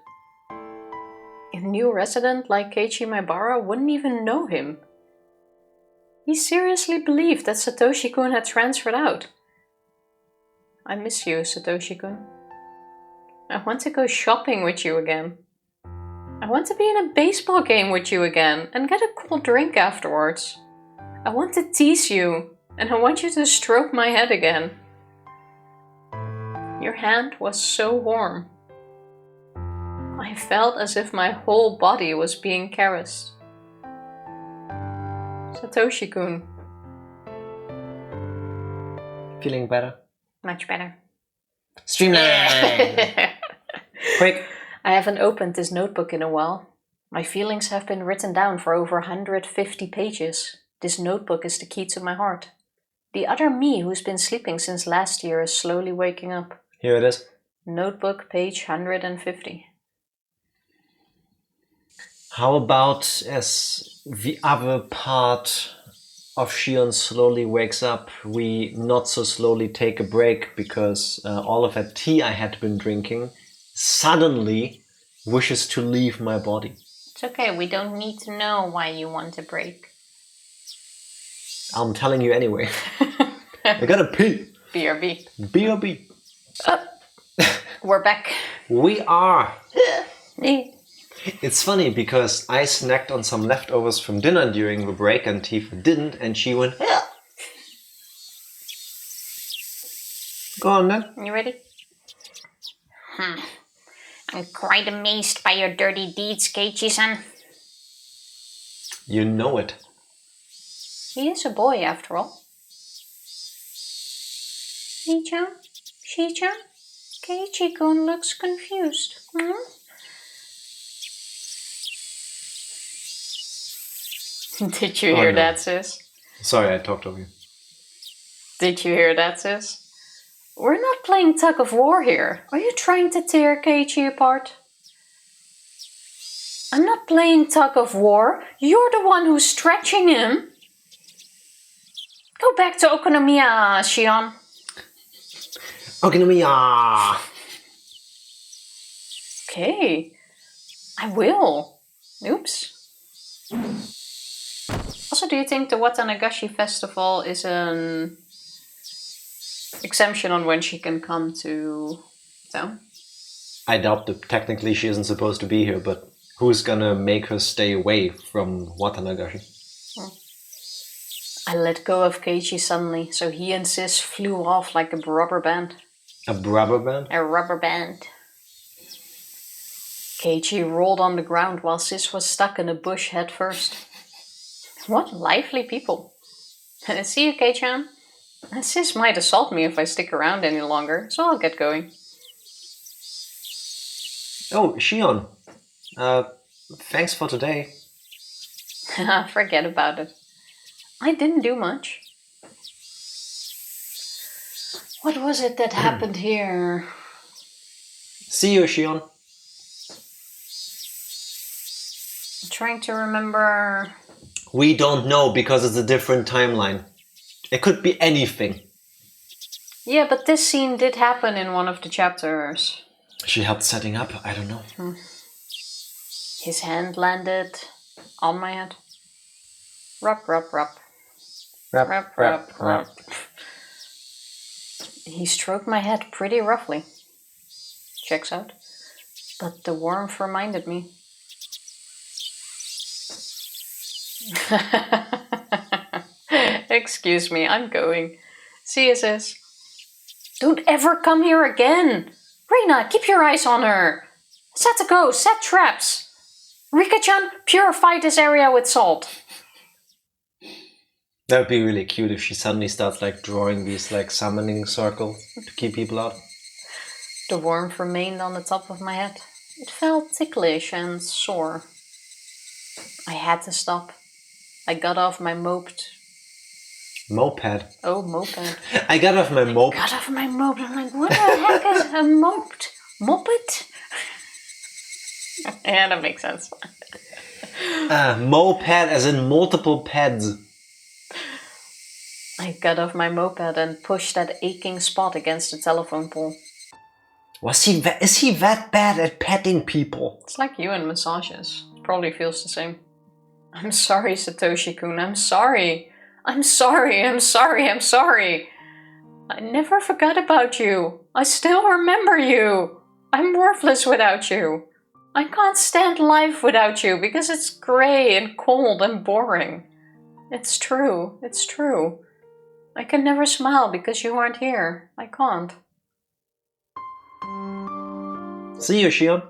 A new resident like Keiichi Maebara wouldn't even know him. He seriously believed that Satoshi-kun had transferred out. I miss you, Satoshi-kun. I want to go shopping with you again. I want to be in a baseball game with you again and get a cool drink afterwards. I want to tease you, and I want you to stroke my head again. Your hand was so warm. I felt as if my whole body was being caressed. Satoshi-kun. Feeling better? Much better. Streamline! Quick! I haven't opened this notebook in a while. My feelings have been written down for over 150 pages. This notebook is the key to my heart. The other me who's been sleeping since last year is slowly waking up. Here it is. Notebook page 150. How about as the other part of Shion slowly wakes up, we not so slowly take a break because all of that tea I had been drinking suddenly wishes to leave my body. It's okay, we don't need to know why you want a break. I'm telling you anyway. I gotta pee. BRB. BRB. We're back. We are. It's funny because I snacked on some leftovers from dinner during the break and Tifa didn't, and she went. Go on then. You ready? I'm quite amazed by your dirty deeds, Keiichi-san. You know it. He is a boy, after all. Shi-chan? Shi-chan? Keiichi-kun looks confused. Did you hear that, sis? Sorry, I talked over you. Did you hear that, sis? We're not playing tug of war here. Are you trying to tear Keiichi apart? I'm not playing tug of war. You're the one who's stretching him. Go back to Okonomiya, Shion. Okonomiya! Okay, I will. Oops. Also, do you think the Watanagashi festival is an exemption on when she can come to town? I doubt that technically she isn't supposed to be here, but who's gonna make her stay away from Watanagashi? I let go of Keiichi suddenly, so he and Sis flew off like a rubber band. A rubber band? A rubber band. Keiichi rolled on the ground while Sis was stuck in a bush head first. What lively people. See you, Kei-chan. Sis might assault me if I stick around any longer, so I'll get going. Oh, Shion. Thanks for today. Forget about it. I didn't do much. What was it that happened here? See you, Shion. I'm trying to remember... We don't know because it's a different timeline. It could be anything. Yeah, but this scene did happen in one of the chapters. She helped setting up? I don't know. His hand landed on my head. Rub, rub, rub. Rub, Rub, rub, rub. He stroked my head pretty roughly. Checks out. But the warmth reminded me. Excuse me, I'm going. See you, sis. Don't ever come here again! Reina, keep your eyes on her! Satoko, set traps! Rika-chan, purify this area with salt. That would be really cute if she suddenly starts like drawing these like summoning circles to keep people out. The warmth remained on the top of my head. It felt ticklish and sore. I had to stop. I got off my moped. Moped? Oh, moped. I got off my moped. Got off my moped. I'm like, what the heck is a moped? Moped? Yeah, that makes sense. Moped as in multiple pads. I got off my moped and pushed that aching spot against the telephone pole. Is he that bad at petting people? It's like you and massages. It probably feels the same. I'm sorry, Satoshi-kun. I'm sorry. I'm sorry. I'm sorry. I'm sorry. I never forgot about you. I still remember you. I'm worthless without you. I can't stand life without you because it's grey and cold and boring. It's true. It's true. I can never smile because you aren't here. I can't. See you, Shion.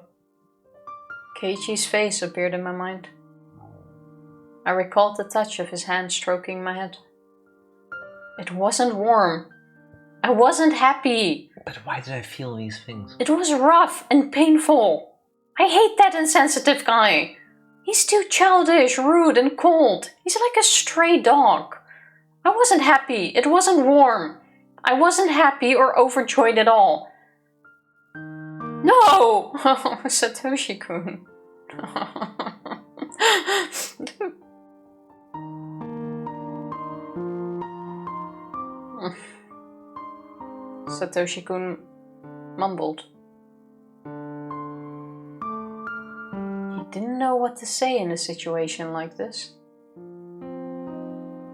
Keiichi's face appeared in my mind. I recalled the touch of his hand stroking my head. It wasn't warm. I wasn't happy. But why did I feel these things? It was rough and painful. I hate that insensitive guy. He's too childish, rude, and cold. He's like a stray dog. I wasn't happy. It wasn't warm. I wasn't happy or overjoyed at all. No! Satoshi-kun. Satoshi-kun mumbled. He didn't know what to say in a situation like this.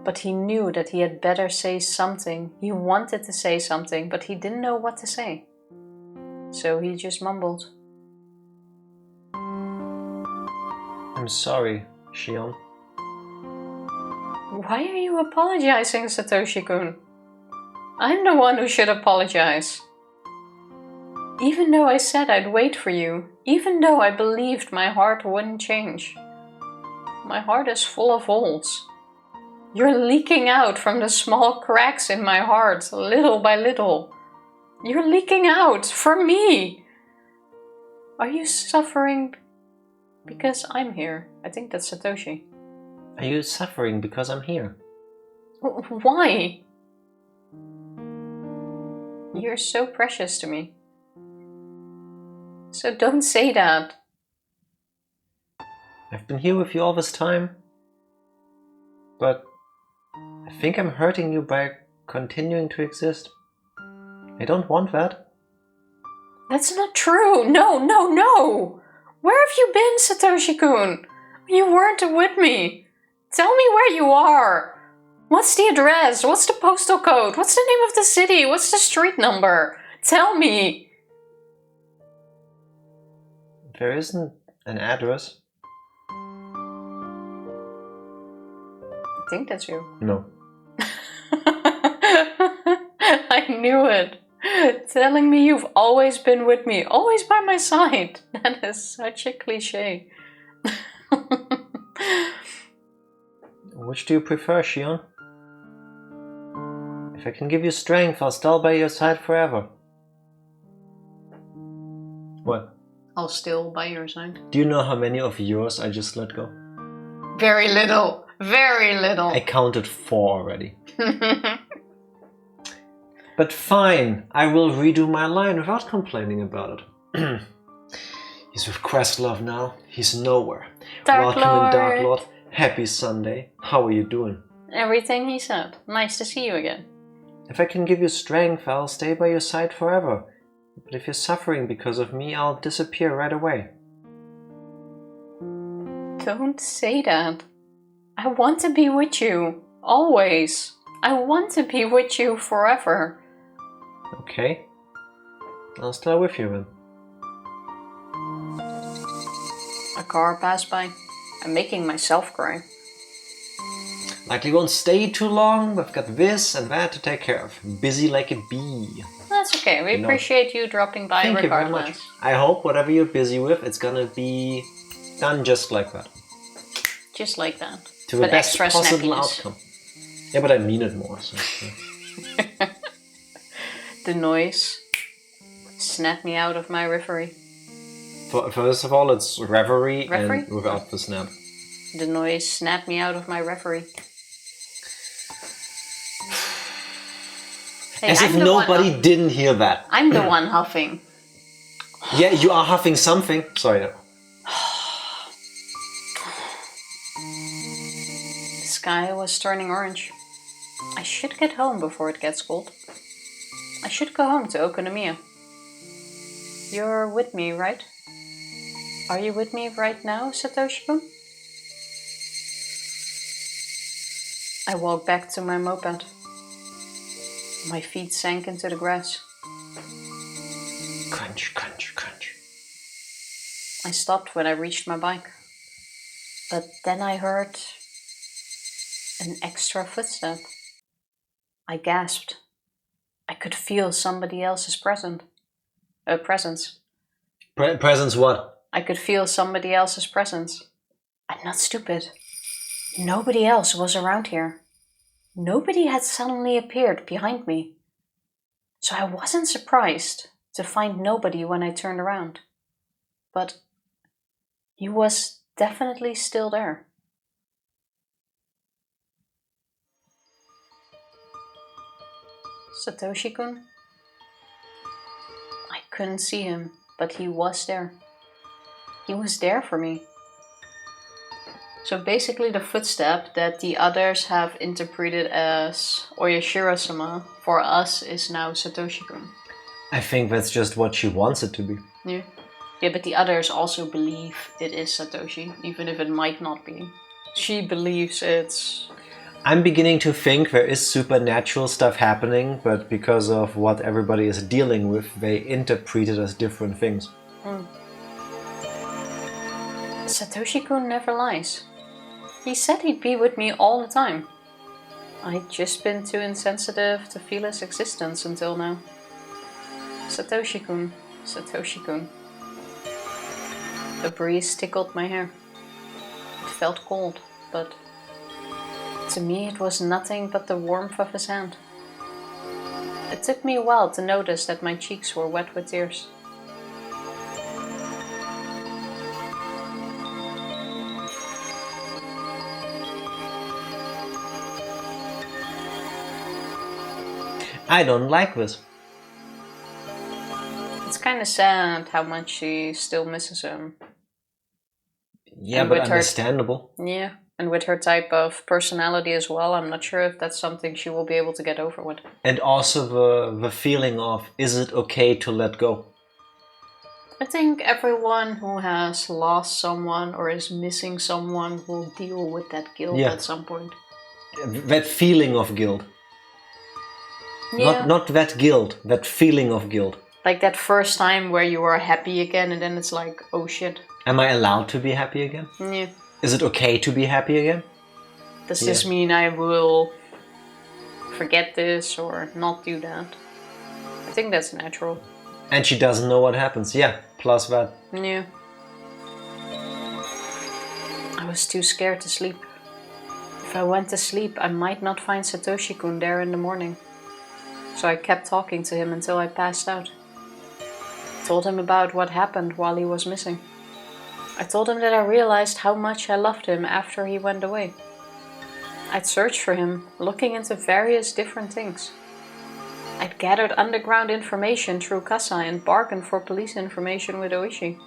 But he knew that he had better say something. He wanted to say something, but he didn't know what to say. So he just mumbled. I'm sorry, Shion. Why are you apologizing, Satoshi-kun? I'm the one who should apologize. Even though I said I'd wait for you, even though I believed my heart wouldn't change. My heart is full of holes. You're leaking out from the small cracks in my heart, little by little. You're leaking out from me. Are you suffering because I'm here? I think that's Satoshi. Are you suffering because I'm here? Why? You're so precious to me. So don't say that. I've been here with you all this time, but I think I'm hurting you by continuing to exist. I don't want that. That's not true. No, no, no. Where have you been, Satoshi-kun? You weren't with me. Tell me where you are. What's the address? What's the postal code? What's the name of the city? What's the street number? Tell me. There isn't an address. I think that's you. No. I knew it. Telling me you've always been with me, always by my side. That is such a cliche. Which do you prefer, Shion? If I can give you strength, I'll stay by your side forever. What? I'll still by your side. Do you know how many of yours I just let go? Very little. Very little. I counted 4 already. But fine, I will redo my line without complaining about it. He's with Questlove now. He's nowhere. Dark Welcome Lord. in, Dark Lord. Happy Sunday. How are you doing? Everything he said. Nice to see you again. If I can give you strength, I'll stay by your side forever. But if you're suffering because of me, I'll disappear right away. Don't say that. I want to be with you. Always. I want to be with you forever. Okay. I'll stay with you then. A car passed by. I'm making myself cry. Likely won't stay too long. We've got this and that to take care of. Busy like a bee. That's okay. We appreciate you dropping by Thank you very regardless. much. I hope whatever you're busy with, it's gonna be done just like that. Just like that. To the But best extra possible snappiness. outcome. Yeah, but I mean it more. So, yeah. The noise snapped me out of my reverie. First of all, it's reverie Reverie? and without the snap. The noise snapped me out of my reverie. Hey, As I'm if the nobody one didn't hear that. I'm the one huffing. Yeah, you are huffing something. Sorry. The sky was turning orange. I should get home before it gets cold. I should go home to Okonomiya. You're with me, right? Are you with me right now, Satoshi-kun? I walked back to my moped. My feet sank into the grass. Crunch, crunch, crunch. I stopped when I reached my bike. But then I heard an extra footstep. I gasped. I could feel somebody else's presence. Presents what? I could feel somebody else's presence. I'm not stupid. Nobody else was around here. Nobody had suddenly appeared behind me. So I wasn't surprised to find nobody when I turned around. But he was definitely still there. Satoshi-kun? I couldn't see him, but he was there. He was there for me. So basically the footstep that the others have interpreted as oyashiro-sama for us is now Satoshi-kun. I think that's just what she wants it to be. Yeah. Yeah, but the others also believe it is Satoshi, even if it might not be. She believes it's... I'm beginning to think there is supernatural stuff happening, but because of what everybody is dealing with, they interpret it as different things. Satoshi-kun never lies. He said he'd be with me all the time. I'd just been too insensitive to feel his existence until now. Satoshi-kun, Satoshi-kun. The breeze tickled my hair. It felt cold, but To me, it was nothing but the warmth of his hand. It took me a while to notice that my cheeks were wet with tears. I don't like this. It's kind of sad how much she still misses him. Yeah, And but with her- understandable. Yeah, and with her type of personality as well, I'm not sure if that's something she will be able to get over with. And also the feeling of, is it okay to let go? I think everyone who has lost someone or is missing someone will deal with that guilt Yeah. at some point. That feeling of guilt. Yeah. Not that guilt, that feeling of guilt. Like that first time where you are happy again and then it's like, oh shit. Am I allowed to be happy again? Yeah. Is it okay to be happy again? Does this mean I will forget this or not do that? I think that's natural. And she doesn't know what happens. Yeah, plus that. Yeah. I was too scared to sleep. If I went to sleep, I might not find Satoshi-kun there in the morning. So I kept talking to him until I passed out. I told him about what happened while he was missing. I told him that I realized how much I loved him after he went away. I'd searched for him, looking into various different things. I'd gathered underground information through Kasai and bargained for police information with Oishi.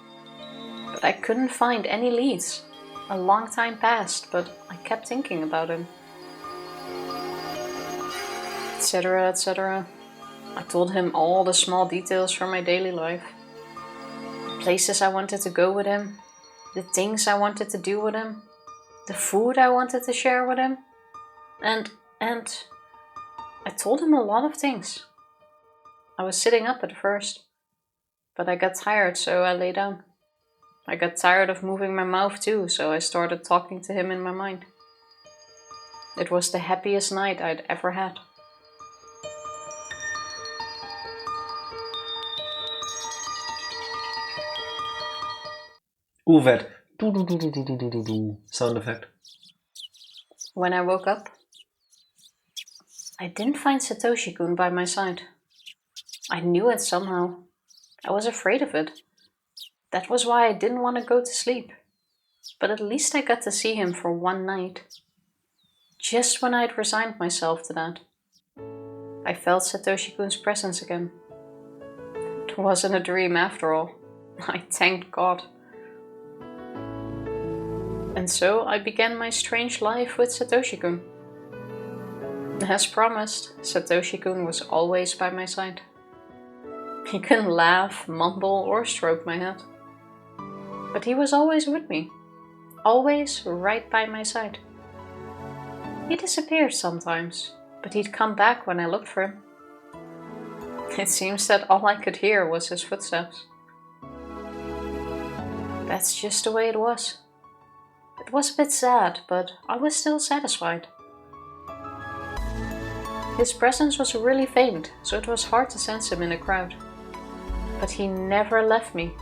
But I couldn't find any leads. A long time passed, but I kept thinking about him. Etc, etc. I told him all the small details from my daily life. The places I wanted to go with him, the things I wanted to do with him, the food I wanted to share with him, and I told him a lot of things. I was sitting up at first, but I got tired, so I lay down. I got tired of moving my mouth too, so I started talking to him in my mind. It was the happiest night I'd ever had. Ooh, that do sound effect. When I woke up, I didn't find Satoshi-kun by my side. I knew it somehow. I was afraid of it. That was why I didn't want to go to sleep. But at least I got to see him for one night. Just when I'd resigned myself to that, I felt Satoshi-kun's presence again. It wasn't a dream after all. I thanked God. And so I began my strange life with Satoshi-kun. As promised, Satoshi-kun was always by my side. He couldn't laugh, mumble, or stroke my head. But he was always with me. Always right by my side. He disappeared sometimes, but he'd come back when I looked for him. It seems that all I could hear was his footsteps. That's just the way it was. It was a bit sad, but I was still satisfied. His presence was really faint, so it was hard to sense him in a crowd. But he never left me.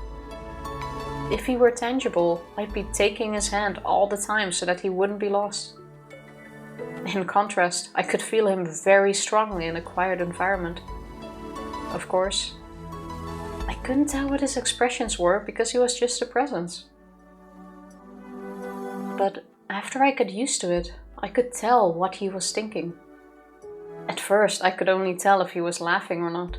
If he were tangible, I'd be taking his hand all the time so that he wouldn't be lost. In contrast, I could feel him very strongly in a quiet environment. Of course, I couldn't tell what his expressions were because he was just a presence. But after I got used to it, I could tell what he was thinking. At first, I could only tell if he was laughing or not.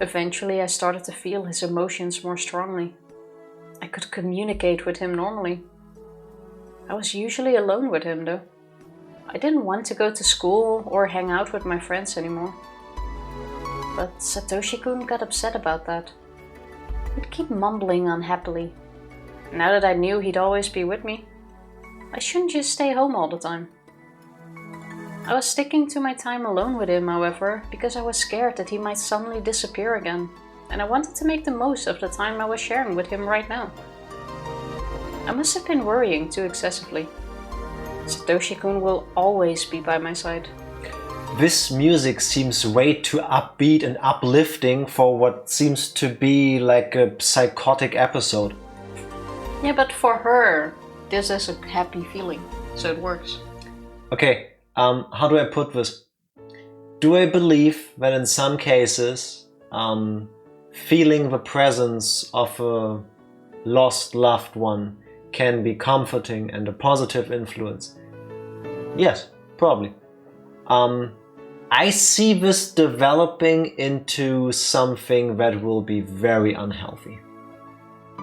Eventually, I started to feel his emotions more strongly. I could communicate with him normally. I was usually alone with him though. I didn't want to go to school or hang out with my friends anymore. But Satoshi-kun got upset about that. He'd keep mumbling unhappily. Now that I knew he'd always be with me, I shouldn't just stay home all the time. I was sticking to my time alone with him, however, because I was scared that he might suddenly disappear again, and I wanted to make the most of the time I was sharing with him right now. I must have been worrying too excessively. Satoshi-kun will always be by my side. This music seems way too upbeat and uplifting for what seems to be like a psychotic episode. Yeah, but for her, this is a happy feeling, so it works. Okay, how do I put this? Do I believe that in some cases, feeling the presence of a lost loved one can be comforting and a positive influence? Yes, probably. I see this developing into something that will be very unhealthy.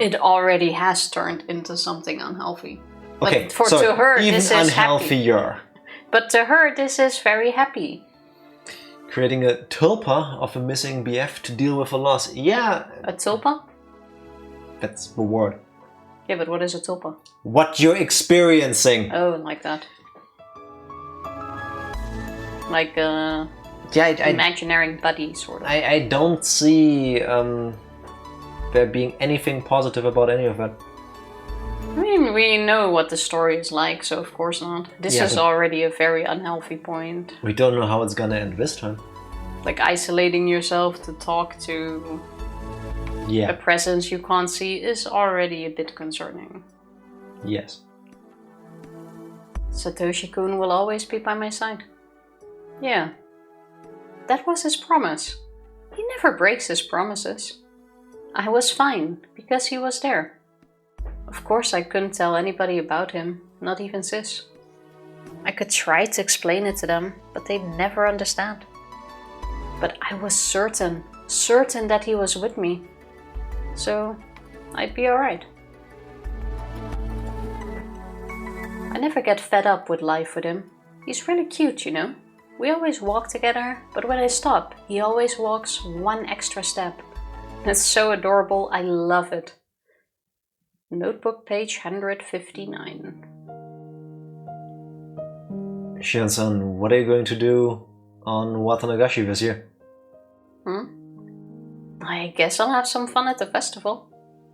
It already has turned into something unhealthy. Okay, but to her, even this is unhealthier. happy. But to her, this is very happy. Creating a tulpa of a missing BF to deal with a loss. Yeah. A tulpa? That's the word. Yeah, but what is a tulpa? What you're experiencing. Oh, like that. Like a imaginary buddy, sort of. I don't see there being anything positive about any of that. I mean, we know what the story is like, so of course not. This is already a very unhealthy point. We don't know how it's gonna end this time. Like isolating yourself to talk to a presence you can't see is already a bit concerning. Yes. Satoshi-kun will always be by my side. Yeah. That was his promise. He never breaks his promises. I was fine, because he was there. Of course I couldn't tell anybody about him, not even Sis. I could try to explain it to them, but they'd never understand. But I was certain that he was with me. So, I'd be alright. I never get fed up with life with him. He's really cute, you know. We always walk together, but when I stop, he always walks one extra step. It's so adorable, I love it. Notebook page 159. Shion-san, what are you going to do on Watanagashi this year? I guess I'll have some fun at the festival.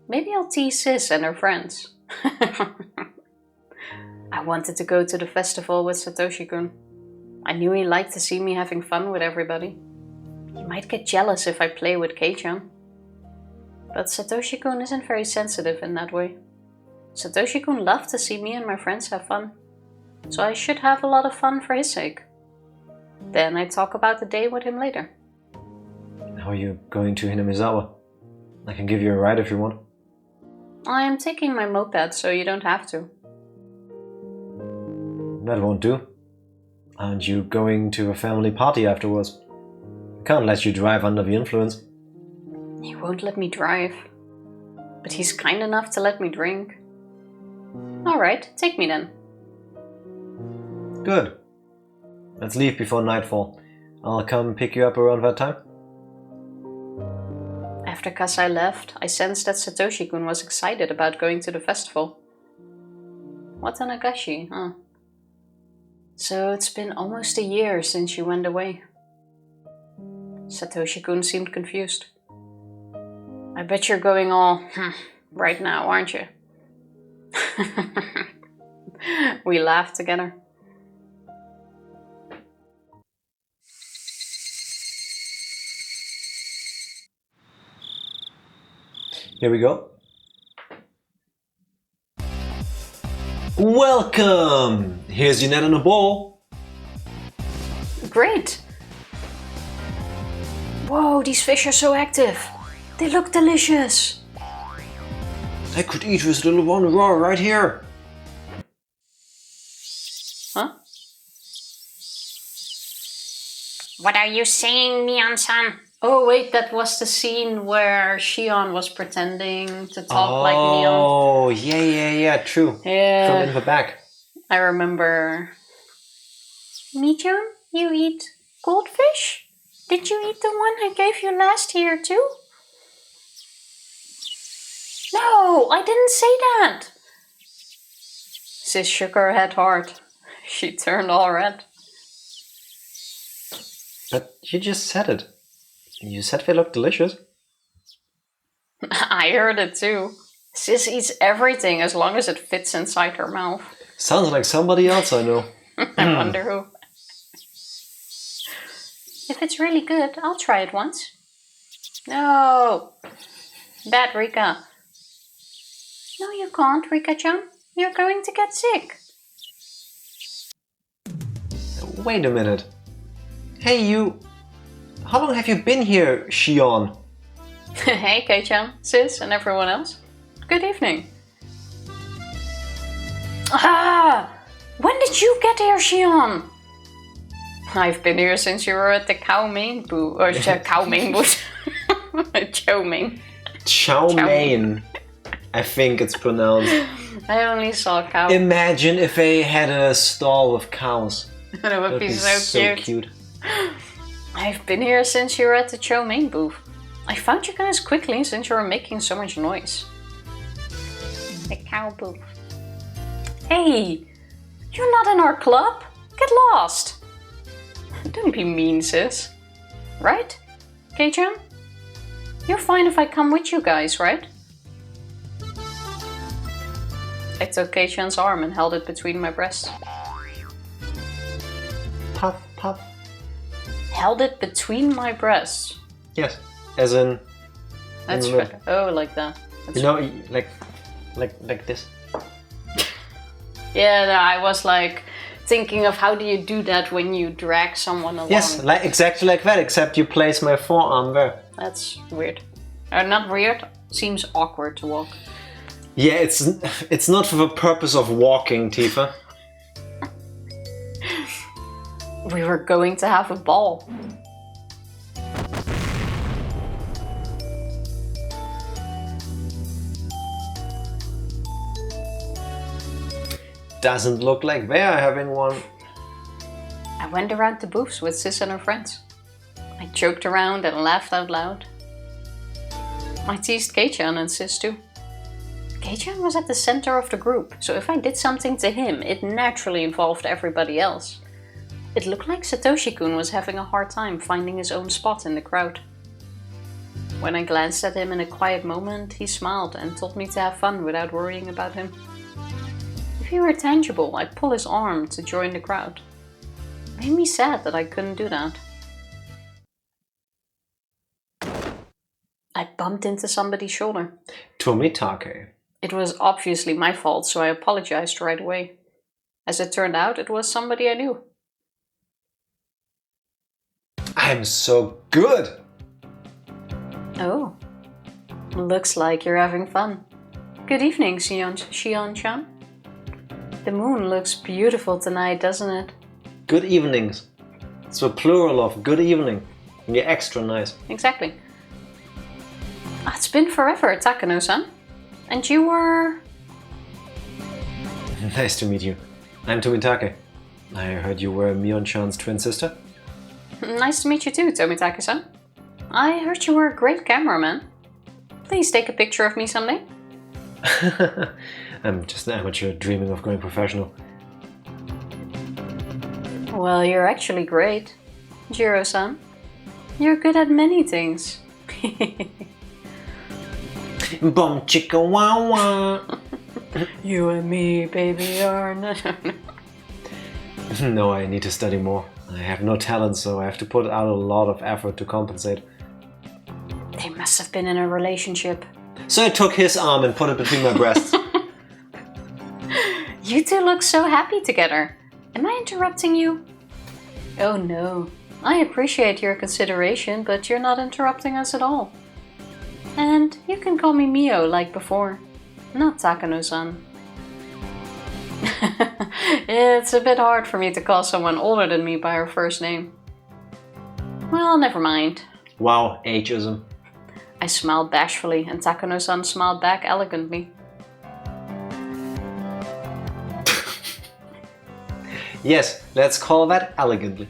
Maybe I'll tease Sis and her friends. I wanted to go to the festival with Satoshi-kun. I knew he liked to see me having fun with everybody. He might get jealous if I play with Kei-chan. But Satoshi-kun isn't very sensitive in that way. Satoshi-kun loved to see me and my friends have fun. So I should have a lot of fun for his sake. Then I talk about the day with him later. How are you going to Hinamizawa? I can give you a ride if you want. I am taking my moped, so you don't have to. That won't do. Aren't you going to a family party afterwards? I can't let you drive under the influence. He won't let me drive. But he's kind enough to let me drink. Alright, take me then. Good. Let's leave before nightfall. I'll come pick you up around that time. After Kasai left, I sensed that Satoshi-kun was excited about going to the festival. Watanagashi, huh? So it's been almost a year since you went away. Satoshi-kun seemed confused. I bet you're going all, right now, aren't you? We laughed together. Here we go. Welcome! Here's your net and a ball. Great! Whoa, these fish are so active. They look delicious. I could eat this little one raw right here. Huh? What are you saying, Mian-san? Oh wait, that was the scene where Shion was pretending to talk like Mian. Oh, yeah, true. Yeah. From in the back. I remember. Mi-chan, you eat goldfish? Did you eat the one I gave you last year too? No, I didn't say that. Sis shook her head hard. She turned all red. But you just said it. You said they look delicious. I heard it too. Sis eats everything as long as it fits inside her mouth. Sounds like somebody else I know. I wonder who. If it's really good, I'll try it once. No! Bad Rika. No, you can't, Rika-chan. You're going to get sick. Wait a minute. Hey, you... How long have you been here, Shion? Hey, Kei-chan, sis, and everyone else. Good evening. Ah! When did you get here, Shion? I've been here since you were at the cow main booth. Or cow main booth. Chow mein. Chow mein. I think it's pronounced. I only saw cow. Imagine if they had a stall with cows. That would be so cute. I've been here since you were at the chow mein booth. I found you guys quickly since you were making so much noise. The cow booth. Hey! You're not in our club? Get lost! Don't be mean, sis. Right? Kei-chan? You're fine if I come with you guys, right? I took Kei-chan's arm and held it between my breasts. Puff, puff. Held it between my breasts? Yes, as in... That's right. Oh, like that. That's you know, like this. Yeah, no, I was like thinking of how do you do that when you drag someone along. Yes, exactly like that, except you place my forearm there. That's weird. Not weird, seems awkward to walk. Yeah, it's not for the purpose of walking, Tifa. We were going to have a ball. Doesn't look like they are having one. I went around the booths with Sis and her friends. I joked around and laughed out loud. I teased Kei-chan and Sis too. Kei-chan was at the center of the group, so if I did something to him, it naturally involved everybody else. It looked like Satoshi-kun was having a hard time finding his own spot in the crowd. When I glanced at him in a quiet moment, he smiled and told me to have fun without worrying about him. If he were tangible, I'd pull his arm to join the crowd. It made me sad that I couldn't do that. I bumped into somebody's shoulder. Tomitake. It was obviously my fault, so I apologized right away. As it turned out, it was somebody I knew. I'm so good! Oh. Looks like you're having fun. Good evening, Shion-chan. The moon looks beautiful tonight, doesn't it? Good evenings. It's the plural of good evening. And you're extra nice. Exactly. It's been forever, Takano-san. And you were... Nice to meet you. I'm Tomitake. I heard you were Mion-chan's twin sister. Nice to meet you too, Tomitake-san. I heard you were a great cameraman. Please take a picture of me someday. I'm just an amateur dreaming of going professional. Well, you're actually great, Jiro-san. You're good at many things. Boom chicka wow wow. You and me, baby, are not... No, I need to study more. I have no talent, so I have to put out a lot of effort to compensate. They must have been in a relationship. So I took his arm and put it between my breasts. You two look so happy together. Am I interrupting you? Oh no. I appreciate your consideration, but you're not interrupting us at all. And you can call me Mio like before, not Takano-san. It's a bit hard for me to call someone older than me by her first name. Well, never mind. Wow, ageism. I smiled bashfully and Takano-san smiled back elegantly. Yes, let's call that elegantly.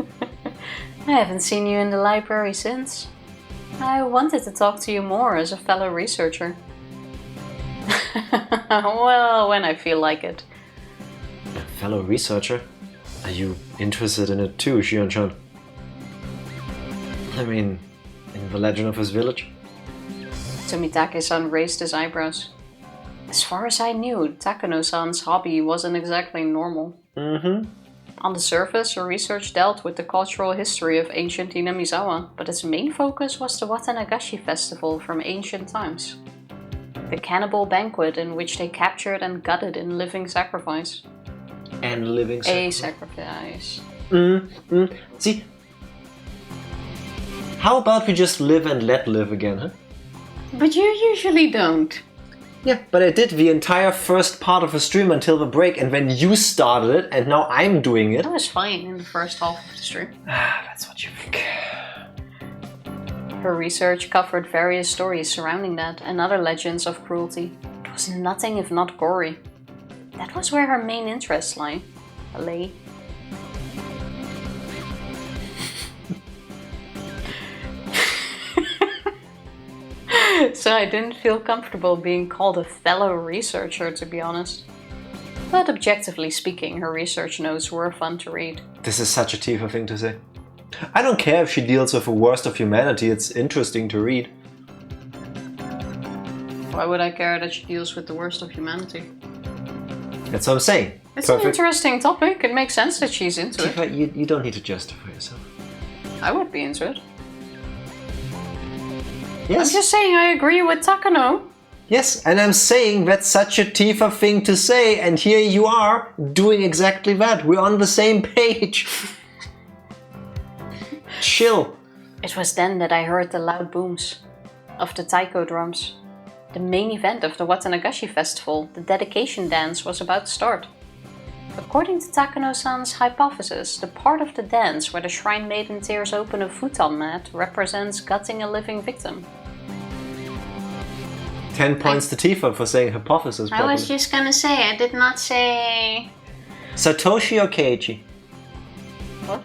I haven't seen you in the library since. I wanted to talk to you more as a fellow researcher. Well, when I feel like it. A fellow researcher? Are you interested in it too, Shion-chan? I mean, in the legend of his village? Tomitake-san raised his eyebrows. As far as I knew, Takano-san's hobby wasn't exactly normal. Mm-hmm. On the surface, her research dealt with the cultural history of ancient Hinamizawa, but its main focus was the Watanagashi festival from ancient times. The cannibal banquet in which they captured and gutted in living sacrifice. And living A sacrifice. sacrifice. See, how about we just live and let live again, huh? But you usually don't. Yeah, but I did the entire first part of the stream until the break, and then you started it, and now I'm doing it. That was fine in the first half of the stream. That's what you think. Her research covered various stories surrounding that and other legends of cruelty. It was nothing if not gory. That was where her main interests lay. So I didn't feel comfortable being called a fellow researcher, to be honest. But objectively speaking, her research notes were fun to read. This is such a Tifa thing to say. I don't care if she deals with the worst of humanity, it's interesting to read. Why would I care that she deals with the worst of humanity? That's what I'm saying. It's an interesting topic, it makes sense that she's into Tifa, it. you don't need to justify yourself. I would be into it. Yes. I'm just saying I agree with Takano. Yes, and I'm saying that's such a Tifa thing to say, and here you are doing exactly that. We're on the same page. Chill. It was then that I heard the loud booms of the taiko drums. The main event of the Watanagashi festival, the dedication dance, was about to start. According to Takano-san's hypothesis, the part of the dance where the shrine maiden tears open a futon mat represents gutting a living victim. 10 points to Tifa for saying hypothesis properly. I was just gonna say, I did not say... Satoshi or Keiichi? What?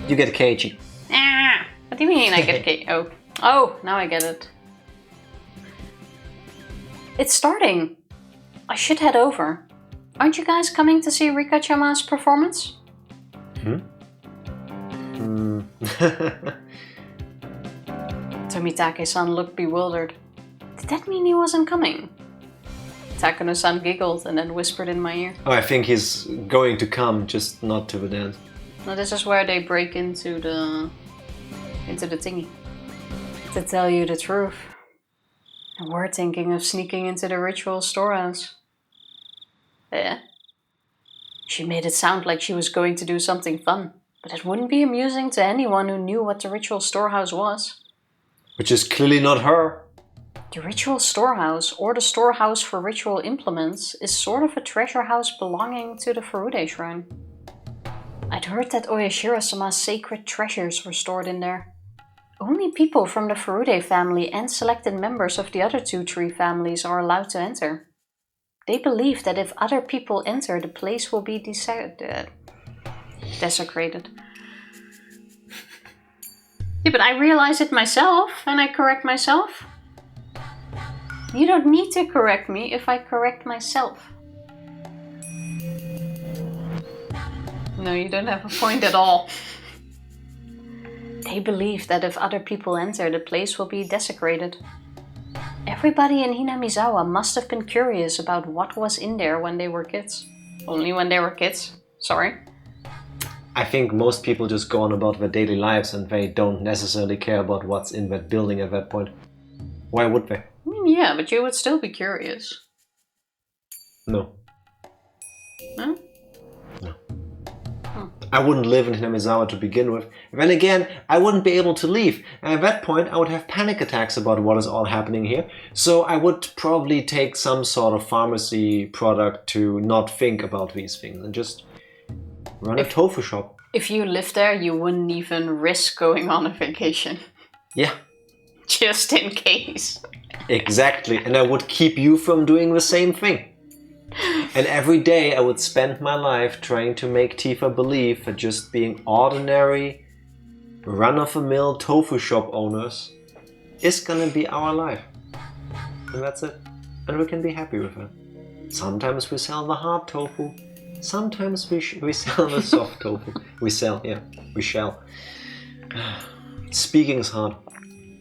You get Keiichi. Ah, what do you mean I get Keiichi? Oh, now I get it. It's starting. I should head over. Aren't you guys coming to see Rika-chama's performance? Tomitake-san looked bewildered. Did that mean he wasn't coming? Takano-san giggled and then whispered in my ear. Oh, I think he's going to come, just not to the dance. Now this is where they break into the thingy. To tell you the truth, we're thinking of sneaking into the ritual storehouse. Yeah. She made it sound like she was going to do something fun, but it wouldn't be amusing to anyone who knew what the ritual storehouse was. Which is clearly not her. The ritual storehouse, or the storehouse for ritual implements, is sort of a treasure house belonging to the Furude shrine. I'd heard that Oyashiro-sama's sacred treasures were stored in there. Only people from the Furude family and selected members of the other two tree families are allowed to enter. They believe that if other people enter, the place will be desecrated. Yeah, but I realize it myself, and I correct myself. You don't need to correct me if I correct myself. No, you don't have a point at all. They believe that if other people enter, the place will be desecrated. Everybody in Hinamizawa must have been curious about what was in there when they were kids. Only when they were kids, sorry. I think most people just go on about their daily lives and they don't necessarily care about what's in that building at that point. Why would they? I mean, yeah, but you would still be curious. No. No? No. I wouldn't live in Hinamizawa to begin with. Then again, I wouldn't be able to leave. And at that point, I would have panic attacks about what is all happening here. So I would probably take some sort of pharmacy product to not think about these things and just run a tofu shop. If you lived there, you wouldn't even risk going on a vacation. Yeah. Just in case. Exactly. And I would keep you from doing the same thing. And every day I would spend my life trying to make Tifa believe that just being ordinary, run-of-the-mill tofu shop owners is gonna be our life. And that's it. And we can be happy with it. Sometimes we sell the hard tofu. Sometimes we sell the soft tofu. We shall. Speaking is hard.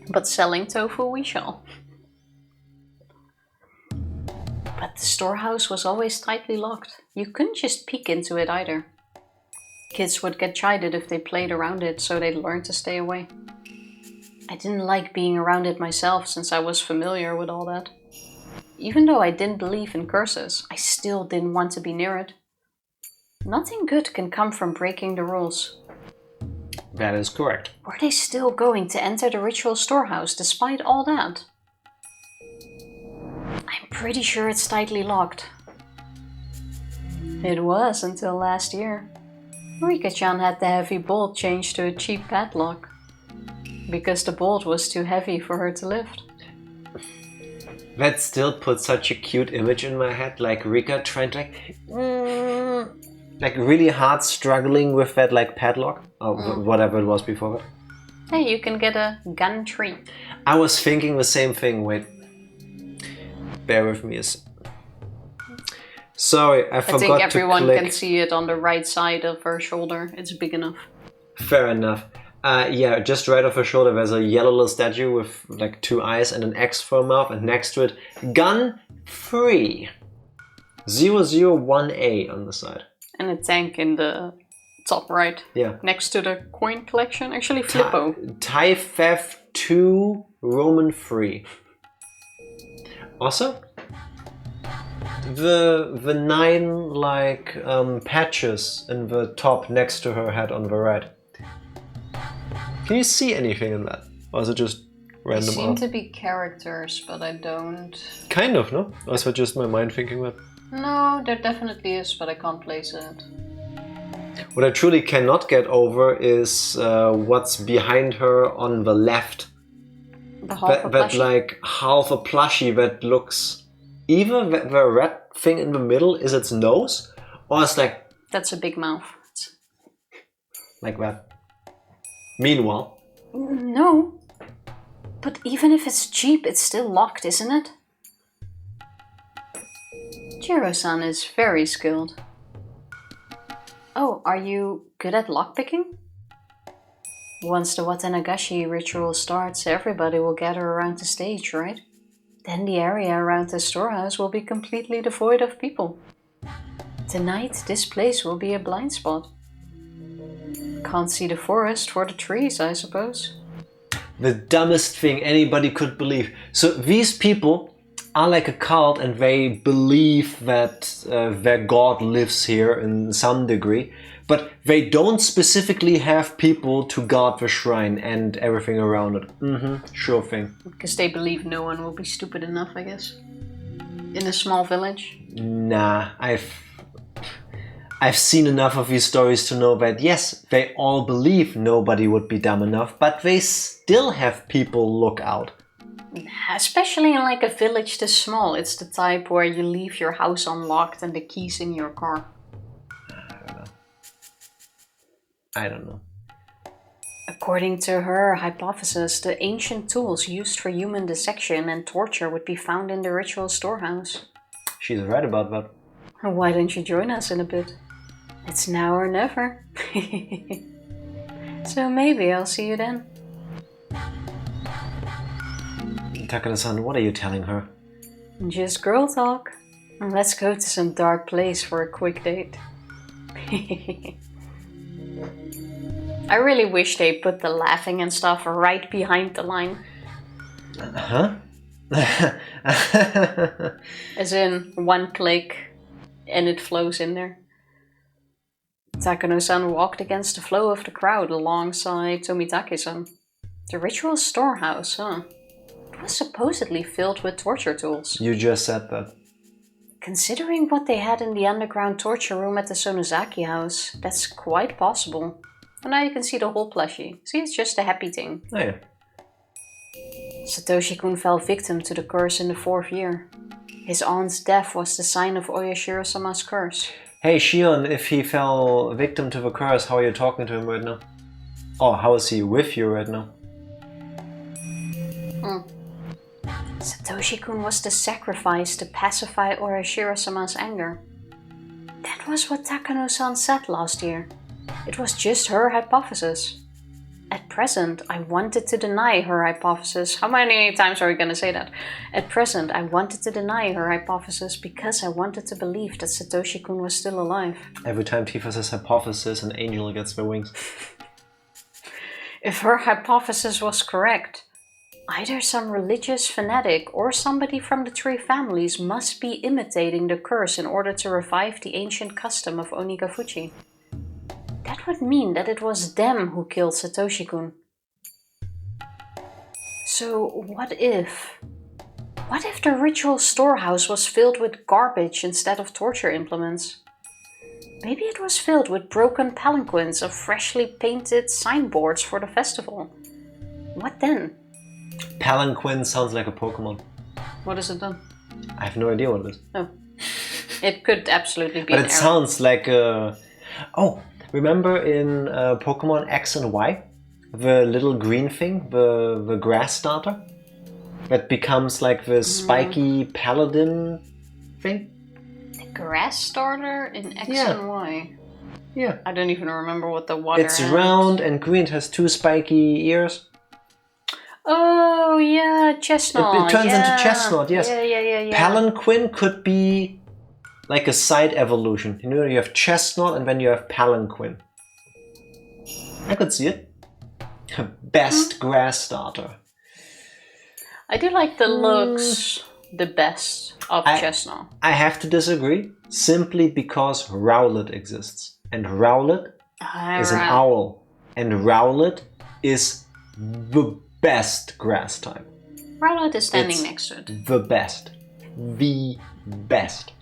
But selling tofu we shall. But the storehouse was always tightly locked. You couldn't just peek into it either. Kids would get chided if they played around it, so they'd learn to stay away. I didn't like being around it myself since I was familiar with all that. Even though I didn't believe in curses, I still didn't want to be near it. Nothing good can come from breaking the rules. That is correct. Were they still going to enter the ritual storehouse despite all that? I'm pretty sure it's tightly locked. It was until last year. Rika-chan had the heavy bolt changed to a cheap padlock. Because the bolt was too heavy for her to lift. That still puts such a cute image in my head, like Rika trying to like really hard struggling with that like padlock or whatever it was before that. Hey, you can get a gun tree. I was thinking the same thing. Wait, bear with me. Sorry, I forgot to click. I think everyone can see it on the right side of her shoulder. It's big enough. Fair enough. Yeah, just right off her shoulder there's a yellow little statue with like 2 eyes and an X for a mouth, and next to it, gun free. 001A on the side. And a tank in the top right. Yeah. Next to the coin collection. Actually, Flippo. Thai Fev 2 Roman free. Also, the 9 like patches in the top next to her head on the right. Can you see anything in that? Or is it just random? They seem to be characters, but I don't... Kind of, no? Or is that just my mind thinking that? No, there definitely is, but I can't place it. What I truly cannot get over is what's behind her on the left. The half a that plushie? like half a plushie that looks... Either the red thing in the middle is its nose, or it's like... That's a big mouth. Like that. Meanwhile... No. But even if it's cheap, it's still locked, isn't it? Jiro-san is very skilled. Oh, are you good at lockpicking? Once the Watanagashi ritual starts, everybody will gather around the stage, right? Then the area around the storehouse will be completely devoid of people. Tonight, this place will be a blind spot. Can't see the forest for the trees, I suppose. The dumbest thing anybody could believe. So these people are like a cult and they believe that their god lives here in some degree, but they don't specifically have people to guard the shrine and everything around it. Sure thing. Because they believe no one will be stupid enough, I guess. In a small village. Nah, I've seen enough of these stories to know that yes, they all believe nobody would be dumb enough, but they still have people look out. Especially in like a village this small. It's the type where you leave your house unlocked and the keys in your car. I don't know. According to her hypothesis, the ancient tools used for human dissection and torture would be found in the ritual storehouse. She's right about that. Why don't you join us in a bit? It's now or never. So maybe I'll see you then. Takano-san, what are you telling her? Just girl talk. Let's go to some dark place for a quick date. I really wish they put the laughing and stuff right behind the line. Huh? As in, one click and it flows in there. Takano-san walked against the flow of the crowd alongside Tomitake-san. The ritual storehouse, huh? It was supposedly filled with torture tools. You just said that. Considering what they had in the underground torture room at the Sonozaki house, that's quite possible. And now you can see the whole plushie. See, it's just a happy thing. Oh yeah. Satoshi-kun fell victim to the curse in the 4th year. His aunt's death was the sign of Oyashiro-sama's curse. Hey Shion, if he fell victim to the curse, how are you talking to him right now? Oh, how is he with you right now? Satoshi-kun was the sacrifice to pacify Oyashiro-sama's anger. That was what Takano-san said last year. It was just her hypothesis. At present, I wanted to deny her hypothesis. How many times are we going to say that? At present, I wanted to deny her hypothesis because I wanted to believe that Satoshi-kun was still alive. Every time Tifa says hypothesis, an angel gets their wings. If her hypothesis was correct, Either some religious fanatic or somebody from the three families must be imitating the curse in order to revive the ancient custom of Onigafuchi. That would mean that it was them who killed Satoshi-kun. So what if the ritual storehouse was filled with garbage instead of torture implements? Maybe it was filled with broken palanquins of freshly painted signboards for the festival. What then? Palanquin sounds like a Pokemon. What is it then? I have no idea what it is. Oh. It could absolutely be but an it arrow. sounds like a... Oh, remember in Pokemon X and Y? The little green thing, the grass starter? That becomes like the spiky paladin thing? The grass starter in X and Y? Yeah. I don't even remember what the water It's round and green. It has two spiky ears. Oh, yeah, Chestnut. It turns into Chestnut, yes. Yeah. Palanquin could be like a side evolution. You know, you have Chestnut and then you have Palanquin. I could see it. Best grass starter. I do like the looks the best of Chestnut. I have to disagree, simply because Rowlet exists. And Rowlet is an owl. And Rowlet is the best grass type. Rowlet is standing next to it. The best. The best.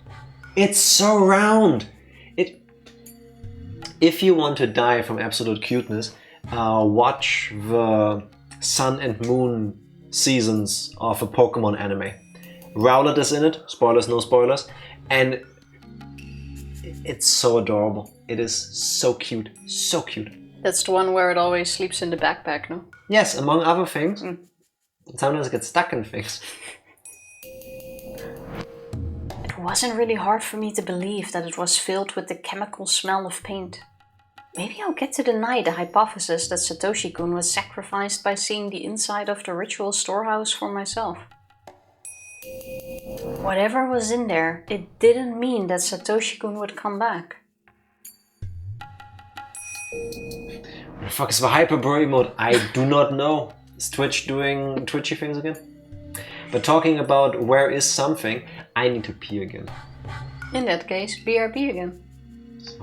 It's so round. If you want to die from absolute cuteness, watch the Sun and Moon seasons of a Pokemon anime. Rowlet is in it. Spoilers, no spoilers. And it's so adorable. It is so cute. So cute. That's the one where it always sleeps in the backpack, no? Yes, among other things. Sometimes it gets stuck in things. It wasn't really hard for me to believe that it was filled with the chemical smell of paint. Maybe I'll get to deny the hypothesis that Satoshi-kun was sacrificed by seeing the inside of the ritual storehouse for myself. Whatever was in there, it didn't mean that Satoshi-kun would come back. What the fuck is the Hyperbro emote? I do not know. Is Twitch doing twitchy things again? But talking about where is something, I need to pee again. In that case, BRB again.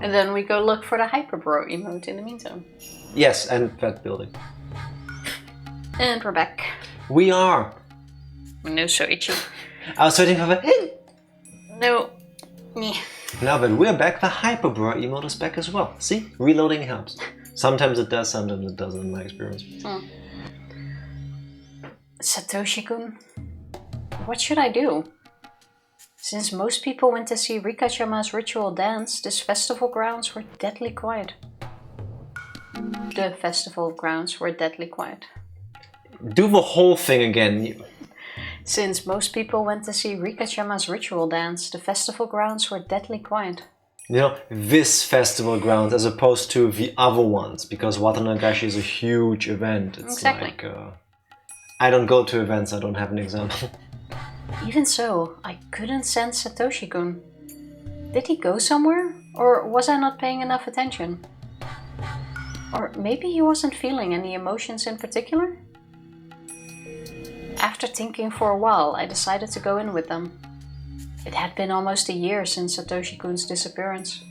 And then we go look for the Hyperbro emote in the meantime. Yes, and that building. And we're back. We are. No, so itchy. I was waiting for the... No. Now that we're back, the Hyperbro emote is back as well. See? Reloading helps. Sometimes it does, sometimes it doesn't in my experience. Satoshi-kun, what should I do? Since most people went to see Rikachama's ritual dance, this festival grounds were deadly quiet. The festival grounds were deadly quiet. Do the whole thing again. Since most people went to see Rikachama's ritual dance, the festival grounds were deadly quiet. You know, this festival grounds as opposed to the other ones, because Watanagashi is a huge event. It's exactly. Like, I don't go to events, I don't have an example. Even so, I couldn't sense Satoshi-kun. Did he go somewhere? Or was I not paying enough attention? Or maybe he wasn't feeling any emotions in particular? After thinking for a while, I decided to go in with them. It had been almost a year since Satoshi-kun's disappearance.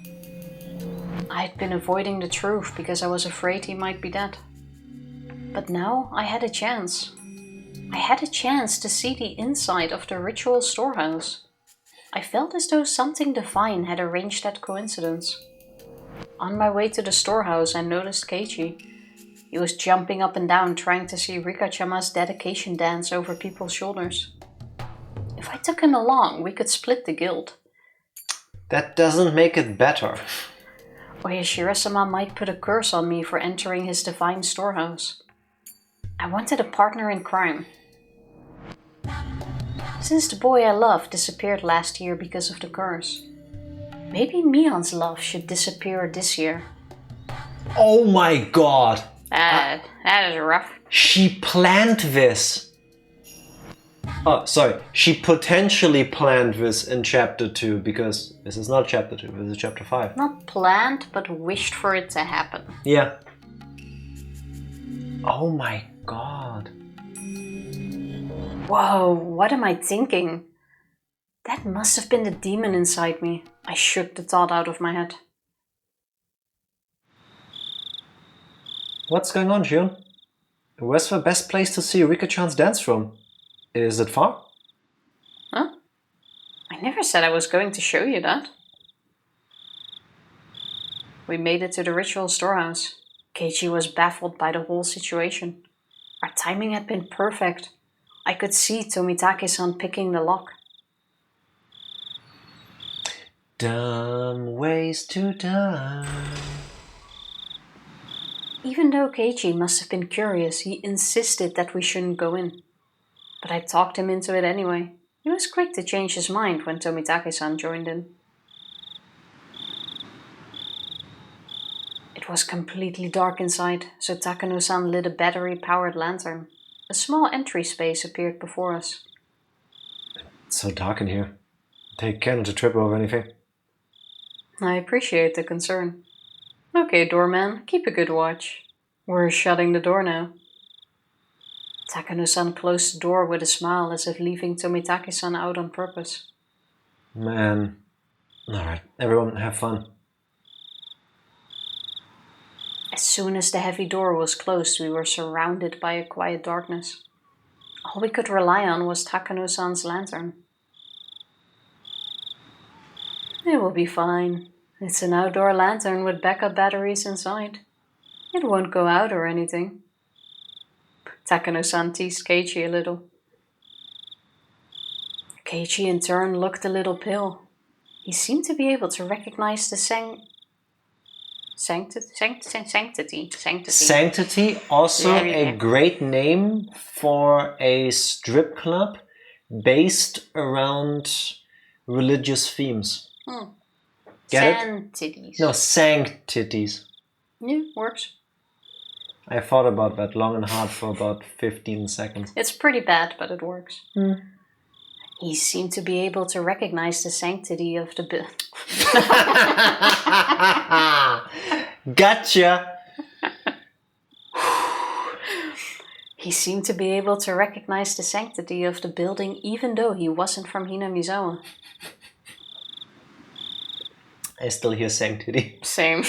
I had been avoiding the truth because I was afraid he might be dead. But now I had a chance. I had a chance to see the inside of the ritual storehouse. I felt as though something divine had arranged that coincidence. On my way to the storehouse, I noticed Keiichi. He was jumping up and down trying to see Rikachama's dedication dance over people's shoulders. If I took him along, we could split the guild. That doesn't make it better. Oyashiro-sama might put a curse on me for entering his divine storehouse. I wanted a partner in crime. Since the boy I loved disappeared last year because of the curse, maybe Mion's love should disappear this year. Oh my god! That is rough. She planned this! Oh, sorry. She potentially planned this in chapter 2, because this is not chapter 2, this is chapter 5. Not planned, but wished for it to happen. Yeah. Oh my god. Whoa, what am I thinking? That must have been the demon inside me. I shook the thought out of my head. What's going on, Jion? Where's the best place to see Rika-chan's dance from? Is it far? Huh? I never said I was going to show you that. We made it to the ritual storehouse. Keiichi was baffled by the whole situation. Our timing had been perfect. I could see Tomitake-san picking the lock. Dumb ways to die. Even though Keiichi must have been curious, he insisted that we shouldn't go in. But I talked him into it anyway. He was quick to change his mind when Tomitake-san joined in. It was completely dark inside, so Takano-san lit a battery-powered lantern. A small entry space appeared before us. It's so dark in here. Take care not to trip over anything. I appreciate the concern. Okay, doorman, keep a good watch. We're shutting the door now. Takano-san closed the door with a smile as if leaving Tomitake-san out on purpose. Man. Alright, everyone have fun. As soon as the heavy door was closed, we were surrounded by a quiet darkness. All we could rely on was Takano-san's lantern. It will be fine. It's an outdoor lantern with backup batteries inside. It won't go out or anything. Takano-san teased Keiichi a little. Keiichi in turn looked a little pale. He seemed to be able to recognize the sanctity. Sanctity, also a great name for a strip club based around religious themes. Get Sanctities. it? No, sanctities. Yeah, works. I thought about that long and hard for about 15 seconds. It's pretty bad, but it works. He seemed to be able to recognize the sanctity of the Gotcha! He seemed to be able to recognize the sanctity of the building even though he wasn't from Hinamizawa. I still hear sanctity. Same.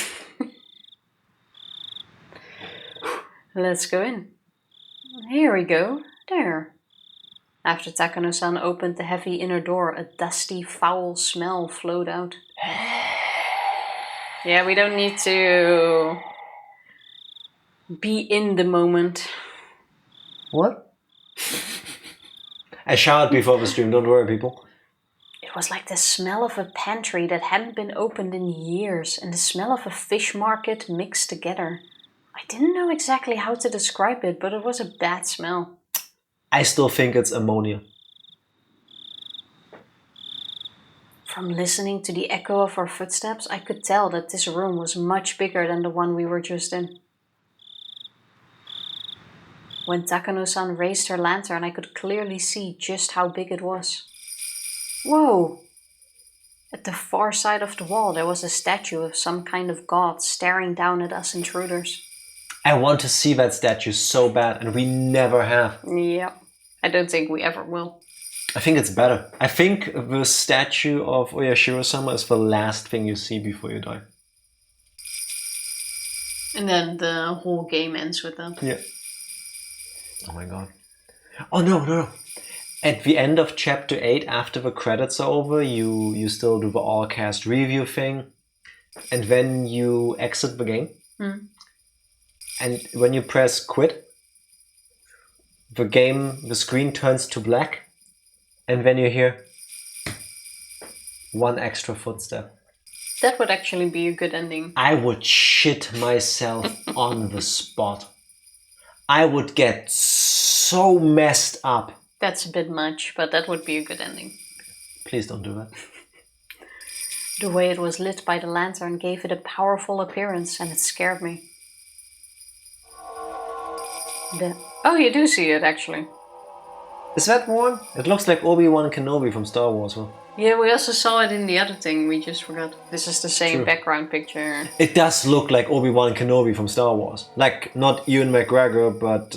Let's go in. Here we go. There. After Takano-san opened the heavy inner door, a dusty, foul smell flowed out. Yeah, we don't need to be in the moment. What? I showered before the stream, don't worry, people. It was like the smell of a pantry that hadn't been opened in years and the smell of a fish market mixed together. I didn't know exactly how to describe it, but it was a bad smell. I still think it's ammonia. From listening to the echo of our footsteps, I could tell that this room was much bigger than the one we were just in. When Takano-san raised her lantern, I could clearly see just how big it was. Whoa! At the far side of the wall, there was a statue of some kind of god staring down at us intruders. I want to see that statue so bad, and we never have. Yep. I don't think we ever will. I think it's better. I think the statue of Oyashiro-sama is the last thing you see before you die. And then the whole game ends with that. Yeah. Oh my god. Oh no. At the end of chapter 8, after the credits are over, you still do the all-cast review thing. And then you exit the game. And when you press quit, the screen turns to black. And then you hear one extra footstep. That would actually be a good ending. I would shit myself on the spot. I would get so messed up. That's a bit much, but that would be a good ending. Please don't do that. The way it was lit by the lantern gave it a powerful appearance and it scared me. Oh, you do see it actually. Is that one? It looks like Obi-Wan Kenobi from Star Wars. Well. Yeah, we also saw it in the other thing, we just forgot. This is the same True. background picture. It does look like Obi-Wan Kenobi from Star Wars. Like, not Ewan McGregor, but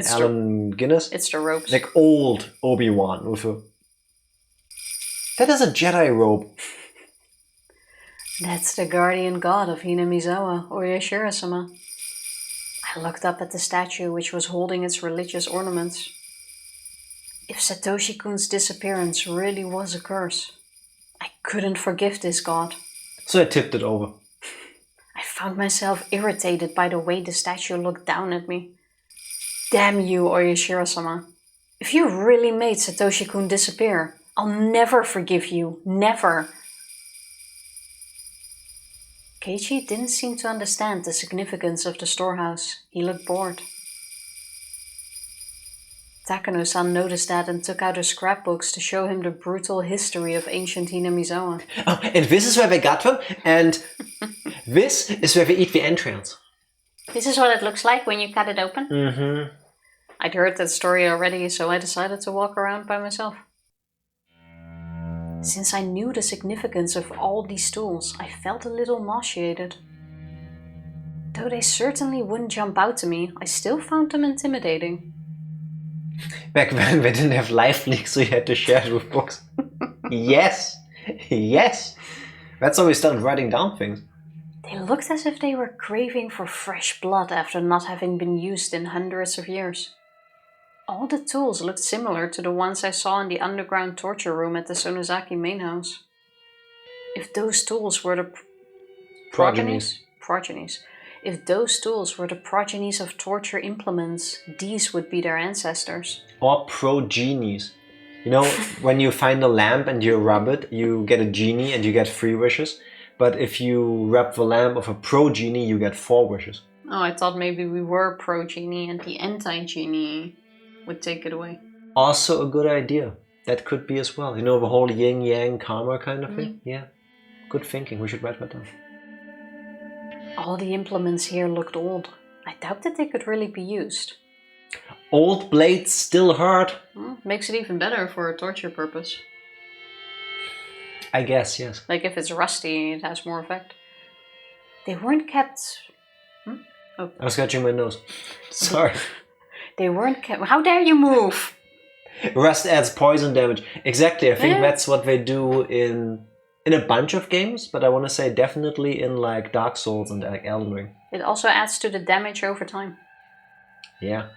Allen Guinness. It's the ropes. Like old Obi-Wan with a... That is a Jedi robe. That's the guardian god of Hinamizawa, oyashiro-sama. I looked up at the statue which was holding its religious ornaments. If Satoshi-kun's disappearance really was a curse, I couldn't forgive this god. So I tipped it over. I found myself irritated by the way the statue looked down at me. Damn you, oyashiro-sama. If you really made Satoshi-kun disappear, I'll never forgive you. Never. Keiichi didn't seem to understand the significance of the storehouse. He looked bored. Takano-san noticed that and took out her scrapbooks to show him the brutal history of ancient Hinamizawa. Oh, and this is where they got them, and this is where they eat the entrails. This is what it looks like when you cut it open? Mm-hmm. I'd heard that story already, so I decided to walk around by myself. Since I knew the significance of all these tools, I felt a little nauseated. Though they certainly wouldn't jump out to me, I still found them intimidating. Back then they didn't have live leaks, so you had to share it with books. Yes! Yes! That's how we started writing down things. They looked as if they were craving for fresh blood after not having been used in hundreds of years. All the tools looked similar to the ones I saw in the underground torture room at the Sonozaki main house. If those tools were the progenies. If those tools were the progenies of torture implements, these would be their ancestors. Or progenies. You know, when you find a lamp and you rub it, you get a genie and you get 3 wishes. But if you rub the lamp of a progenie, you get 4 wishes. Oh, I thought maybe we were progenie and the anti-genie would take it away. Also a good idea. That could be as well. You know, the whole yin-yang karma kind of thing? Yeah. Good thinking. We should write that down. All the implements here looked old. I doubt that they could really be used. Old blades still hurt. Well, makes it even better for a torture purpose. I guess, yes. Like if it's rusty, it has more effect. They weren't kept... Oh. I was scratching my nose. Sorry. They weren't kept... How dare you move? Rust adds poison damage. Exactly, I think that's what they do in a bunch of games, but I want to say definitely in like Dark Souls and like Elden Ring. It also adds to the damage over time. Yeah.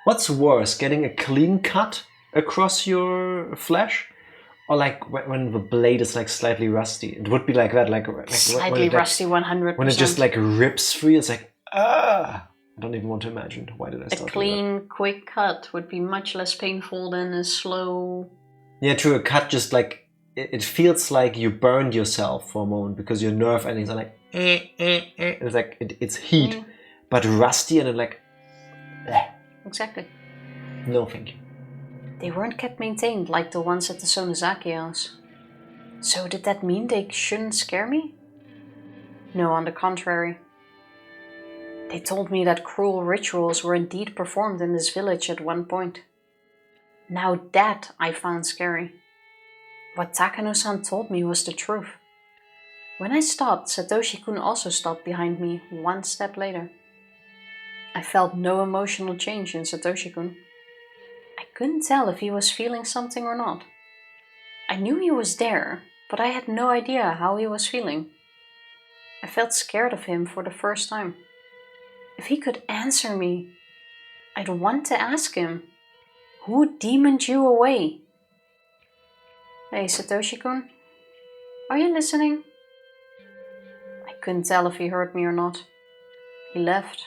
What's worse, getting a clean cut across your flesh? Or like when the blade is like slightly rusty? It would be like that, like slightly rusty, 100%. When it just like rips free, it's like, ah! I don't even want to imagine. Why did I start? A clean, quick cut would be much less painful than a slow... Yeah, true. A cut just like... It feels like you burned yourself for a moment because your nerve endings are like... It's like, it's heat. Yeah. But rusty and then like... Exactly. No, thank you. They weren't kept maintained like the ones at the Sonozaki house. So did that mean they shouldn't scare me? No, on the contrary. They told me that cruel rituals were indeed performed in this village at one point. Now that I found scary. What Takano-san told me was the truth. When I stopped, Satoshi-kun also stopped behind me 1 step later. I felt no emotional change in Satoshi-kun. I couldn't tell if he was feeling something or not. I knew he was there, but I had no idea how he was feeling. I felt scared of him for the first time. If he could answer me, I'd want to ask him, who demoned you away? Hey, Satoshi-kun, are you listening? I couldn't tell if he heard me or not. He left,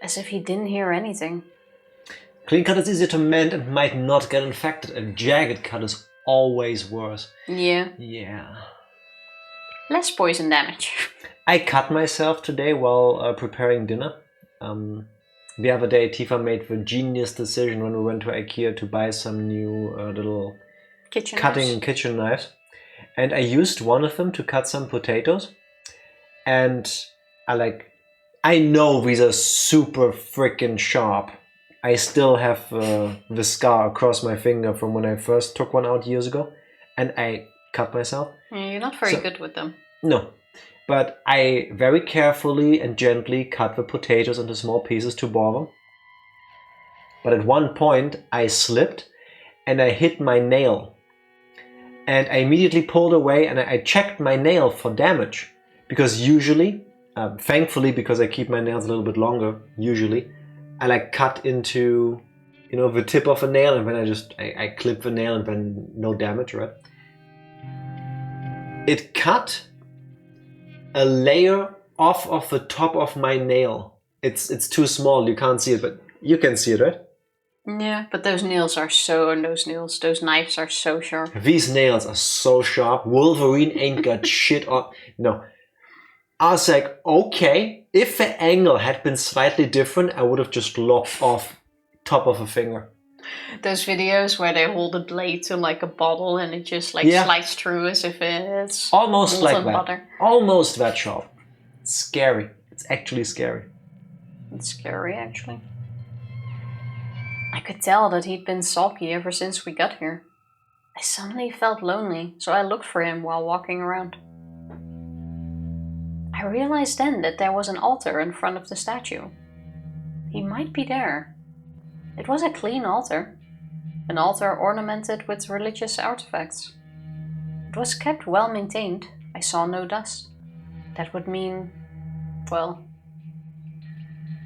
as if he didn't hear anything. Clean cut is easier to mend and might not get infected. A jagged cut is always worse. Yeah. Yeah. Less poison damage. I cut myself today while preparing dinner. The other day Tifa made the genius decision when we went to IKEA to buy some new little kitchen knives. And I used one of them to cut some potatoes. And I know these are super freaking sharp I still have the scar across my finger from when I first took one out years ago, and I cut myself. You're not very good with them. No, but I very carefully and gently cut the potatoes into small pieces to boil them. But at one point I slipped and I hit my nail. And I immediately pulled away and I checked my nail for damage. Because usually, thankfully because I keep my nails a little bit longer, usually, I like cut into, the tip of a nail and then I clip the nail and then no damage, right? It cut a layer off of the top of my nail. It's too small, you can't see it, but you can see it, right? Yeah, but those knives are so sharp. These nails are so sharp. Wolverine ain't got shit on. No. I was like, okay, if the angle had been slightly different, I would have just lopped off top of a finger. Those videos where they hold a blade to like a bottle and it just slides through as if it's almost like that. Butter. Almost that sharp. It's scary. It's actually scary. It's scary, actually. I could tell that he'd been sulky ever since we got here. I suddenly felt lonely, so I looked for him while walking around. I realized then that there was an altar in front of the statue. He might be there. It was a clean altar. An altar ornamented with religious artifacts. It was kept well maintained. I saw no dust. That would mean, well,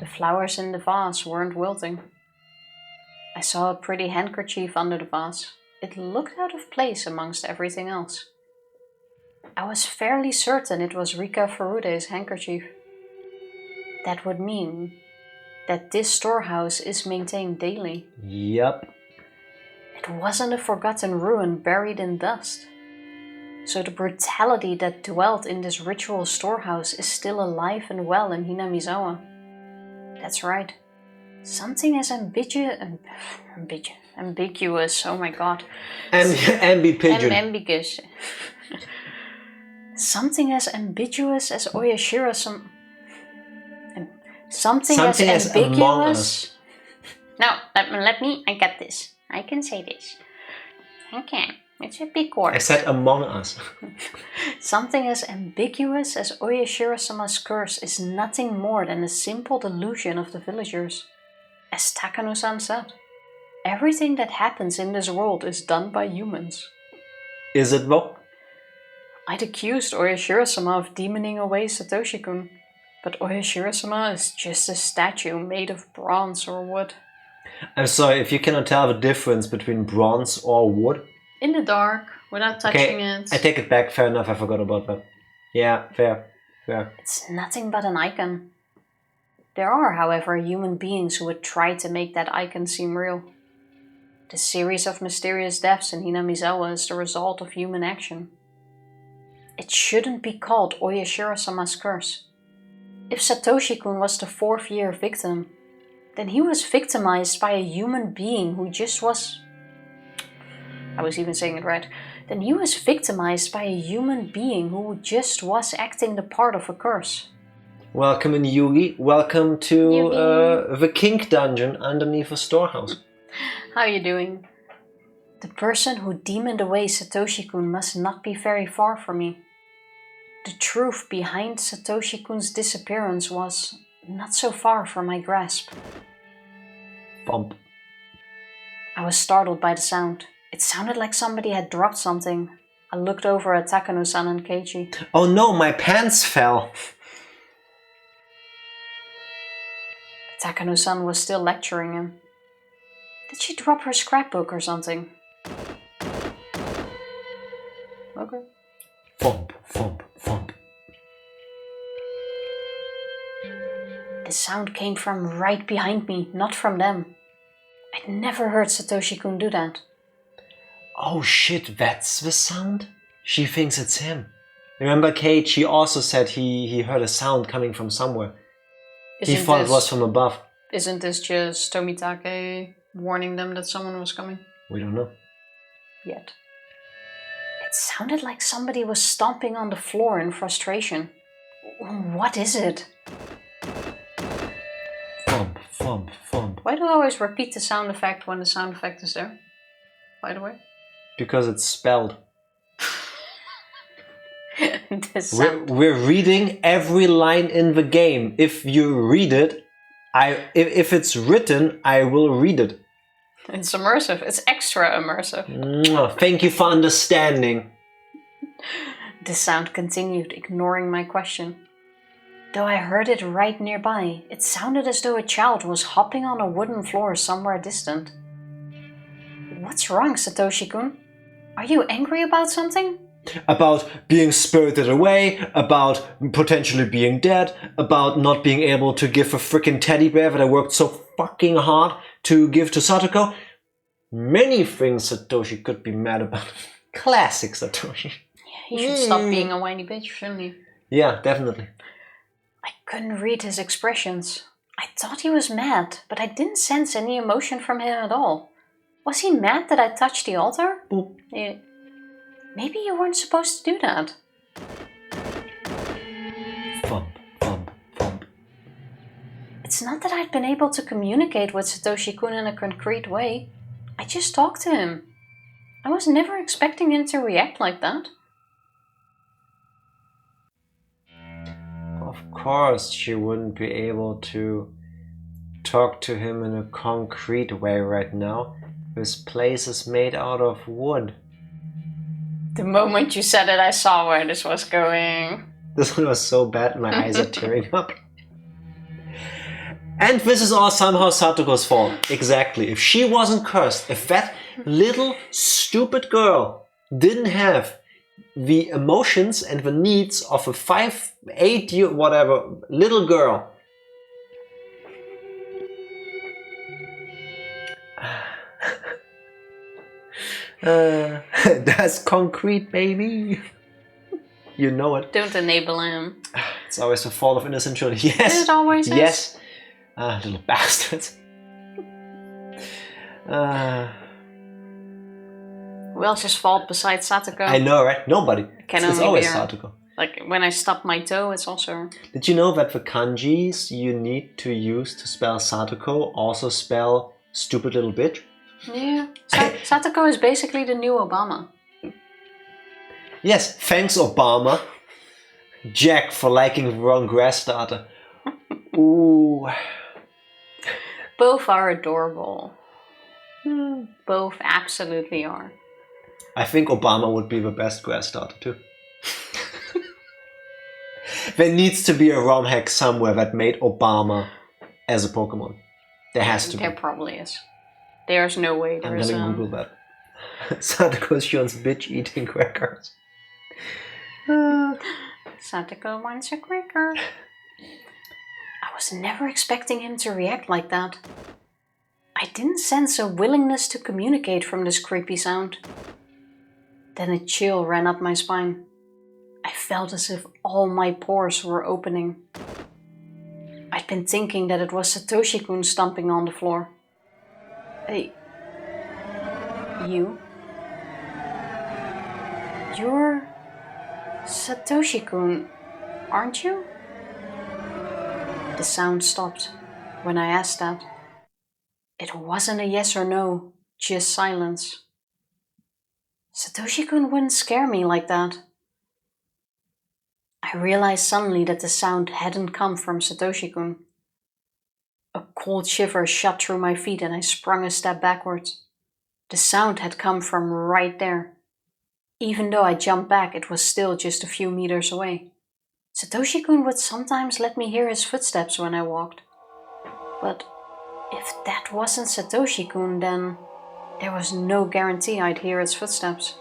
the flowers in the vase weren't wilting. I saw a pretty handkerchief under the vase. It looked out of place amongst everything else. I was fairly certain it was Rika Furude's handkerchief. That would mean that this storehouse is maintained daily. Yep. It wasn't a forgotten ruin buried in dust. So the brutality that dwelt in this ritual storehouse is still alive and well in Hinamizawa. That's right. Something as ambiguous, oh my god. Ambiguous. Something as ambiguous as oyashiro-sama. Something as ambiguous. No, I got this. I can say this. Okay, it's a big word. I said among us. Something as ambiguous as oyashiro-sama's curse is nothing more than a simple delusion of the villagers. As Takano-san said, everything that happens in this world is done by humans. Is it though? I'd accused Oyashiro-sama of demoning away Satoshi-kun, but Oyashiro-sama is just a statue made of bronze or wood. I'm sorry, if you cannot tell the difference between bronze or wood. In the dark, without touching it. I take it back, fair enough, I forgot about that. Yeah, fair. It's nothing but an icon. There are, however, human beings who would try to make that icon seem real. The series of mysterious deaths in Hinamizawa is the result of human action. It shouldn't be called Oyashiro-sama's curse. If Satoshi-kun was the 4th-year victim, then he was victimized by a human being who just was... I was even saying it right. Then he was victimized by a human being who just was acting the part of a curse. Welcome in Yugi. Welcome to the kink dungeon underneath a storehouse. How are you doing? The person who demoned away Satoshi-kun must not be very far from me. The truth behind Satoshi-kun's disappearance was not so far from my grasp. Bump. I was startled by the sound. It sounded like somebody had dropped something. I looked over at Takano-san and Keiichi. Oh no, my pants fell. Takano-san was still lecturing him. Did she drop her scrapbook or something? Okay. Thump, thump, thump. The sound came from right behind me, not from them. I'd never heard Satoshi-kun do that. Oh shit, that's the sound? She thinks it's him. Remember Keiichi also said he heard a sound coming from somewhere. He thought it was from above. Isn't this just Tomitake warning them that someone was coming? We don't know. Yet. It sounded like somebody was stomping on the floor in frustration. What is it? Thump, thump, thump. Why do I always repeat the sound effect when the sound effect is there? By the way. Because it's spelled. Sound. We're reading every line in the game. If you read it, if it's written, I will read it. It's immersive. It's extra immersive. Thank you for understanding. The sound continued, ignoring my question. Though I heard it right nearby, it sounded as though a child was hopping on a wooden floor somewhere distant. What's wrong, Satoshi-kun? Are you angry about something? About being spirited away, about potentially being dead, about not being able to give a freaking teddy bear that I worked so fucking hard to give to Satoko. Many things Satoshi could be mad about. Classic Satoshi. He should stop being a whiny bitch, shouldn't he? Yeah, definitely. I couldn't read his expressions. I thought he was mad, but I didn't sense any emotion from him at all. Was he mad that I touched the altar? Boop. Yeah. Maybe you weren't supposed to do that. Thump, thump, thump. It's not that I'd been able to communicate with Satoshi-kun in a concrete way. I just talked to him. I was never expecting him to react like that. Of course she wouldn't be able to talk to him in a concrete way right now. This place is made out of wood. The moment you said it, I saw where this was going. This one was so bad, my eyes are tearing up. And this is all somehow Satoko's fault. Exactly. If she wasn't cursed, if that little stupid girl didn't have the emotions and the needs of a 5, 8 year whatever little girl, that's concrete, baby. You know it. Don't enable him. It's always the fault of innocent children. Yes. It always is. Yes. Little bastards. Who else's fault besides Satoko? I know, right? Nobody. Can It's only always be her. Satoko. Like when I stub my toe, it's also her. Did you know that the kanjis you need to use to spell Satoko also spell stupid little bitch? Yeah. Satoko is basically the new Obama. Yes, thanks Obama. Jack for liking the wrong grass starter. Ooh. Both are adorable. Both absolutely are. I think Obama would be the best grass starter too. There needs to be a ROM hack somewhere that made Obama as a Pokemon. There has to be. There probably is. There's no way I'm there's gonna Google that. Satoko Shun's bitch eating crackers. Satoko wants a cracker. I was never expecting him to react like that. I didn't sense a willingness to communicate from this creepy sound. Then a chill ran up my spine. I felt as if all my pores were opening. I'd been thinking that it was Satoshi-kun stomping on the floor. Hey, you? You're Satoshi-kun, aren't you? The sound stopped when I asked that. It wasn't a yes or no, just silence. Satoshi-kun wouldn't scare me like that. I realized suddenly that the sound hadn't come from Satoshi-kun. A cold shiver shot through my feet and I sprung a step backwards. The sound had come from right there. Even though I jumped back, it was still just a few meters away. Satoshi-kun would sometimes let me hear his footsteps when I walked. But if that wasn't Satoshi-kun, then there was no guarantee I'd hear its footsteps.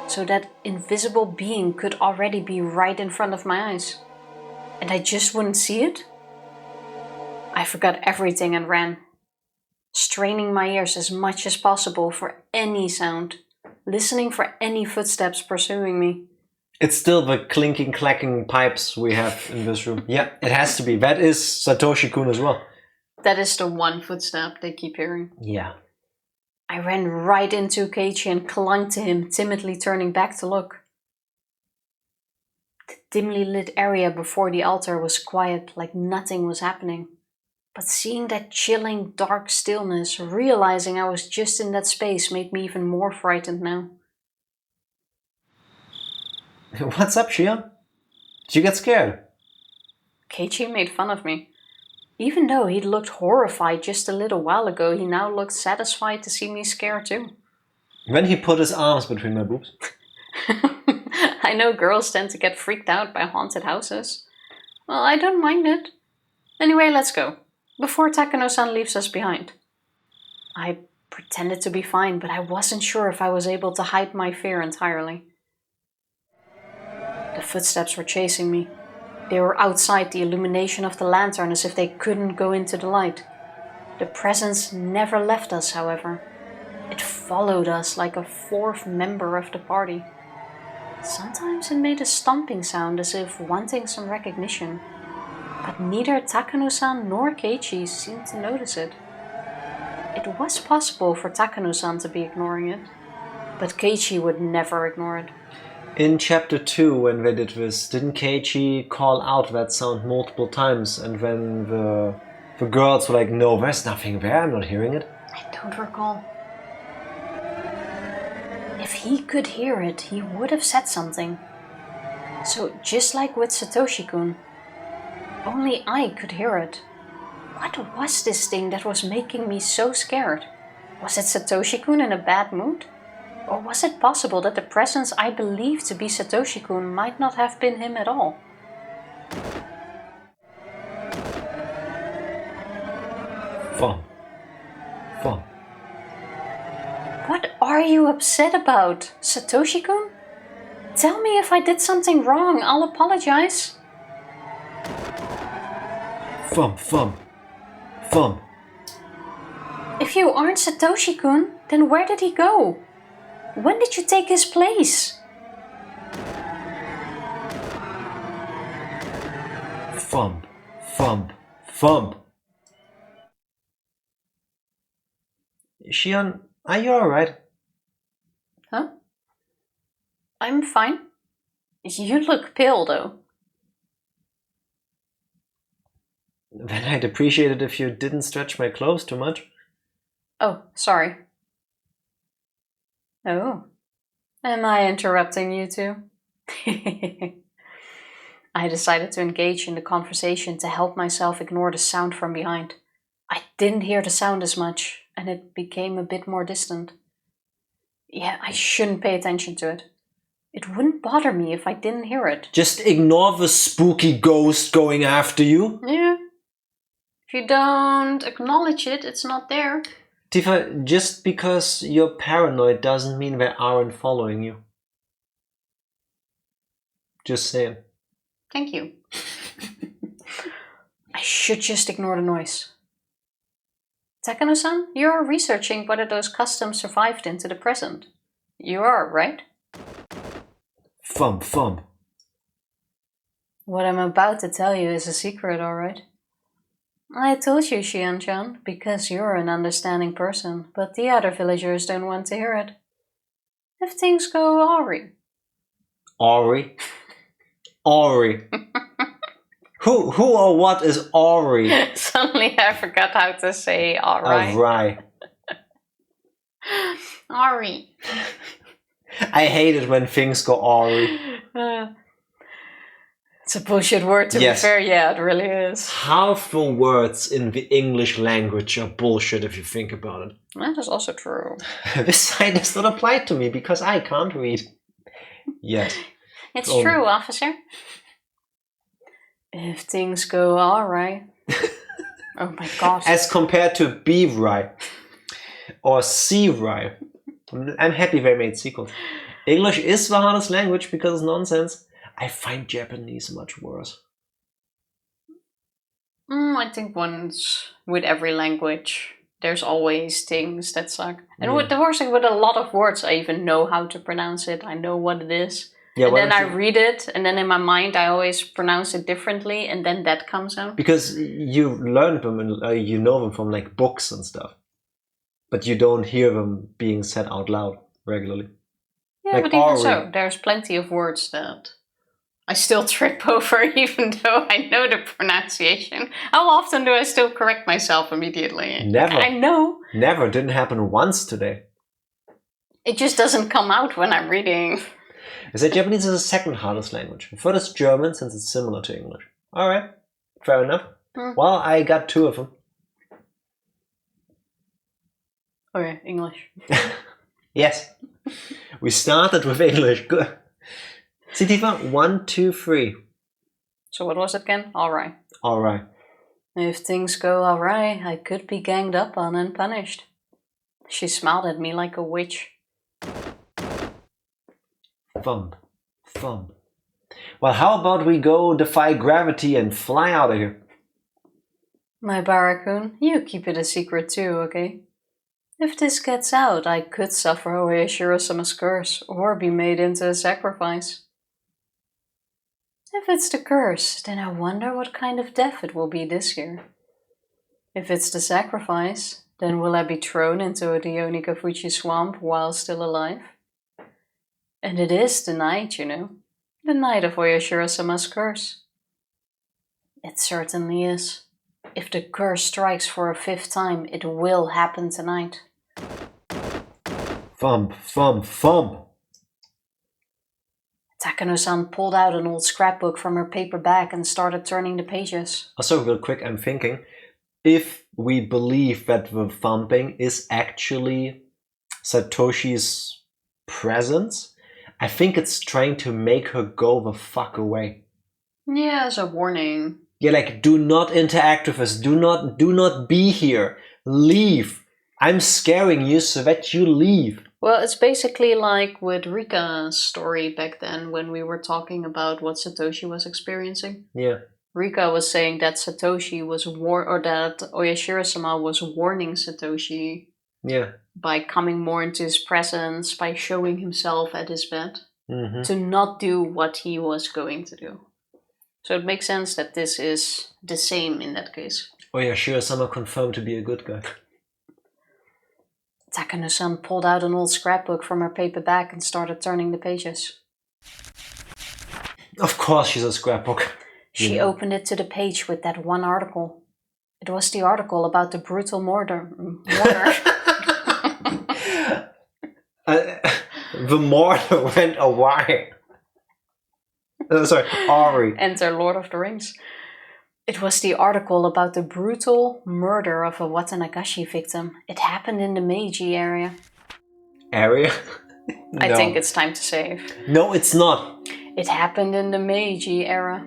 So that invisible being could already be right in front of my eyes. And I just wouldn't see it? I forgot everything and ran, straining my ears as much as possible for any sound, listening for any footsteps pursuing me. It's still the clinking, clacking pipes we have in this room. Yeah, it has to be. That is Satoshi-kun as well. That is the one footstep they keep hearing. Yeah. I ran right into Keiichi and clung to him, timidly turning back to look. The dimly lit area before the altar was quiet, like nothing was happening. But seeing that chilling, dark stillness, realizing I was just in that space, made me even more frightened now. What's up, Shion? Did you get scared? Keiichi made fun of me. Even though he'd looked horrified just a little while ago, he now looked satisfied to see me scared too. When he put his arms between my boobs. I know girls tend to get freaked out by haunted houses. Well, I don't mind it. Anyway, let's go, before Takano-san leaves us behind. I pretended to be fine, but I wasn't sure if I was able to hide my fear entirely. The footsteps were chasing me. They were outside the illumination of the lantern as if they couldn't go into the light. The presence never left us, however. It followed us like a fourth member of the party. Sometimes it made a stomping sound as if wanting some recognition, but neither Takano-san nor Keiichi seemed to notice it. It was possible for Takano-san to be ignoring it, but Keiichi would never ignore it. In chapter 2, when they did this, didn't Keiichi call out that sound multiple times? And when the girls were like, no, there's nothing there, I'm not hearing it? I don't recall. If he could hear it, he would have said something. So just like with Satoshi-kun, only I could hear it. What was this thing that was making me so scared? Was it Satoshi-kun in a bad mood? Or was it possible that the presence I believed to be Satoshi-kun might not have been him at all? Fun. Fun. What are you upset about, Satoshi-kun? Tell me if I did something wrong, I'll apologize. Thump, thump, thump. If you aren't Satoshi-kun, then where did he go? When did you take his place? Thump, thump, thump. Shion, are you alright? Huh? I'm fine. You look pale though. Then I'd appreciate it if you didn't stretch my clothes too much. Oh, sorry. Oh, am I interrupting you two? I decided to engage in the conversation to help myself ignore the sound from behind. I didn't hear the sound as much, and it became a bit more distant. Yeah, I shouldn't pay attention to it. It wouldn't bother me if I didn't hear it. Just ignore the spooky ghost going after you. Yeah. If you don't acknowledge it, it's not there. Tifa, just because you're paranoid doesn't mean they aren't following you. Just saying. Thank you. I should just ignore the noise. Takano-san, you are researching whether those customs survived into the present. You are, right? Thump, thump. What I'm about to tell you is a secret, alright? I told you, Shion-chan, because you're an understanding person, but the other villagers don't want to hear it. If things go awry. Ori? Ori. Who or what is Ori? Suddenly I forgot how to say alright. Alright. Ari. I hate it when things go Ori. It's a bullshit word to be fair, yeah, it really is. Half the words in the English language are bullshit if you think about it. That is also true. This side does not apply to me because I can't read. Yes. It's true, officer. If things go alright. Oh my gosh. As compared to be right or see right. I'm happy they made sequels. English is the hardest language because it's nonsense. I find Japanese much worse. I think once with every language, there's always things that suck. And with the worst thing with a lot of words, I even know how to pronounce it. I know what it is. Yeah, and then I read it, and then in my mind I always pronounce it differently, and then that comes out. Because you learn them and you know them from like books and stuff. But you don't hear them being said out loud regularly. Yeah, like but even so, there's plenty of words that I still trip over even though I know the pronunciation. How often do I still correct myself immediately? Never. I know. Never. Didn't happen once today. It just doesn't come out when I'm reading. I said Japanese is the second hardest language. The third is German, since it's similar to English. Alright, fair enough. Well, I got 2 of them. Okay, English. Yes. We started with English. Good. See, Tifa, 1, 2, 3. So what was it again? Alright. Alright. If things go alright, I could be ganged up on and punished. She smiled at me like a witch. Fun. Well, how about we go defy gravity and fly out of here? Maebara-kun, you keep it a secret too, okay? If this gets out, I could suffer oyashiro-sama's curse, or be made into a sacrifice. If it's the curse, then I wonder what kind of death it will be this year. If it's the sacrifice, then will I be thrown into the Onikafuchi swamp while still alive? And it is the night, you know. The night of oyashiro-sama's curse. It certainly is. If the curse strikes for a 5th time, it will happen tonight. Thump. Takano-san pulled out an old scrapbook from her paper bag and started turning the pages. Also, real quick, I'm thinking, if we believe that the thumping is actually Satoshi's presence, I think it's trying to make her go the fuck away. Yeah, as a warning. Yeah, like, do not interact with us. Do not be here. Leave. I'm scaring you so that you leave. Well, it's basically like with Rika's story back then when we were talking about what Satoshi was experiencing. Yeah. Rika was saying that Satoshi was that Oyashiro-sama was warning Satoshi. Yeah. By coming more into his presence, by showing himself at his bed, to not do what he was going to do. So it makes sense that this is the same in that case. Oyashiro-sama confirmed to be a good guy. Takano-san pulled out an old scrapbook from her paper bag and started turning the pages. Of course she's a scrapbook. She opened it to the page with that one article. It was the article about the brutal mortar. The mortar went awry. Sorry, Ari. Enter Lord of the Rings. It was the article about the brutal murder of a Watanagashi victim. It happened in the Meiji area. Area? No. I think it's time to save. No, it's not. It happened in the Meiji era.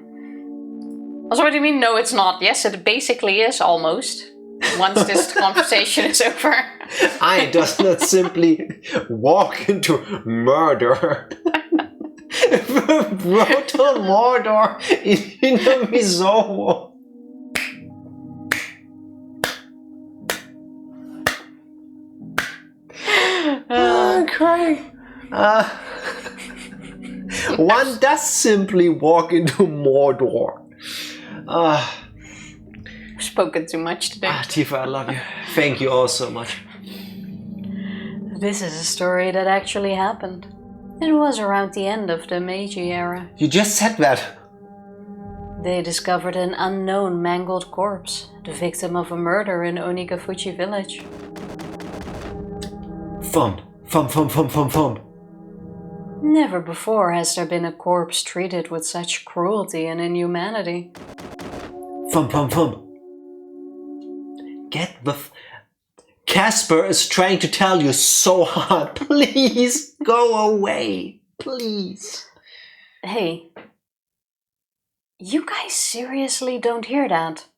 Also, what do you mean, no, it's not? Yes, it basically is, almost. Once this conversation is over. I does not simply walk into murder. Brutal murder in Hinamizawa. I'm crying. One does simply walk into Mordor. I've spoken too much today. Tifa, I love you. Thank you all so much. This is a story that actually happened. It was around the end of the Meiji era. You just said that. They discovered an unknown mangled corpse, the victim of a murder in Onikafuchi village. Thump. Never before has there been a corpse treated with such cruelty and inhumanity. Thump. Get the... Casper is trying to tell you so hard. Please go away. Please. Hey. You guys seriously don't hear that?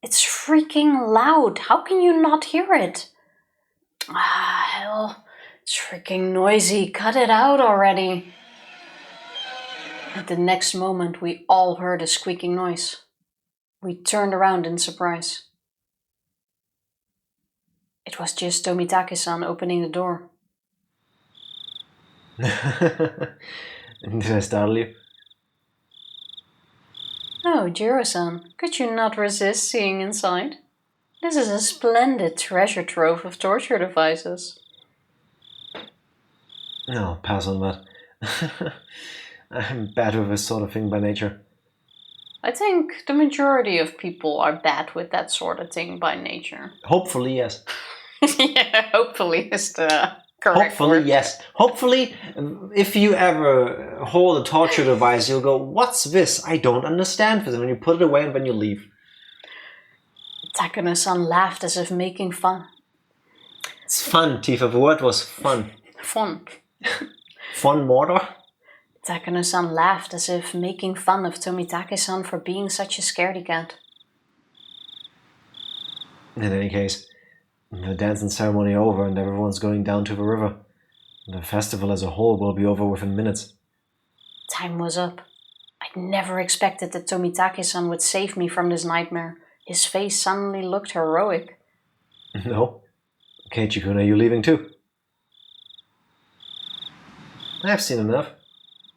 It's freaking loud. How can you not hear it? Hell. It's freaking noisy. Cut it out already. At the next moment, we all heard a squeaking noise. We turned around in surprise. It was just Tomitake-san opening the door. Did I startle you? Oh, Jiro-san, could you not resist seeing inside? This is a splendid treasure trove of torture devices. No, pass on that. I'm bad with this sort of thing by nature. I think the majority of people are bad with that sort of thing by nature. Hopefully, yes. Yeah, hopefully is the correct Hopefully, word. yes. Hopefully, if you ever hold a torture device, you'll go, what's this? I don't understand this. And then you put it away and then you leave. Takano-san laughed as if making fun. It's fun, Tifa. The word was fun. Fun. Fun mortar? Takano-san laughed as if making fun of Tomitake-san for being such a scaredy cat. In any case, the dance and ceremony are over and everyone's going down to the river. The festival as a whole will be over within minutes. Time was up. I never expected that Tomitake-san would save me from this nightmare. His face suddenly looked heroic. No? Keiichi-kun, are you leaving too? I've seen enough.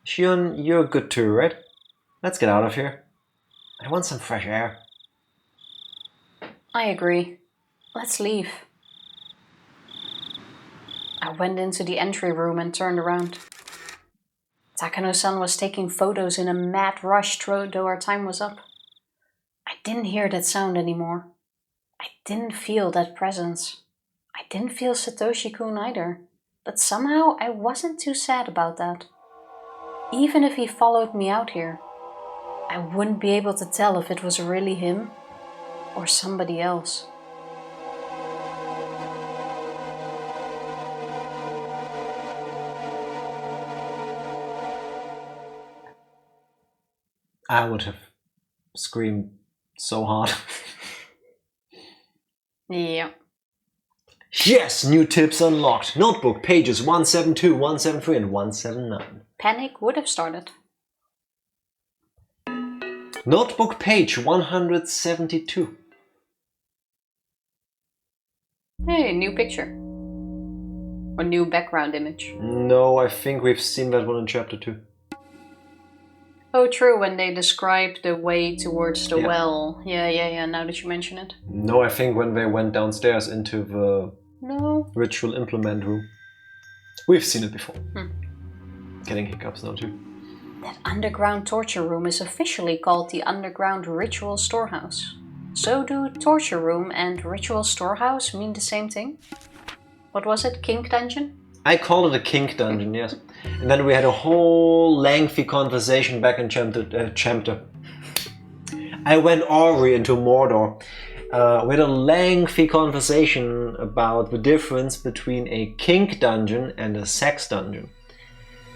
Shion, you're good too, right? Let's get out of here. I want some fresh air. I agree. Let's leave. I went into the entry room and turned around. Takano-san was taking photos in a mad rush though our time was up. I didn't hear that sound anymore. I didn't feel that presence. I didn't feel Satoshi-kun either. But somehow I wasn't too sad about that. Even if he followed me out here, I wouldn't be able to tell if it was really him or somebody else. I would have screamed so hard. Yeah. Yes! New tips unlocked. Notebook pages 172, 173 and 179. Panic would have started. Notebook page 172. Hey, new picture. Or new background image. No, I think we've seen that one in chapter 2. Oh, true, when they describe the way towards the Yeah. well. Yeah, now that you mention it. No, I think when they went downstairs into the No. ritual implement room. We've seen it before. Hmm. Getting hiccups now too. That underground torture room is officially called the Underground Ritual Storehouse. So do torture room and ritual storehouse mean the same thing? What was it, kink dungeon? I call it a kink dungeon, yes. And then we had a whole lengthy conversation back in chapter. I went Ori into Mordor. We had a lengthy conversation about the difference between a kink dungeon and a sex dungeon.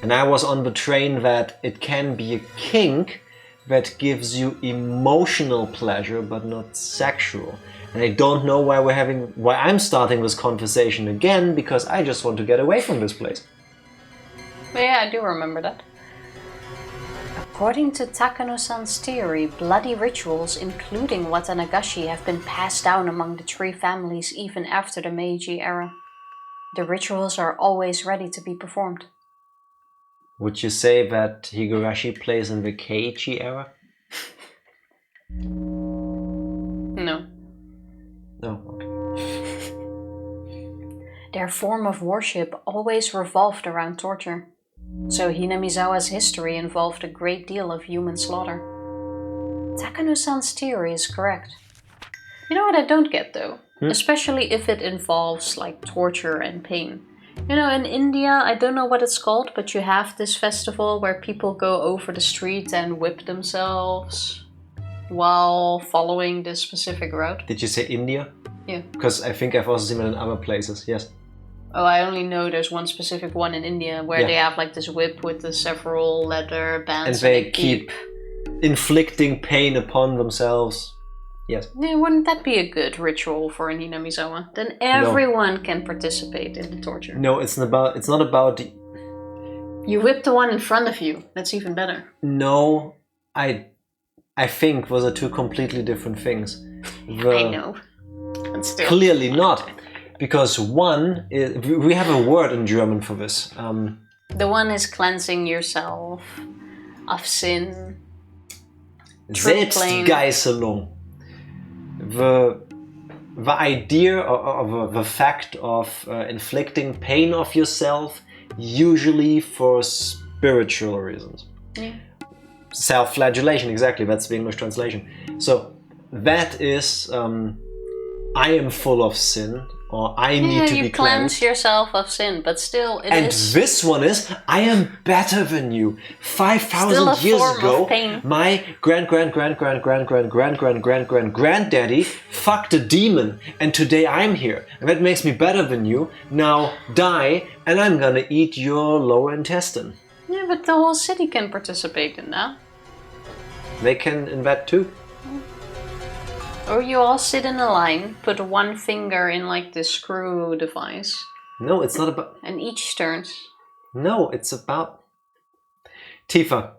And I was on the train that it can be a kink that gives you emotional pleasure but not sexual. And I don't know why I'm starting this conversation again, because I just want to get away from this place. Yeah, I do remember that. According to Takano-san's theory, bloody rituals, including Watanagashi, have been passed down among the three families even after the Meiji era. The rituals are always ready to be performed. Would you say that Higurashi plays in the Keiichi era? No. No, okay. Their form of worship always revolved around torture. So Hinamizawa's history involved a great deal of human slaughter. Takano-san's theory is correct. You know what I don't get though? Especially if it involves like torture and pain. You know, in India, I don't know what it's called, but you have this festival where people go over the street and whip themselves while following this specific route. Did you say India? Yeah. Because I think I've also seen it in other places, yes. Oh, I only know there's one specific one in India where they have like this whip with the several leather bands. And they keep inflicting pain upon themselves. Yes. Yeah, wouldn't that be a good ritual for an Hinamizawa? Then everyone can participate in the torture. No, it's not about You whip the one in front of you. That's even better. No, I think those are two completely different things. I know. But still. Clearly not. Because one, we have a word in German for this. The one is cleansing yourself of sin. Selbstgeißelung. The idea of the fact of inflicting pain of yourself, usually for spiritual reasons. Yeah. Self-flagellation, exactly, that's the English translation. So that is, I am full of sin, or I need to be you cleansed. cleanse yourself of sin, but still it and is... this one is, I am better than you. 5,000 years ago, my granddaddy fucked a demon, and today I'm here, and that makes me better than you. Now die, and I'm gonna eat your lower intestine. Yeah, but the whole city can participate in that. They can in that too. Or you all sit in a line, put one finger in like the screw device. No, it's not about... And each turns. No, it's about... Tifa,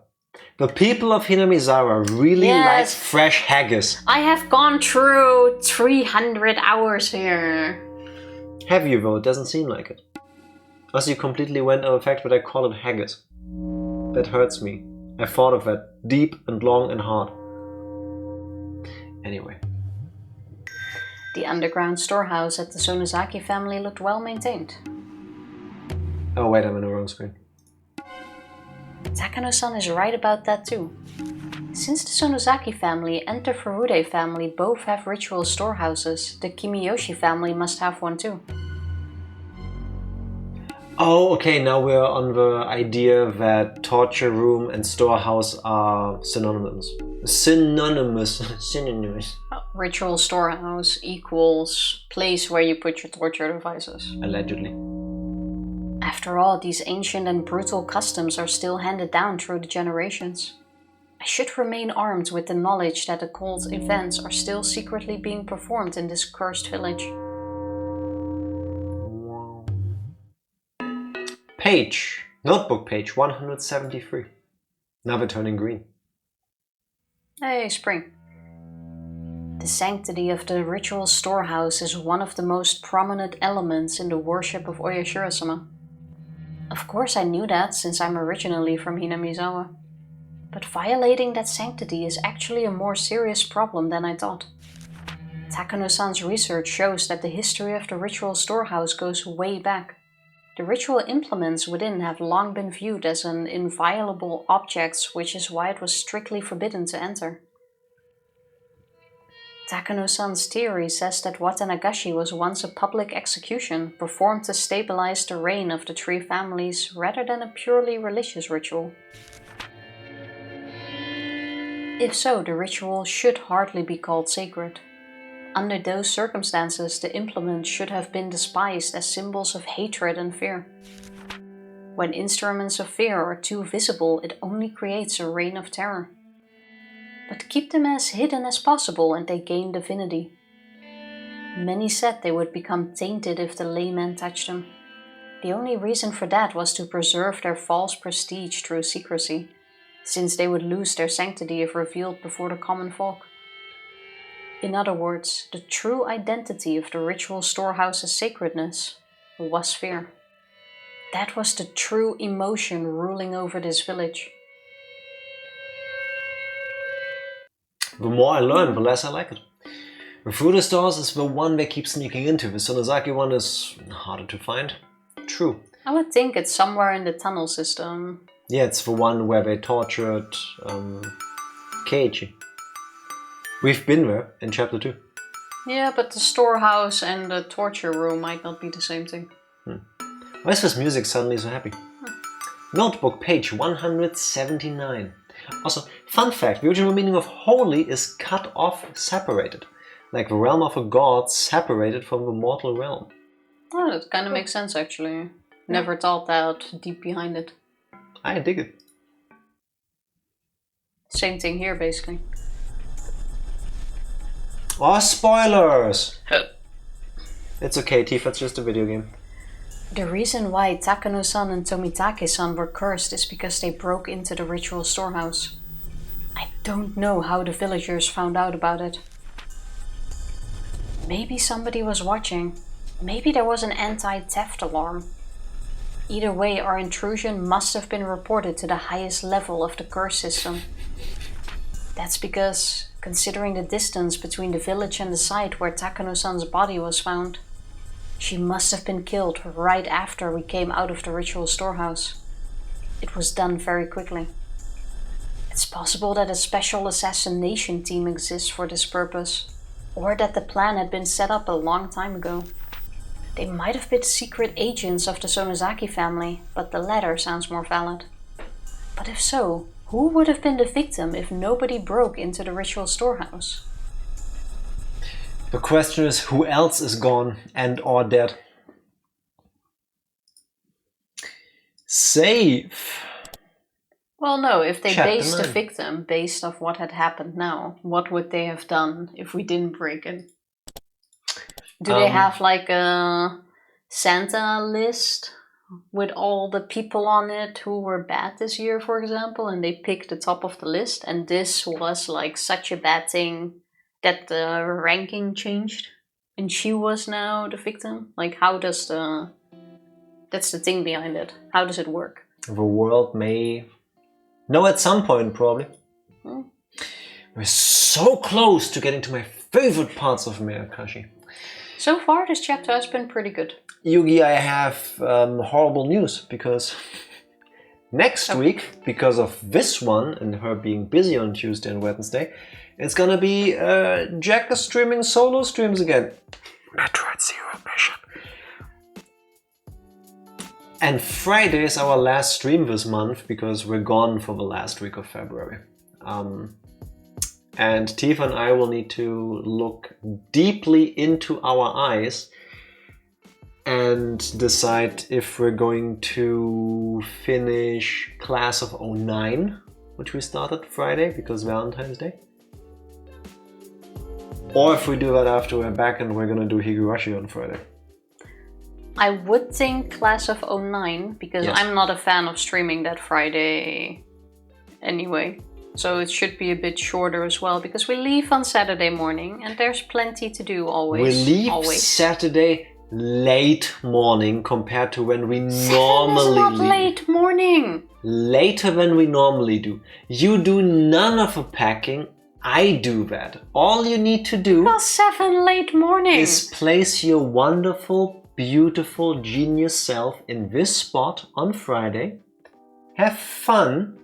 the people of Hinamizawa really like fresh haggis. I have gone through 300 hours here. Have you though? It doesn't seem like it. Also, you completely went over the fact that I call it haggis. That hurts me. I thought of that deep and long and hard. Anyway. The underground storehouse at the Sonozaki family looked well maintained. Oh wait, I'm in the wrong screen. Takano-san is right about that too. Since the Sonozaki family and the Furude family both have ritual storehouses, the Kimiyoshi family must have one too. Oh, okay, now we're on the idea that torture room and storehouse are synonymous. Synonymous. Ritual storehouse equals place where you put your torture devices. Allegedly. After all, these ancient and brutal customs are still handed down through the generations. I should remain armed with the knowledge that occult events are still secretly being performed in this cursed village. Page, notebook page 173. Now we're turning green. Hey, spring. The sanctity of the ritual storehouse is one of the most prominent elements in the worship of Oyashiro-sama. Of course I knew that since I'm originally from Hinamizawa. But violating that sanctity is actually a more serious problem than I thought. Takano-san's research shows that the history of the ritual storehouse goes way back. The ritual implements within have long been viewed as an inviolable object, which is why it was strictly forbidden to enter. Takano-san's theory says that Watanagashi was once a public execution performed to stabilize the reign of the three families rather than a purely religious ritual. If so, the ritual should hardly be called sacred. Under those circumstances, the implements should have been despised as symbols of hatred and fear. When instruments of fear are too visible, it only creates a reign of terror. But keep them as hidden as possible and they gain divinity. Many said they would become tainted if the layman touched them. The only reason for that was to preserve their false prestige through secrecy, since they would lose their sanctity if revealed before the common folk. In other words, the true identity of the ritual storehouse's sacredness was fear. That was the true emotion ruling over this village. The more I learn, the less I like it. The Furude stores is the one they keep sneaking into. The Sonozaki one is harder to find. True. I would think it's somewhere in the tunnel system. Yeah, it's the one where they tortured Keiichi. We've been there in chapter 2. Yeah, but the storehouse and the torture room might not be the same thing. Why is this music suddenly so happy? Notebook page 179. Also, fun fact, the original meaning of holy is cut off, separated. Like the realm of a god separated from the mortal realm. Oh, that kind of makes sense actually. Never thought that deep behind it. I dig it. Same thing here basically. Oh, spoilers! It's okay, Tifa, it's just a video game. The reason why Takano-san and Tomitake-san were cursed is because they broke into the ritual storehouse. I don't know how the villagers found out about it. Maybe somebody was watching. Maybe there was an anti-theft alarm. Either way, our intrusion must have been reported to the highest level of the curse system. That's because, considering the distance between the village and the site where Takano-san's body was found, she must have been killed right after we came out of the ritual storehouse. It was done very quickly. It's possible that a special assassination team exists for this purpose, or that the plan had been set up a long time ago. They might have been secret agents of the Sonozaki family, but the latter sounds more valid. But if so, who would have been the victim if nobody broke into the ritual storehouse? The question is, who else is gone and or dead? Save. Well, no, if they Chapter based the 9. victim based off what had happened now, what would they have done if we didn't break in? Do they have like a Santa list with all the people on it who were bad this year, for example, and they picked the top of the list, and this was like such a bad thing that the ranking changed and she was now the victim? Like, how does the... That's the thing behind it. How does it work? The world may... No, at some point, probably. We're so close to getting to my favorite parts of Meakashi. So far, this chapter has been pretty good. Yugi, I have horrible news, because next week, because of this one and her being busy on Tuesday and Wednesday, it's gonna be Jack is streaming solo streams again. Metroid Zero Mission. And Friday is our last stream this month, because we're gone for the last week of February. And Tifa and I will need to look deeply into our eyes and decide if we're going to finish Class of 09, which we started Friday because Valentine's Day. Or if we do that after we're back and we're gonna do Higurashi on Friday. I would think Class of 09, because Yes. I'm not a fan of streaming that Friday anyway. So it should be a bit shorter as well, because we leave on Saturday morning and there's plenty to do always. We leave always. Saturday late morning compared to when we normally not leave. late morning. Later than we normally do. You do none of the packing. I do that. All you need to do Well, 7 late morning. is place your wonderful, beautiful, genius self in this spot on Friday. Have fun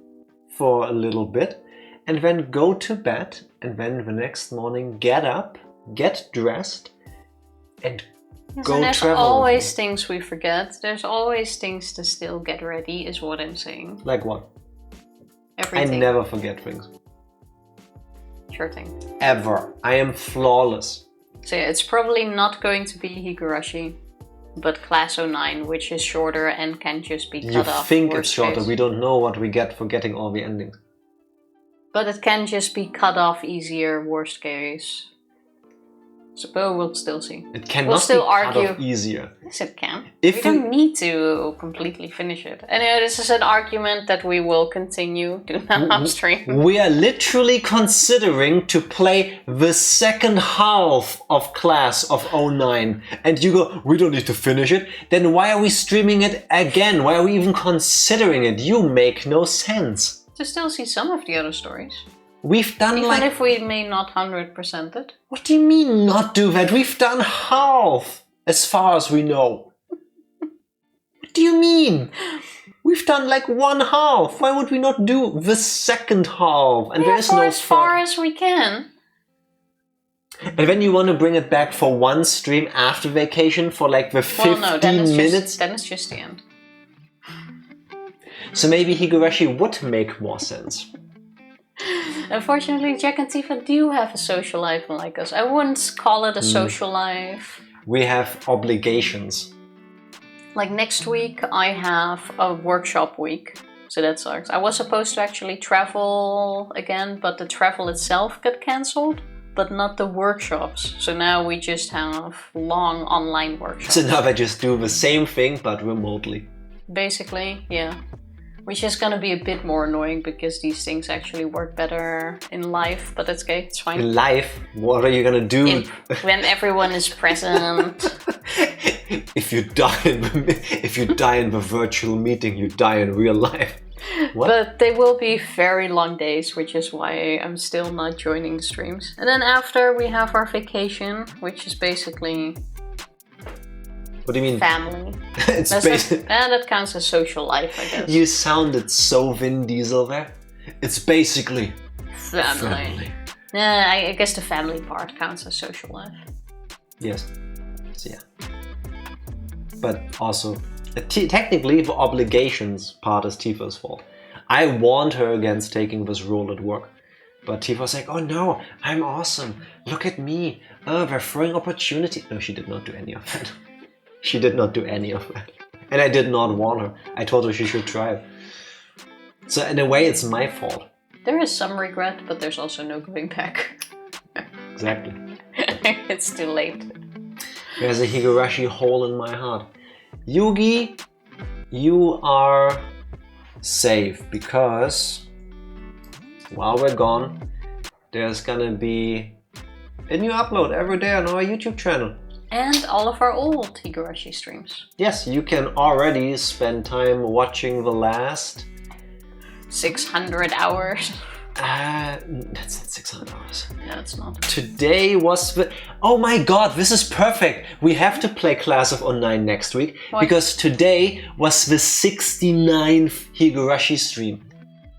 for a little bit and then go to bed, and then the next morning get up, get dressed and Yes, go and there's travel. always things we forget. There's always things to still get ready, is what I'm saying. Like what? Everything. I never forget things. Sure thing. Ever. I am flawless. So yeah, it's probably not going to be Higurashi, but Class 09, which is shorter and can just be cut You off. think it's worst shorter. case. We don't know what we get for getting all the endings. But it can just be cut off easier, worst case. So we'll still see. It cannot We'll still be cut argue. off easier. Yes, it can. If we don't need to completely finish it. Anyway, this is an argument that we will continue to on stream. We are literally considering to play the second half of Class of 09, and you go, we don't need to finish it. Then why are we streaming it again? Why are we even considering it? You make no sense. To still see some of the other stories. We've done Even like... if we may not 100% it. What do you mean not do that? We've done half, as far as we know. What do you mean? We've done like one half. Why would we not do the second half? And there is for no as far third. as we can. And then you want to bring it back for one stream after vacation for like the 15 Well, no, then minutes? then it's just the end. So maybe Higurashi would make more sense. Unfortunately, Jack and Tifa do have a social life like us. I wouldn't call it a social life. We have obligations. Like next week, I have a workshop week. So that sucks. I was supposed to actually travel again, but the travel itself got cancelled, but not the workshops. So now we just have long online workshops. So now they just do the same thing, but remotely. Basically, yeah. Which is gonna be a bit more annoying because these things actually work better in live, but that's okay, it's fine. In life, what are you gonna do? When everyone is present. If you die in the virtual meeting, you die in real life. What? But they will be very long days, which is why I'm still not joining the streams. And then after we have our vacation, which is basically What do you mean? family. It's basically... That counts as social life, I guess. You sounded so Vin Diesel there. It's basically Family. I guess the family part counts as social life. Yes. So yeah. But also, technically the obligations part is Tifa's fault. I warned her against taking this role at work. But Tifa was like, oh no, I'm awesome. Look at me. Oh, we're throwing opportunity. No, she did not do any of that. She did not do any of that. And I did not warn her. I told her she should try it. So in a way, it's my fault. There is some regret, but there's also no going back. Exactly. It's too late. There's a Higurashi hole in my heart. Yugi, you are safe because while we're gone, there's gonna be a new upload every day on our YouTube channel. And all of our old Higurashi streams. Yes, you can already spend time watching the last 600 hours. That's not 600 hours. No, it's not. Today was the... Oh my god, this is perfect! We have to play Class of 09 next week. What? Because today was the 69th Higurashi stream.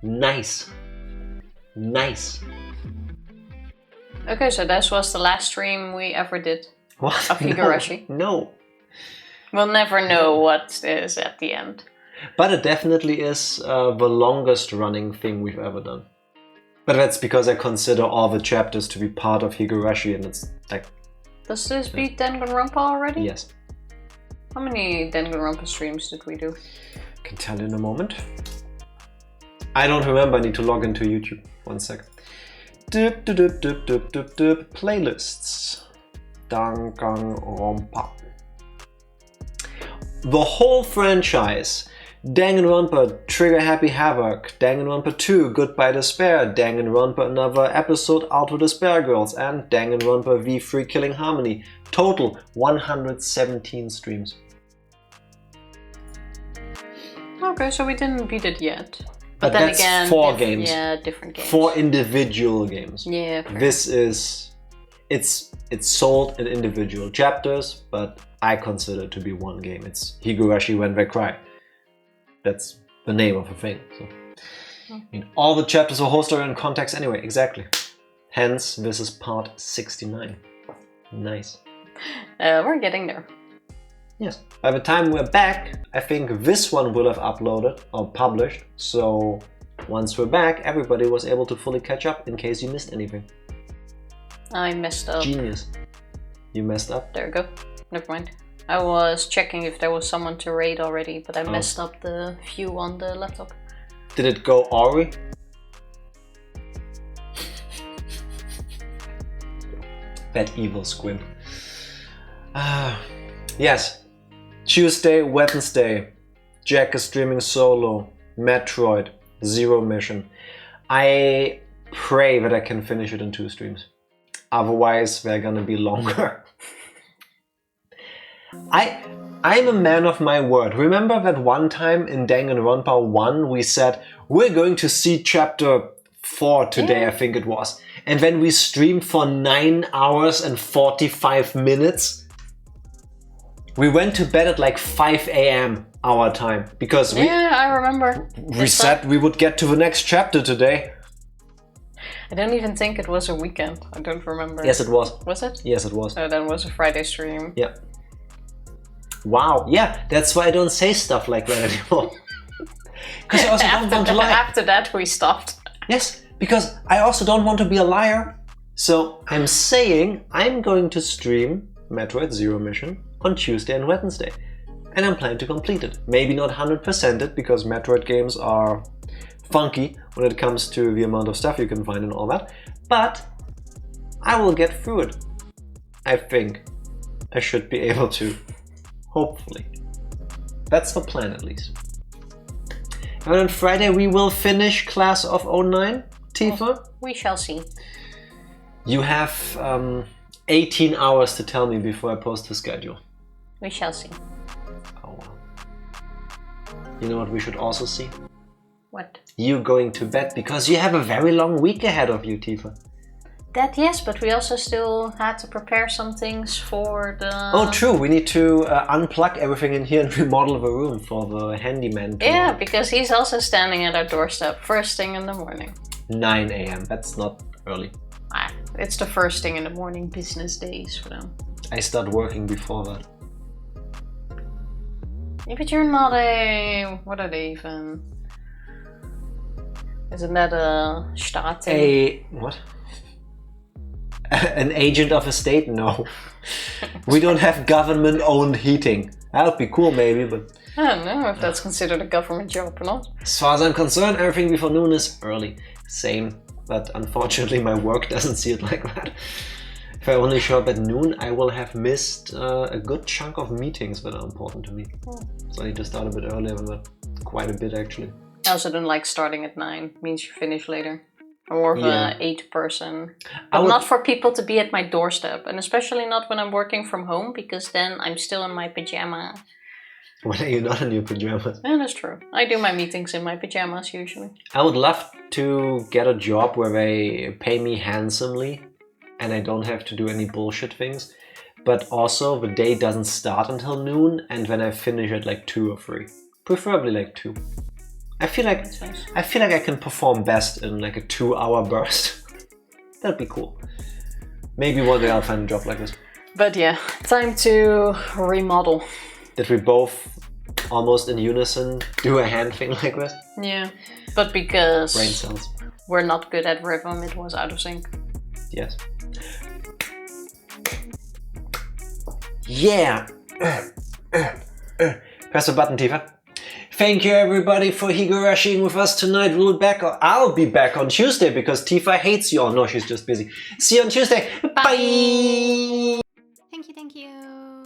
Nice. Nice. Okay, so this was the last stream we ever did What? of Higurashi. No. We'll never know what is at the end. But it definitely is the longest running thing we've ever done. But that's because I consider all the chapters to be part of Higurashi, and it's like... Does this beat Danganronpa already? Yes. How many Danganronpa streams did we do? I can tell you in a moment. I don't remember, I need to log into YouTube. 1 second. Playlists. Danganronpa. The whole franchise. Danganronpa, Trigger Happy Havoc, Danganronpa 2, Goodbye Despair, Danganronpa Another Episode, Out with the Despair Girls, and Danganronpa V3 Killing Harmony. Total 117 streams. Okay, so we didn't beat it yet. But then that's again, 4 games. Yeah, different games. 4 individual games. Yeah. Fair. This is... It's sold in individual chapters, but I consider it to be one game. It's Higurashi When They Cry. That's the name of the thing. So, I mean, all the chapters are whole story and context anyway, exactly. Hence, this is part 69. Nice. We're getting there. Yes. By the time we're back, I think this one will have uploaded or published. So, once we're back, everybody was able to fully catch up in case you missed anything. I messed up. Genius. You messed up? There we go. Never mind. I was checking if there was someone to raid already, but I messed up the view on the laptop. Did it go Ori? That evil squimp. Yes. Tuesday, Wednesday. Jack is streaming solo. Metroid. Zero Mission. I pray that I can finish it in 2 streams. Otherwise, they're gonna be longer. I'm a man of my word. Remember that one time in Danganronpa 1 we said, we're going to see chapter 4 today, I think it was. And then we streamed for 9 hours and 45 minutes. We went to bed at like 5 a.m. our time. Because yeah, I remember. We said we would get to the next chapter today. I don't even think it was a weekend. I don't remember. Yes, it was. Was it? Yes, it was. Oh, then it was a Friday stream. Yeah. Wow, yeah, that's why I don't say stuff like that anymore. Because I also don't want to lie. After that, we stopped. Yes, because I also don't want to be a liar. So I'm saying I'm going to stream Metroid Zero Mission on Tuesday and Wednesday. And I'm planning to complete it. Maybe not 100% it, because Metroid games are funky when it comes to the amount of stuff you can find and all that. But I will get through it. I think I should be able to. Hopefully. That's the plan at least. And on Friday we will finish Class of 09, Tifa. We shall see. You have 18 hours to tell me before I post the schedule. We shall see. Oh wow. You know what we should also see? What? You going to bed because you have a very long week ahead of you, Tifa. That yes, but we also still had to prepare some things for the... Oh, true. We need to unplug everything in here and remodel the room for the handyman tomorrow. Yeah, because he's also standing at our doorstep first thing in the morning. 9 a.m. That's not early. It's the first thing in the morning, business days for them. I start working before that. Yeah, but you're not a... What are they even? Isn't that a Staat? A... what? An agent of a state? No. We don't have government-owned heating. That would be cool maybe, but... I don't know if that's considered a government job or not. As far as I'm concerned, everything before noon is early. Same. But unfortunately my work doesn't see it like that. If I only show up at noon, I will have missed a good chunk of meetings that are important to me. So I need to start a bit earlier than that. Quite a bit actually. I also don't like starting at 9. Means you finish later. I'm more of an 8 person. But not for people to be at my doorstep. And especially not when I'm working from home, because then I'm still in my pajamas. When are you not in your pajamas? Yeah, that's true. I do my meetings in my pajamas usually. I would love to get a job where they pay me handsomely and I don't have to do any bullshit things. But also the day doesn't start until noon and then I finish at like 2 or 3. Preferably like 2. I feel like I can perform best in like a 2-hour burst. That'd be cool. Maybe one day I'll find a job like this. But yeah, time to remodel. Did we both almost in unison do a hand thing like this? Yeah, but because brain cells. We're not good at rhythm, it was out of sync. Yes. Yeah! Press the button, Tifa. Thank you everybody for Higurashiing with us tonight. I'll be back on Tuesday because Tifa hates you. Oh no, she's just busy. See you on Tuesday. Bye! Thank you.